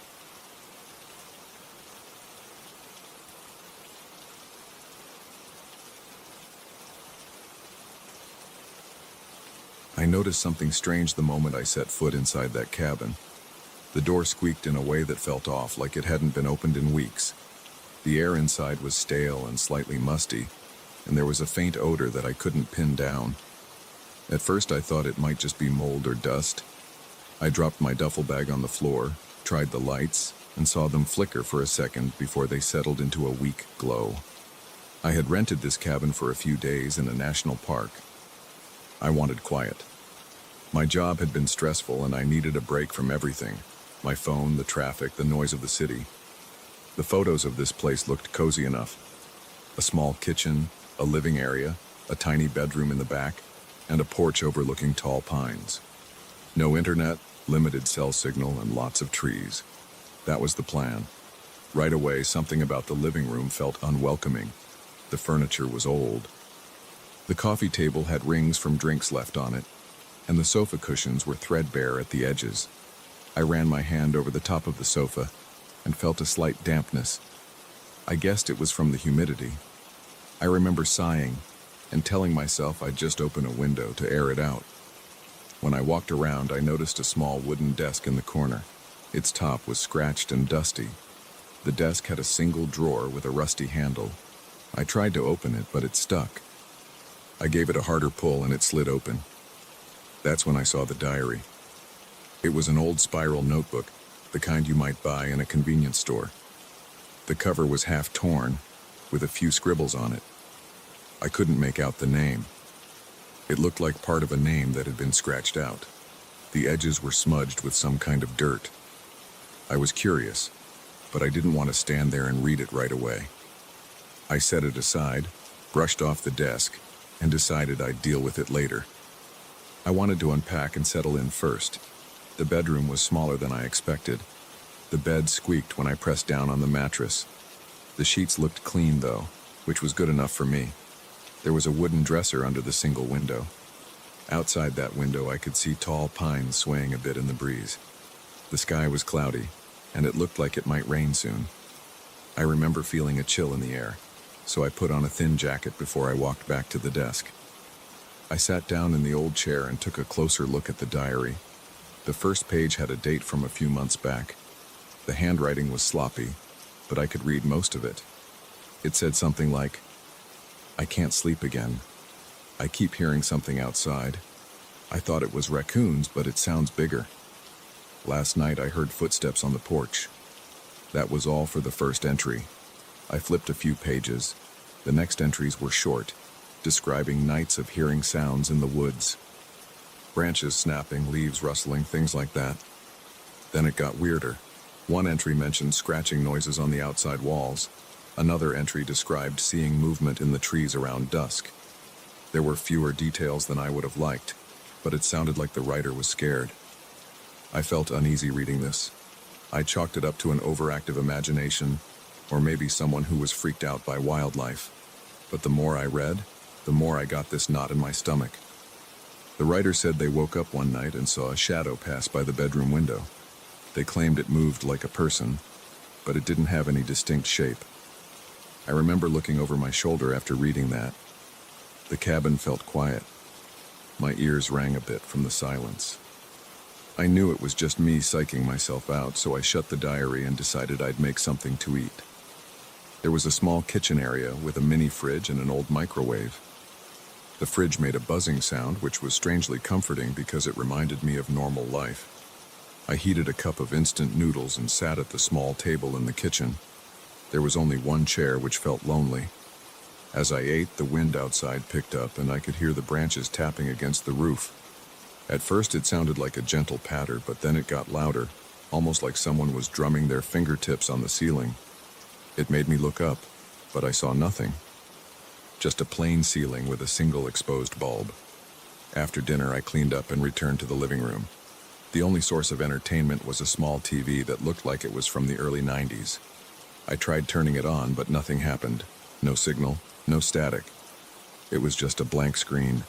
I noticed something strange the moment I set foot inside that cabin. The door squeaked in a way that felt off, like it hadn't been opened in weeks. The air inside was stale and slightly musty, and there was a faint odor that I couldn't pin down. At first I thought it might just be mold or dust. I dropped my duffel bag on the floor, tried the lights, and saw them flicker for a second before they settled into a weak glow. I had rented this cabin for a few days in a national park. I wanted quiet. My job had been stressful and I needed a break from everything. My phone, the traffic, the noise of the city. The photos of this place looked cozy enough. A small kitchen, a living area, a tiny bedroom in the back, and a porch overlooking tall pines. No internet, limited cell signal, and lots of trees. That was the plan. Right away, something about the living room felt unwelcoming. The furniture was old. The coffee table had rings from drinks left on it, and the sofa cushions were threadbare at the edges. I ran my hand over the top of the sofa and felt a slight dampness. I guessed it was from the humidity. I remember sighing and telling myself I'd just open a window to air it out. When I walked around, I noticed a small wooden desk in the corner. Its top was scratched and dusty. The desk had a single drawer with a rusty handle. I tried to open it, but it stuck. I gave it a harder pull and it slid open. That's when I saw the diary. It was an old spiral notebook, the kind you might buy in a convenience store. The cover was half torn, with a few scribbles on it. I couldn't make out the name. It looked like part of a name that had been scratched out. The edges were smudged with some kind of dirt. I was curious, but I didn't want to stand there and read it right away. I set it aside, brushed off the desk, and decided I'd deal with it later. I wanted to unpack and settle in first. The bedroom was smaller than I expected. The bed squeaked when I pressed down on the mattress. The sheets looked clean, though, which was good enough for me. There was a wooden dresser under the single window. Outside that window, I could see tall pines swaying a bit in the breeze. The sky was cloudy, and it looked like it might rain soon. I remember feeling a chill in the air, so I put on a thin jacket before I walked back to the desk. I sat down in the old chair and took a closer look at the diary. The first page had a date from a few months back. The handwriting was sloppy, but I could read most of it. It said something like, "I can't sleep again. I keep hearing something outside. I thought it was raccoons, but it sounds bigger. Last night I heard footsteps on the porch." That was all for the first entry. I flipped a few pages. The next entries were short, describing nights of hearing sounds in the woods. Branches snapping, leaves rustling, things like that. Then it got weirder. One entry mentioned scratching noises on the outside walls. Another entry described seeing movement in the trees around dusk. There were fewer details than I would have liked, but it sounded like the writer was scared. I felt uneasy reading this. I chalked it up to an overactive imagination, or maybe someone who was freaked out by wildlife. But the more I read, the more I got this knot in my stomach. The writer said they woke up one night and saw a shadow pass by the bedroom window. They claimed it moved like a person. but it didn't have any distinct shape. I remember looking over my shoulder after reading that. The cabin felt quiet. My ears rang a bit from the silence. I knew it was just me psyching myself out, so I shut the diary and decided I'd make something to eat. There was a small kitchen area with a mini fridge and an old microwave. The fridge made a buzzing sound, which was strangely comforting because it reminded me of normal life. I heated a cup of instant noodles and sat at the small table in the kitchen. There was only one chair, which felt lonely. As I ate, the wind outside picked up and I could hear the branches tapping against the roof. At first it sounded like a gentle patter, but then it got louder, almost like someone was drumming their fingertips on the ceiling. It made me look up, but I saw nothing. Just a plain ceiling with a single exposed bulb. After dinner, I cleaned up and returned to the living room. The only source of entertainment was a small TV that looked like it was from the early 90s. I tried turning it on, but nothing happened. No signal, no static. It was just a blank screen.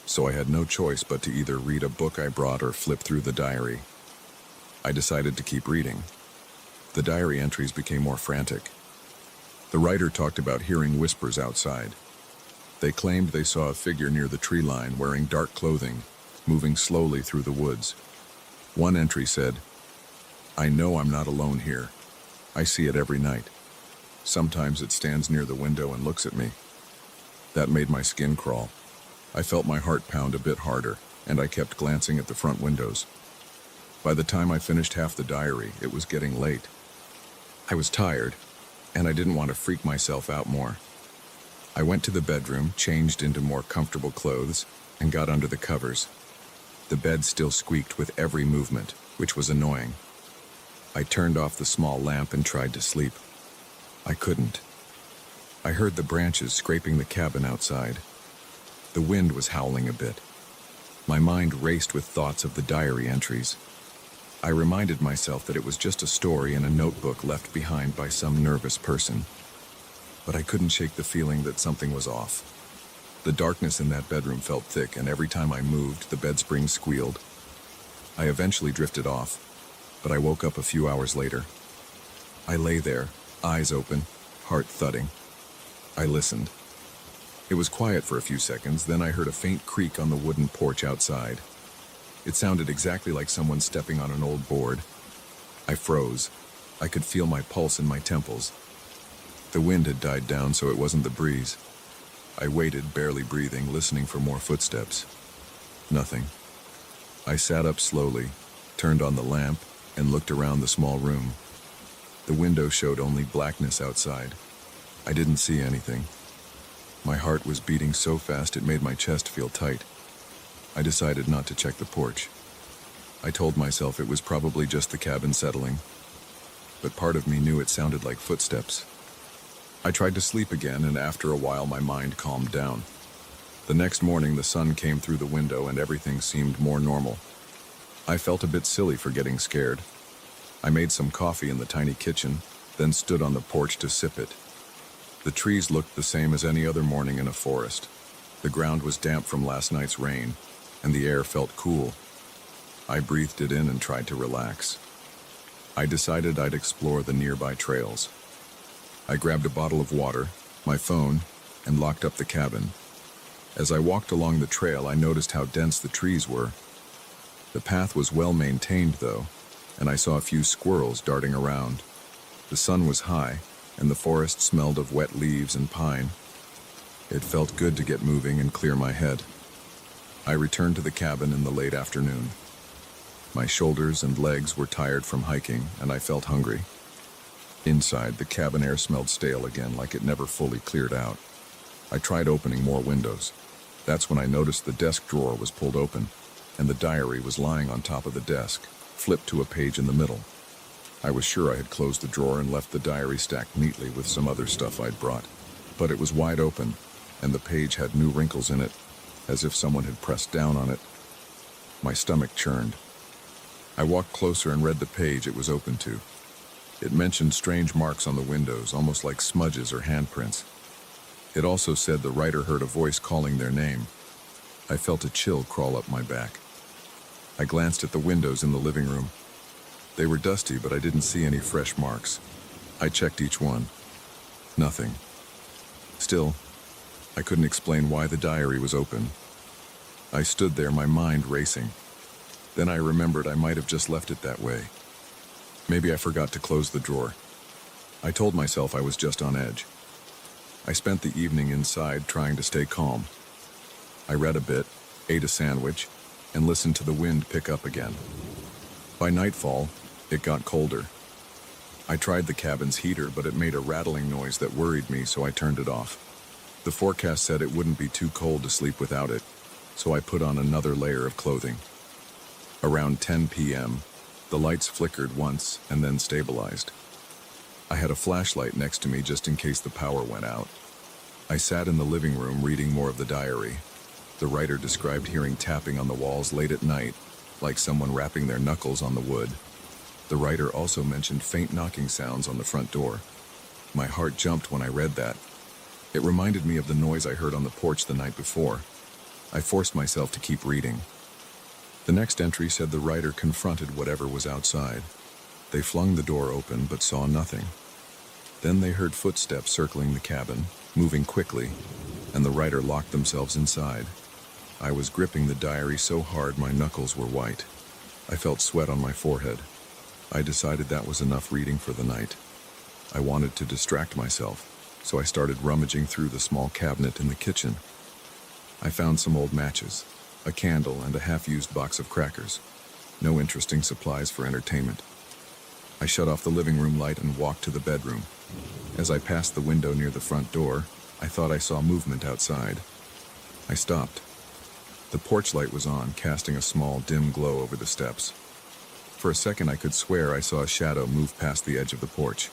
So I had no choice but to either read a book I brought or flip through the diary. I decided to keep reading. The diary entries became more frantic. The writer talked about hearing whispers outside. They claimed they saw a figure near the tree line wearing dark clothing, moving slowly through the woods. One entry said, "I know I'm not alone here. I see it every night. Sometimes it stands near the window and looks at me." That made my skin crawl. I felt my heart pound a bit harder, and I kept glancing at the front windows. By the time I finished half the diary, it was getting late. I was tired, and I didn't want to freak myself out more. I went to the bedroom, changed into more comfortable clothes, and got under the covers. The bed still squeaked with every movement, which was annoying. I turned off the small lamp and tried to sleep. I couldn't. I heard the branches scraping the cabin outside. The wind was howling a bit. My mind raced with thoughts of the diary entries. I reminded myself that it was just a story in a notebook left behind by some nervous person. But I couldn't shake the feeling that something was off. The darkness in that bedroom felt thick, and every time I moved, the bed springs squealed. I eventually drifted off, but I woke up a few hours later. I lay there, eyes open, heart thudding. I listened. It was quiet for a few seconds, then I heard a faint creak on the wooden porch outside. It sounded exactly like someone stepping on an old board. I froze. I could feel my pulse in my temples. The wind had died down, so it wasn't the breeze. I waited, barely breathing, listening for more footsteps. Nothing. I sat up slowly, turned on the lamp, and looked around the small room. The window showed only blackness outside. I didn't see anything. My heart was beating so fast it made my chest feel tight. I decided not to check the porch. I told myself it was probably just the cabin settling, but part of me knew it sounded like footsteps. I tried to sleep again, and after a while my mind calmed down. The next morning the sun came through the window and everything seemed more normal. I felt a bit silly for getting scared. I made some coffee in the tiny kitchen, then stood on the porch to sip it. The trees looked the same as any other morning in a forest. The ground was damp from last night's rain, and the air felt cool. I breathed it in and tried to relax. I decided I'd explore the nearby trails. I grabbed a bottle of water, my phone, and locked up the cabin. As I walked along the trail, I noticed how dense the trees were. The path was well maintained, though, and I saw a few squirrels darting around. The sun was high, and the forest smelled of wet leaves and pine. It felt good to get moving and clear my head. I returned to the cabin in the late afternoon. My shoulders and legs were tired from hiking, and I felt hungry. Inside, the cabin air smelled stale again, like it never fully cleared out. I tried opening more windows. That's when I noticed the desk drawer was pulled open, and the diary was lying on top of the desk, flipped to a page in the middle. I was sure I had closed the drawer and left the diary stacked neatly with some other stuff I'd brought. But it was wide open, and the page had new wrinkles in it, as if someone had pressed down on it. My stomach churned. I walked closer and read the page it was open to. It mentioned strange marks on the windows, almost like smudges or handprints. It also said the writer heard a voice calling their name. I felt a chill crawl up my back. I glanced at the windows in the living room. They were dusty, but I didn't see any fresh marks. I checked each one. Nothing. Still, I couldn't explain why the diary was open. I stood there, my mind racing. Then I remembered I might have just left it that way. Maybe I forgot to close the drawer. I told myself I was just on edge. I spent the evening inside trying to stay calm. I read a bit, ate a sandwich, and listened to the wind pick up again. By nightfall, it got colder. I tried the cabin's heater, but it made a rattling noise that worried me, so I turned it off. The forecast said it wouldn't be too cold to sleep without it, so I put on another layer of clothing. Around 10 p.m., the lights flickered once and then stabilized. I had a flashlight next to me just in case the power went out. I sat in the living room reading more of the diary. The writer described hearing tapping on the walls late at night, like someone rapping their knuckles on the wood. The writer also mentioned faint knocking sounds on the front door. My heart jumped when I read that. It reminded me of the noise I heard on the porch the night before. I forced myself to keep reading. The next entry said the writer confronted whatever was outside. They flung the door open but saw nothing. Then they heard footsteps circling the cabin, moving quickly, and the writer locked themselves inside. I was gripping the diary so hard my knuckles were white. I felt sweat on my forehead. I decided that was enough reading for the night. I wanted to distract myself, so I started rummaging through the small cabinet in the kitchen. I found some old matches, a candle, and a half-used box of crackers. No interesting supplies for entertainment. I shut off the living room light and walked to the bedroom. As I passed the window near the front door, I thought I saw movement outside. I stopped. The porch light was on, casting a small, dim glow over the steps. For a second I could swear I saw a shadow move past the edge of the porch.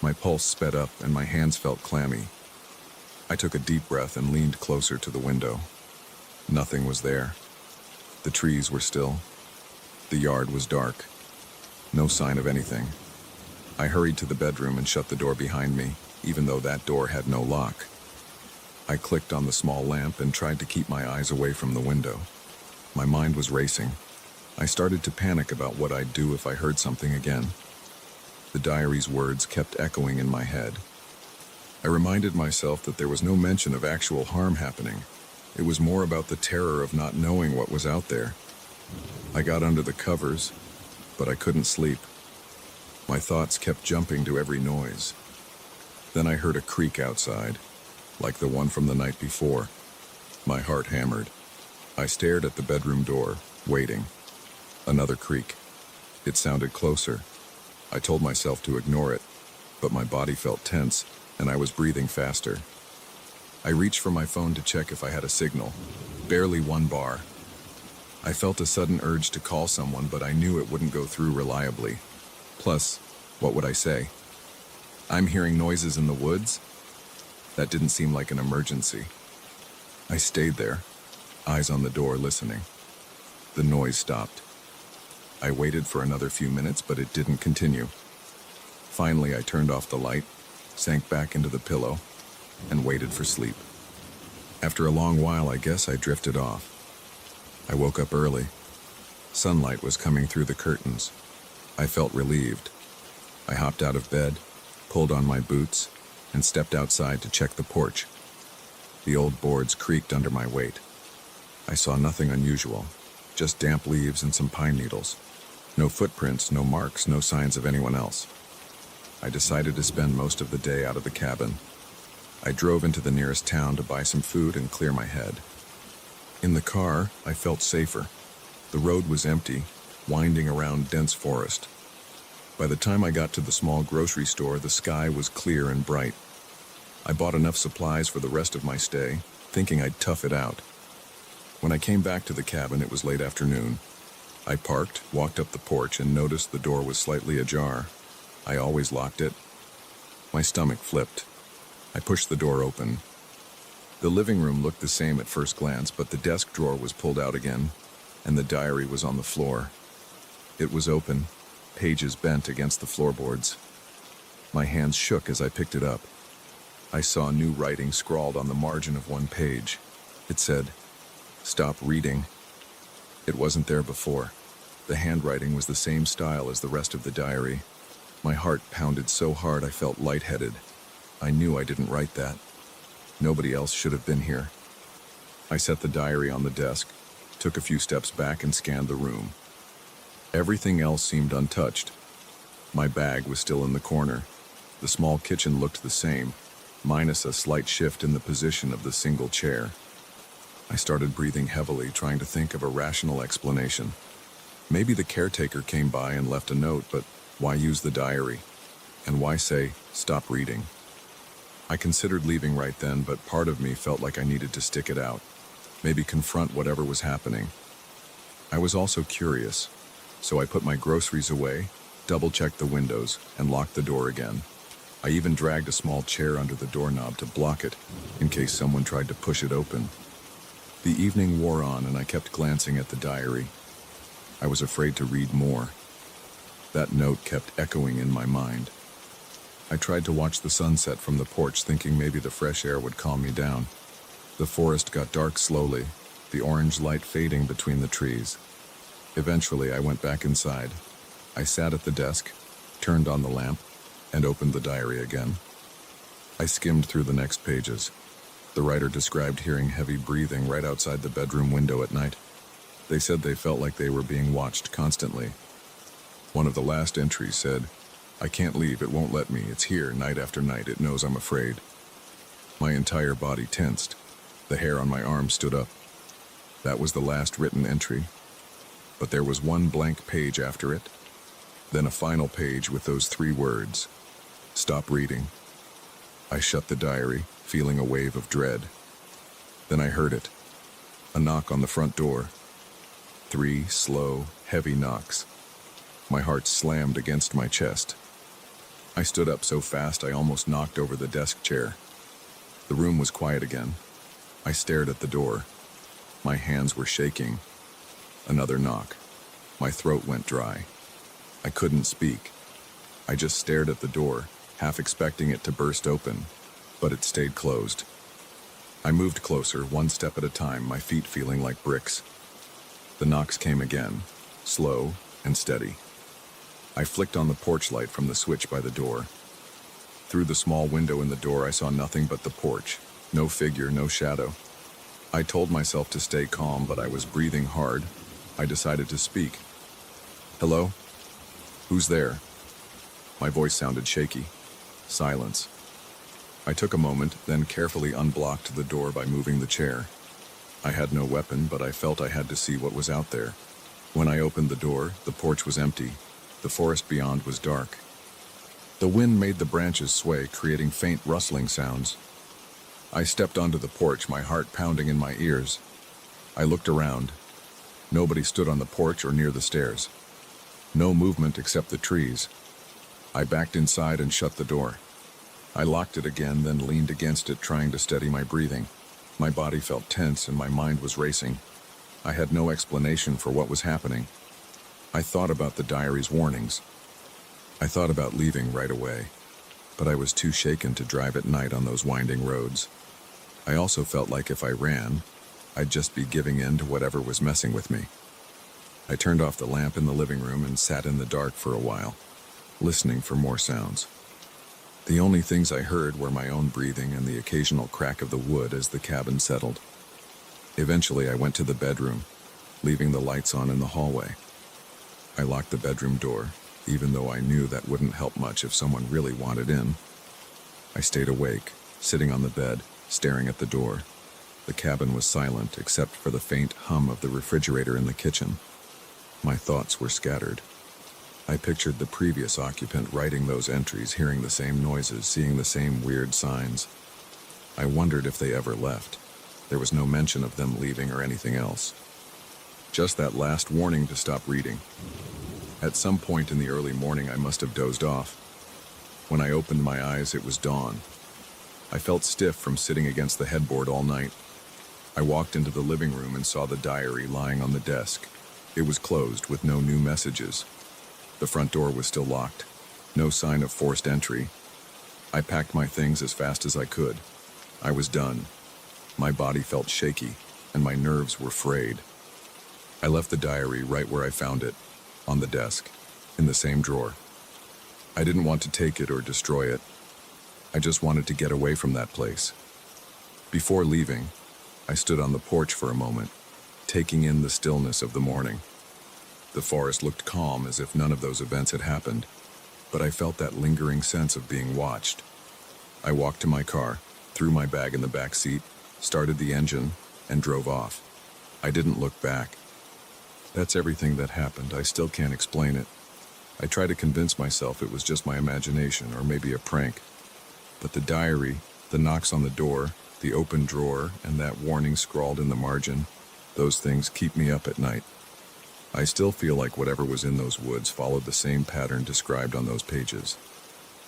My pulse sped up and my hands felt clammy. I took a deep breath and leaned closer to the window. Nothing was there. The trees were still. The yard was dark. No sign of anything. I hurried to the bedroom and shut the door behind me, even though that door had no lock. I clicked on the small lamp and tried to keep my eyes away from the window. My mind was racing. I started to panic about what I'd do if I heard something again. The diary's words kept echoing in my head. I reminded myself that there was no mention of actual harm happening. It was more about the terror of not knowing what was out there. I got under the covers, but I couldn't sleep. My thoughts kept jumping to every noise. Then I heard a creak outside, like the one from the night before. My heart hammered. I stared at the bedroom door, waiting. Another creak. It sounded closer. I told myself to ignore it, but my body felt tense, and I was breathing faster. I reached for my phone to check if I had a signal. Barely one bar. I felt a sudden urge to call someone, but I knew it wouldn't go through reliably. Plus, what would I say? I'm hearing noises in the woods? That didn't seem like an emergency. I stayed there, eyes on the door, listening. The noise stopped. I waited for another few minutes, but it didn't continue. Finally, I turned off the light, sank back into the pillow, and waited for sleep. After a long while, I guess I drifted off. I woke up early. Sunlight was coming through the curtains. I felt relieved. I hopped out of bed, pulled on my boots, and stepped outside to check the porch. The old boards creaked under my weight. I saw nothing unusual, just damp leaves and some pine needles. No footprints, no marks, no signs of anyone else. I decided to spend most of the day out of the cabin. I drove into the nearest town to buy some food and clear my head. In the car, I felt safer. The road was empty, winding around dense forest. By the time I got to the small grocery store, the sky was clear and bright. I bought enough supplies for the rest of my stay, thinking I'd tough it out. When I came back to the cabin, it was late afternoon. I parked, walked up the porch, and noticed the door was slightly ajar. I always locked it. My stomach flipped. I pushed the door open. The living room looked the same at first glance, but the desk drawer was pulled out again, and the diary was on the floor. It was open, pages bent against the floorboards. My hands shook as I picked it up. I saw new writing scrawled on the margin of one page. It said, "Stop reading." It wasn't there before. The handwriting was the same style as the rest of the diary. My heart pounded so hard I felt lightheaded. I knew I didn't write that. Nobody else should have been here. I set the diary on the desk, took a few steps back and scanned the room. Everything else seemed untouched. My bag was still in the corner. The small kitchen looked the same, minus a slight shift in the position of the single chair. I started breathing heavily, trying to think of a rational explanation. Maybe the caretaker came by and left a note, but why use the diary? And why say, stop reading? I considered leaving right then, but part of me felt like I needed to stick it out. Maybe confront whatever was happening. I was also curious, so I put my groceries away, double-checked the windows, and locked the door again. I even dragged a small chair under the doorknob to block it, in case someone tried to push it open. The evening wore on, and I kept glancing at the diary. I was afraid to read more. That note kept echoing in my mind. I tried to watch the sunset from the porch, thinking maybe the fresh air would calm me down. The forest got dark slowly, the orange light fading between the trees. Eventually, I went back inside. I sat at the desk, turned on the lamp, and opened the diary again. I skimmed through the next pages. The writer described hearing heavy breathing right outside the bedroom window at night. They said they felt like they were being watched constantly. One of the last entries said, "I can't leave, it won't let me. It's here night after night. It knows I'm afraid." My entire body tensed. The hair on my arm stood up. That was the last written entry. But there was one blank page after it. Then a final page with those 3 words, "Stop reading." I shut the diary, feeling a wave of dread. Then I heard it. A knock on the front door. 3 slow, heavy knocks. My heart slammed against my chest. I stood up so fast I almost knocked over the desk chair. The room was quiet again. I stared at the door. My hands were shaking. Another knock. My throat went dry. I couldn't speak. I just stared at the door, half expecting it to burst open, but it stayed closed. I moved closer, one step at a time, my feet feeling like bricks. The knocks came again, slow and steady. I flicked on the porch light from the switch by the door. Through the small window in the door, I saw nothing but the porch. No figure, no shadow. I told myself to stay calm, but I was breathing hard. I decided to speak. "Hello? Who's there?" My voice sounded shaky. Silence. I took a moment, then carefully unblocked the door by moving the chair. I had no weapon, but I felt I had to see what was out there. When I opened the door, the porch was empty. The forest beyond was dark. The wind made the branches sway, creating faint rustling sounds. I stepped onto the porch, my heart pounding in my ears. I looked around. Nobody stood on the porch or near the stairs. No movement except the trees. I backed inside and shut the door. I locked it again, then leaned against it, trying to steady my breathing. My body felt tense and my mind was racing. I had no explanation for what was happening. I thought about the diary's warnings. I thought about leaving right away, but I was too shaken to drive at night on those winding roads. I also felt like if I ran, I'd just be giving in to whatever was messing with me. I turned off the lamp in the living room and sat in the dark for a while, listening for more sounds. The only things I heard were my own breathing and the occasional crack of the wood as the cabin settled. Eventually, I went to the bedroom, leaving the lights on in the hallway. I locked the bedroom door, even though I knew that wouldn't help much if someone really wanted in. I stayed awake, sitting on the bed, staring at the door. The cabin was silent except for the faint hum of the refrigerator in the kitchen. My thoughts were scattered. I pictured the previous occupant writing those entries, hearing the same noises, seeing the same weird signs. I wondered if they ever left. There was no mention of them leaving or anything else. Just that last warning to stop reading. At some point in the early morning, I must have dozed off. When I opened my eyes, it was dawn. I felt stiff from sitting against the headboard all night. I walked into the living room and saw the diary lying on the desk. It was closed with no new messages. The front door was still locked. No sign of forced entry. I packed my things as fast as I could. I was done. My body felt shaky, and my nerves were frayed. I left the diary right where I found it, on the desk, in the same drawer. I didn't want to take it or destroy it. I just wanted to get away from that place. Before leaving, I stood on the porch for a moment, taking in the stillness of the morning. The forest looked calm, as if none of those events had happened, but I felt that lingering sense of being watched. I walked to my car, threw my bag in the back seat, started the engine, and drove off. I didn't look back. That's everything that happened. I still can't explain it. I try to convince myself it was just my imagination or maybe a prank. But the diary, the knocks on the door, the open drawer, and that warning scrawled in the margin, those things keep me up at night. I still feel like whatever was in those woods followed the same pattern described on those pages.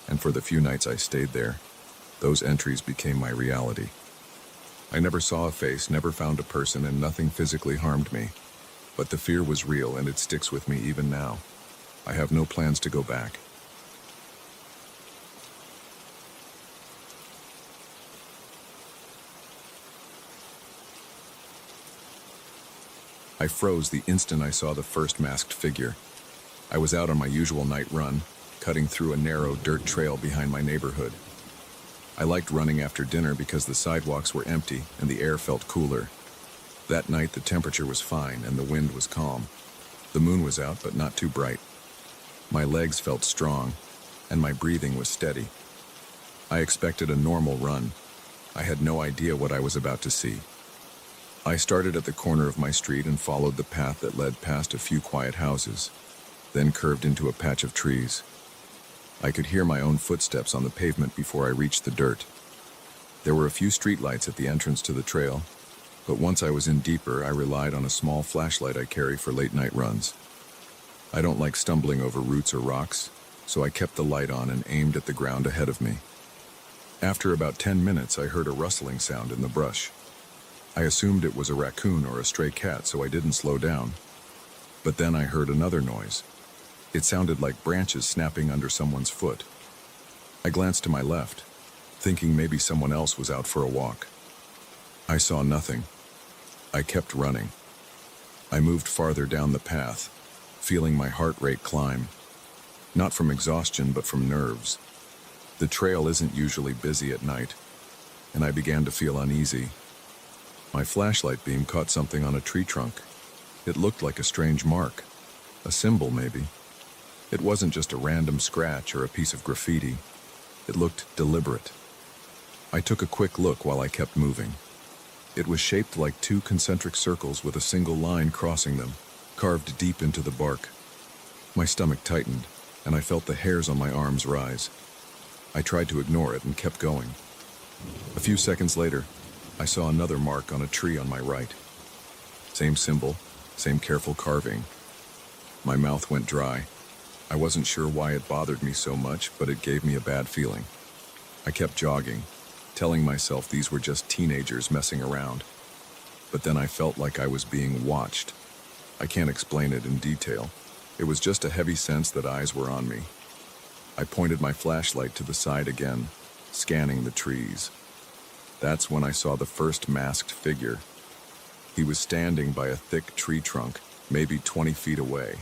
And for the few nights I stayed there, those entries became my reality. I never saw a face, never found a person, and nothing physically harmed me. But the fear was real, and it sticks with me even now. I have no plans to go back. I froze the instant I saw the first masked figure. I was out on my usual night run, cutting through a narrow dirt trail behind my neighborhood. I liked running after dinner because the sidewalks were empty and the air felt cooler. That night the temperature was fine and the wind was calm. The moon was out, but not too bright. My legs felt strong, and my breathing was steady. I expected a normal run. I had no idea what I was about to see. I started at the corner of my street and followed the path that led past a few quiet houses, then curved into a patch of trees. I could hear my own footsteps on the pavement before I reached the dirt. There were a few streetlights at the entrance to the trail, but once I was in deeper, I relied on a small flashlight I carry for late-night runs. I don't like stumbling over roots or rocks, so I kept the light on and aimed at the ground ahead of me. After about 10 minutes, I heard a rustling sound in the brush. I assumed it was a raccoon or a stray cat, so I didn't slow down. But then I heard another noise. It sounded like branches snapping under someone's foot. I glanced to my left, thinking maybe someone else was out for a walk. I saw nothing. I kept running. I moved farther down the path, feeling my heart rate climb. Not from exhaustion, but from nerves. The trail isn't usually busy at night, and I began to feel uneasy. My flashlight beam caught something on a tree trunk. It looked like a strange mark. A symbol, maybe. It wasn't just a random scratch or a piece of graffiti. It looked deliberate. I took a quick look while I kept moving. It was shaped like two concentric circles with a single line crossing them, carved deep into the bark. My stomach tightened, and I felt the hairs on my arms rise. I tried to ignore it and kept going. A few seconds later, I saw another mark on a tree on my right. Same symbol, same careful carving. My mouth went dry. I wasn't sure why it bothered me so much, but it gave me a bad feeling. I kept jogging, telling myself these were just teenagers messing around. But then I felt like I was being watched. I can't explain it in detail. It was just a heavy sense that eyes were on me. I pointed my flashlight to the side again, scanning the trees. That's when I saw the first masked figure. He was standing by a thick tree trunk, maybe 20 feet away.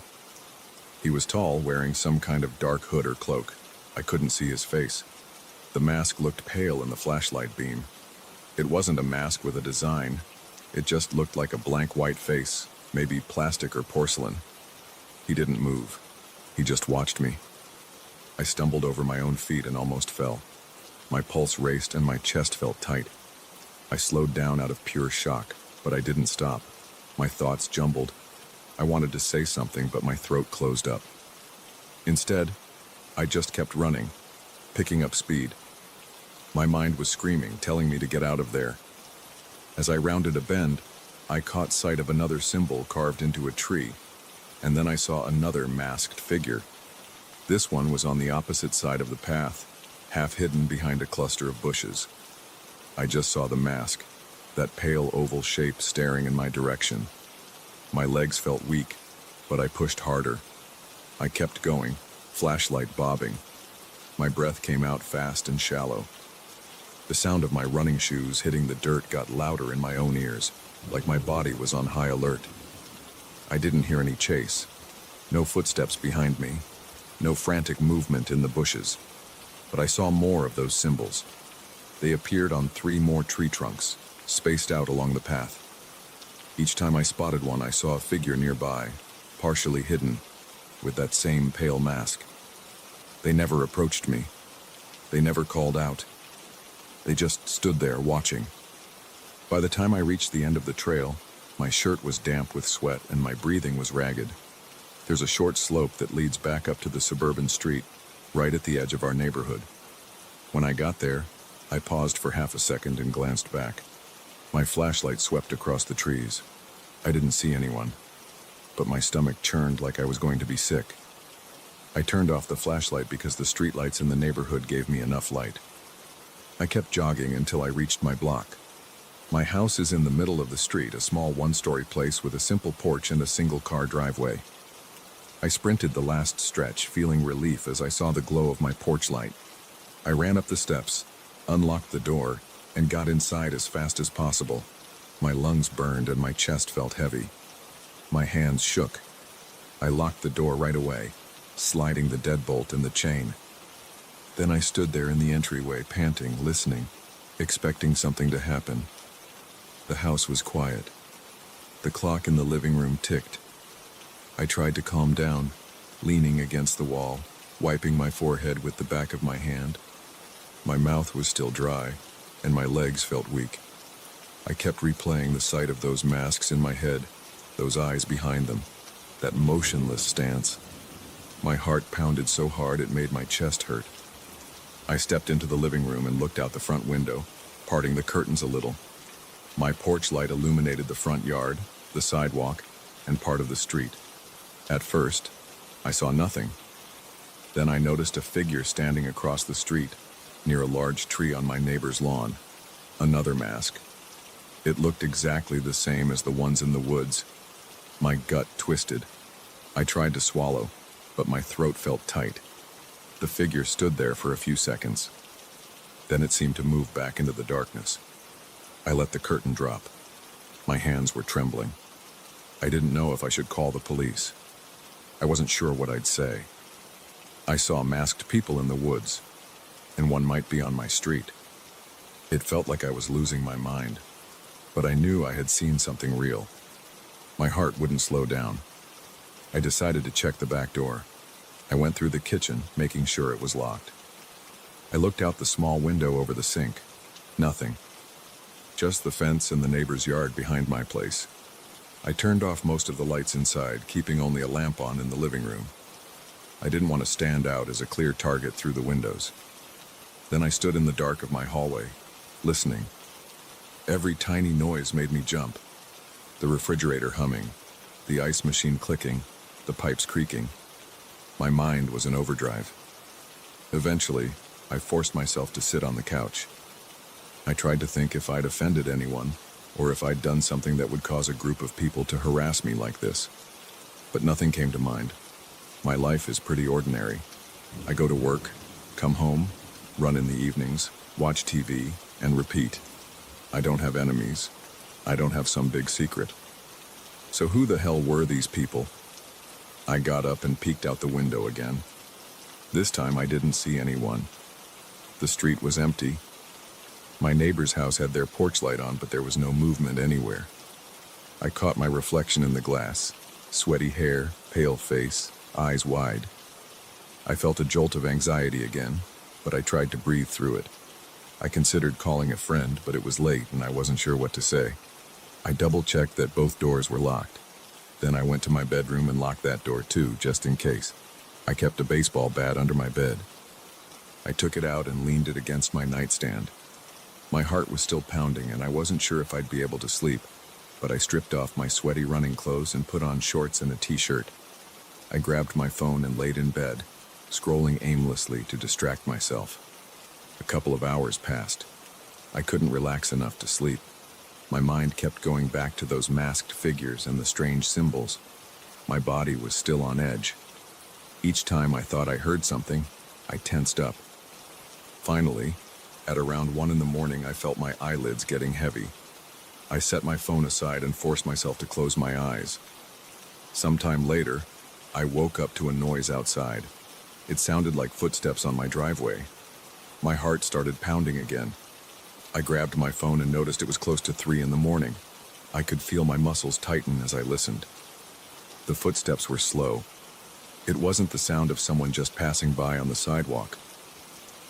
He was tall, wearing some kind of dark hood or cloak. I couldn't see his face. The mask looked pale in the flashlight beam. It wasn't a mask with a design. It just looked like a blank white face, maybe plastic or porcelain. He didn't move. He just watched me. I stumbled over my own feet and almost fell. My pulse raced and my chest felt tight. I slowed down out of pure shock, but I didn't stop. My thoughts jumbled. I wanted to say something, but my throat closed up. Instead, I just kept running, picking up speed. My mind was screaming, telling me to get out of there. As I rounded a bend, I caught sight of another symbol carved into a tree, and then I saw another masked figure. This one was on the opposite side of the path, half hidden behind a cluster of bushes. I just saw the mask, that pale oval shape staring in my direction. My legs felt weak, but I pushed harder. I kept going, flashlight bobbing. My breath came out fast and shallow. The sound of my running shoes hitting the dirt got louder in my own ears, like my body was on high alert. I didn't hear any chase. No footsteps behind me, no frantic movement in the bushes. But I saw more of those symbols. They appeared on 3 more tree trunks, spaced out along the path. Each time I spotted one, I saw a figure nearby, partially hidden, with that same pale mask. They never approached me. They never called out. They just stood there watching. By the time I reached the end of the trail, my shirt was damp with sweat and my breathing was ragged. There's a short slope that leads back up to the suburban street, right at the edge of our neighborhood. When I got there, I paused for half a second and glanced back. My flashlight swept across the trees. I didn't see anyone, but my stomach churned like I was going to be sick. I turned off the flashlight because the streetlights in the neighborhood gave me enough light. I kept jogging until I reached my block. My house is in the middle of the street, a small 1-story place with a simple porch and a single-car driveway. I sprinted the last stretch, feeling relief as I saw the glow of my porch light. I ran up the steps, unlocked the door, and got inside as fast as possible. My lungs burned and my chest felt heavy. My hands shook. I locked the door right away, sliding the deadbolt and the chain. Then I stood there in the entryway, panting, listening, expecting something to happen. The house was quiet. The clock in the living room ticked. I tried to calm down, leaning against the wall, wiping my forehead with the back of my hand. My mouth was still dry, and my legs felt weak. I kept replaying the sight of those masks in my head, those eyes behind them, that motionless stance. My heart pounded so hard it made my chest hurt. I stepped into the living room and looked out the front window, parting the curtains a little. My porch light illuminated the front yard, the sidewalk, and part of the street. At first, I saw nothing. Then I noticed a figure standing across the street, near a large tree on my neighbor's lawn. Another mask. It looked exactly the same as the ones in the woods. My gut twisted. I tried to swallow, but my throat felt tight. The figure stood there for a few seconds. Then it seemed to move back into the darkness. I let the curtain drop. My hands were trembling. I didn't know if I should call the police. I wasn't sure what I'd say. I saw masked people in the woods, and one might be on my street. It felt like I was losing my mind, but I knew I had seen something real. My heart wouldn't slow down. I decided to check the back door. I went through the kitchen, making sure it was locked. I looked out the small window over the sink. Nothing. Just the fence and the neighbor's yard behind my place. I turned off most of the lights inside, keeping only a lamp on in the living room. I didn't want to stand out as a clear target through the windows. Then I stood in the dark of my hallway, listening. Every tiny noise made me jump. The refrigerator humming, the ice machine clicking, the pipes creaking. My mind was in overdrive. Eventually, I forced myself to sit on the couch. I tried to think if I'd offended anyone, or if I'd done something that would cause a group of people to harass me like this. But nothing came to mind. My life is pretty ordinary. I go to work, come home, run in the evenings, watch TV, and repeat. I don't have enemies. I don't have some big secret. So who the hell were these people? I got up and peeked out the window again. This time I didn't see anyone. The street was empty. My neighbor's house had their porch light on, but there was no movement anywhere. I caught my reflection in the glass. Sweaty hair, pale face, eyes wide. I felt a jolt of anxiety again, but I tried to breathe through it. I considered calling a friend, but it was late and I wasn't sure what to say. I double-checked that both doors were locked. Then I went to my bedroom and locked that door too, just in case. I kept a baseball bat under my bed. I took it out and leaned it against my nightstand. My heart was still pounding and I wasn't sure if I'd be able to sleep, but I stripped off my sweaty running clothes and put on shorts and a t-shirt. I grabbed my phone and laid in bed, scrolling aimlessly to distract myself. A couple of hours passed. I couldn't relax enough to sleep. My mind kept going back to those masked figures and the strange symbols. My body was still on edge. Each time I thought I heard something, I tensed up. Finally, at around 1 in the morning, I felt my eyelids getting heavy. I set my phone aside and forced myself to close my eyes. Sometime later, I woke up to a noise outside. It sounded like footsteps on my driveway. My heart started pounding again. I grabbed my phone and noticed it was close to 3 in the morning. I could feel my muscles tighten as I listened. The footsteps were slow. It wasn't the sound of someone just passing by on the sidewalk.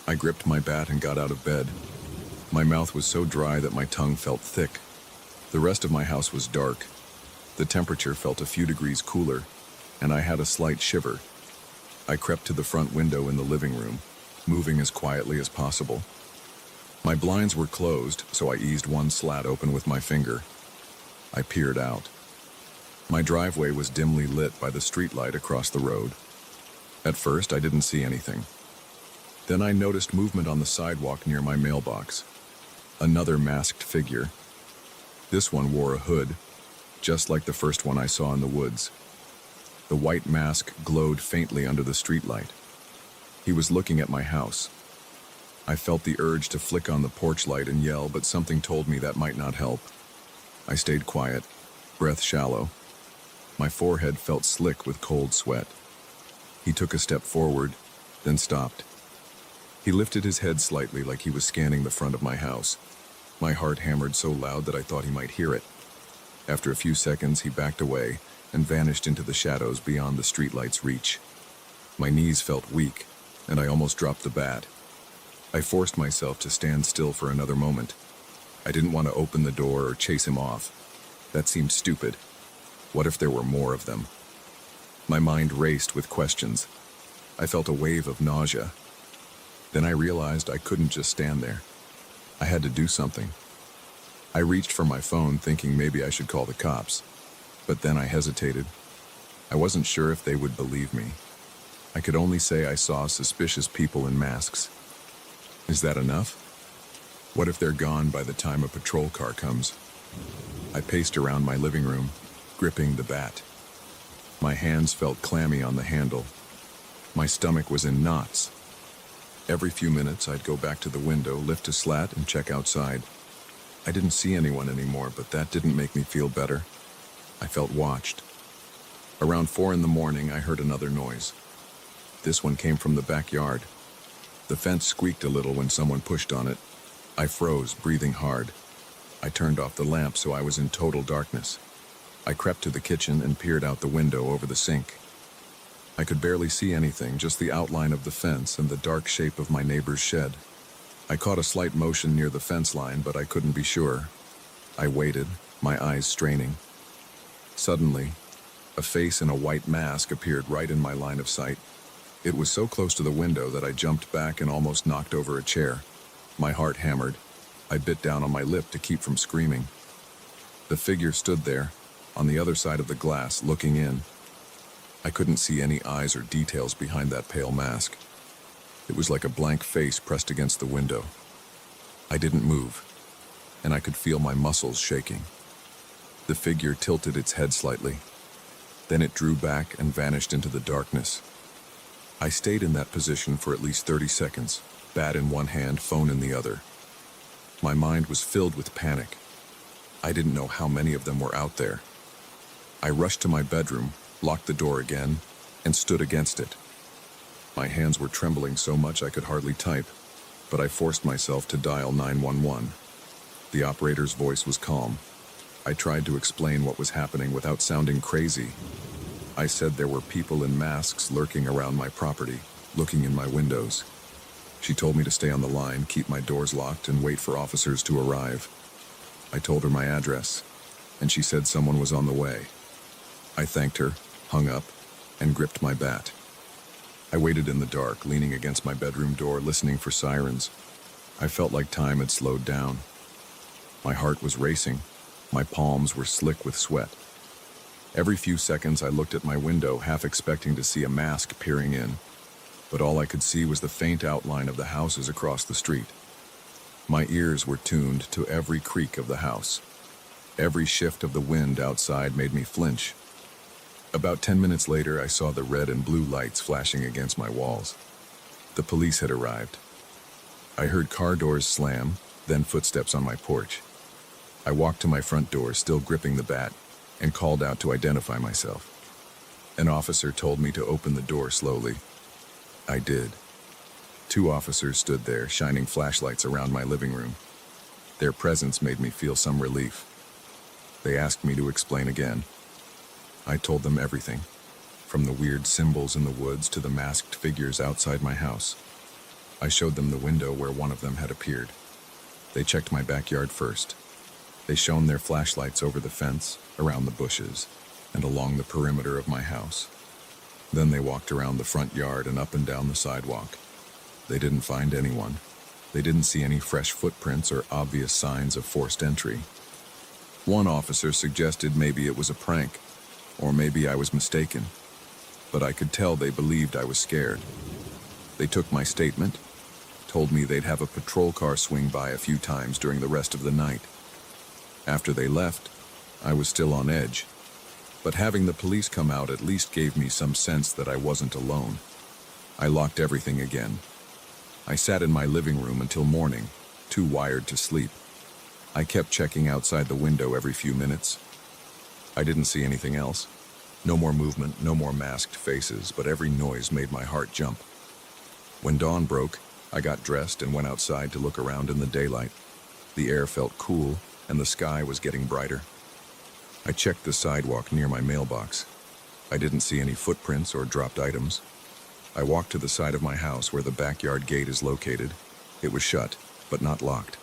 I gripped my bat and got out of bed. My mouth was so dry that my tongue felt thick. The rest of my house was dark. The temperature felt a few degrees cooler, and I had a slight shiver. I crept to the front window in the living room, moving as quietly as possible. My blinds were closed, so I eased one slat open with my finger. I peered out. My driveway was dimly lit by the streetlight across the road. At first, I didn't see anything. Then I noticed movement on the sidewalk near my mailbox. Another masked figure. This one wore a hood, just like the first one I saw in the woods. The white mask glowed faintly under the streetlight. He was looking at my house. I felt the urge to flick on the porch light and yell, but something told me that might not help. I stayed quiet, breath shallow. My forehead felt slick with cold sweat. He took a step forward, then stopped. He lifted his head slightly like he was scanning the front of my house. My heart hammered so loud that I thought he might hear it. After a few seconds, he backed away and vanished into the shadows beyond the streetlight's reach. My knees felt weak, and I almost dropped the bat. I forced myself to stand still for another moment. I didn't want to open the door or chase him off. That seemed stupid. What if there were more of them? My mind raced with questions. I felt a wave of nausea. Then I realized I couldn't just stand there. I had to do something. I reached for my phone thinking maybe I should call the cops. But then I hesitated. I wasn't sure if they would believe me. I could only say I saw suspicious people in masks. Is that enough? What if they're gone by the time a patrol car comes? I paced around my living room, gripping the bat. My hands felt clammy on the handle. My stomach was in knots. Every few minutes, I'd go back to the window, lift a slat, and check outside. I didn't see anyone anymore, but that didn't make me feel better. I felt watched. Around 4 in the morning, I heard another noise. This one came from the backyard. The fence squeaked a little when someone pushed on it. I froze, breathing hard. I turned off the lamp so I was in total darkness. I crept to the kitchen and peered out the window over the sink. I could barely see anything, just the outline of the fence and the dark shape of my neighbor's shed. I caught a slight motion near the fence line, but I couldn't be sure. I waited, my eyes straining. Suddenly, a face in a white mask appeared right in my line of sight. It was so close to the window that I jumped back and almost knocked over a chair. My heart hammered. I bit down on my lip to keep from screaming. The figure stood there, on the other side of the glass, looking in. I couldn't see any eyes or details behind that pale mask. It was like a blank face pressed against the window. I didn't move, and I could feel my muscles shaking. The figure tilted its head slightly. Then it drew back and vanished into the darkness. I stayed in that position for at least 30 seconds, bat in one hand, phone in the other. My mind was filled with panic. I didn't know how many of them were out there. I rushed to my bedroom, locked the door again, and stood against it. My hands were trembling so much I could hardly type, but I forced myself to dial 911. The operator's voice was calm. I tried to explain what was happening without sounding crazy. I said there were people in masks lurking around my property, looking in my windows. She told me to stay on the line, keep my doors locked, and wait for officers to arrive. I told her my address, and she said someone was on the way. I thanked her, hung up, and gripped my bat. I waited in the dark, leaning against my bedroom door, listening for sirens. I felt like time had slowed down. My heart was racing. My palms were slick with sweat. Every few seconds, I looked at my window, half expecting to see a mask peering in, but all I could see was the faint outline of the houses across the street. My ears were tuned to every creak of the house. Every shift of the wind outside made me flinch. About 10 minutes later, I saw the red and blue lights flashing against my walls. The police had arrived. I heard car doors slam, then footsteps on my porch. I walked to my front door, still gripping the bat, and called out to identify myself. An officer told me to open the door slowly. I did. Two officers stood there, shining flashlights around my living room. Their presence made me feel some relief. They asked me to explain again. I told them everything, from the weird symbols in the woods to the masked figures outside my house. I showed them the window where one of them had appeared. They checked my backyard first. They shone their flashlights over the fence, around the bushes, and along the perimeter of my house. Then they walked around the front yard and up and down the sidewalk. They didn't find anyone. They didn't see any fresh footprints or obvious signs of forced entry. One officer suggested maybe it was a prank, or maybe I was mistaken, but I could tell they believed I was scared. They took my statement, told me they'd have a patrol car swing by a few times during the rest of the night. After they left, I was still on edge, but having the police come out at least gave me some sense that I wasn't alone. I locked everything again. I sat in my living room until morning, too wired to sleep. I kept checking outside the window every few minutes. I didn't see anything else. No more movement, no more masked faces, but every noise made my heart jump. When dawn broke, I got dressed and went outside to look around in the daylight. The air felt cool, and the sky was getting brighter. I checked the sidewalk near my mailbox. I didn't see any footprints or dropped items. I walked to the side of my house where the backyard gate is located. It was shut, but not locked.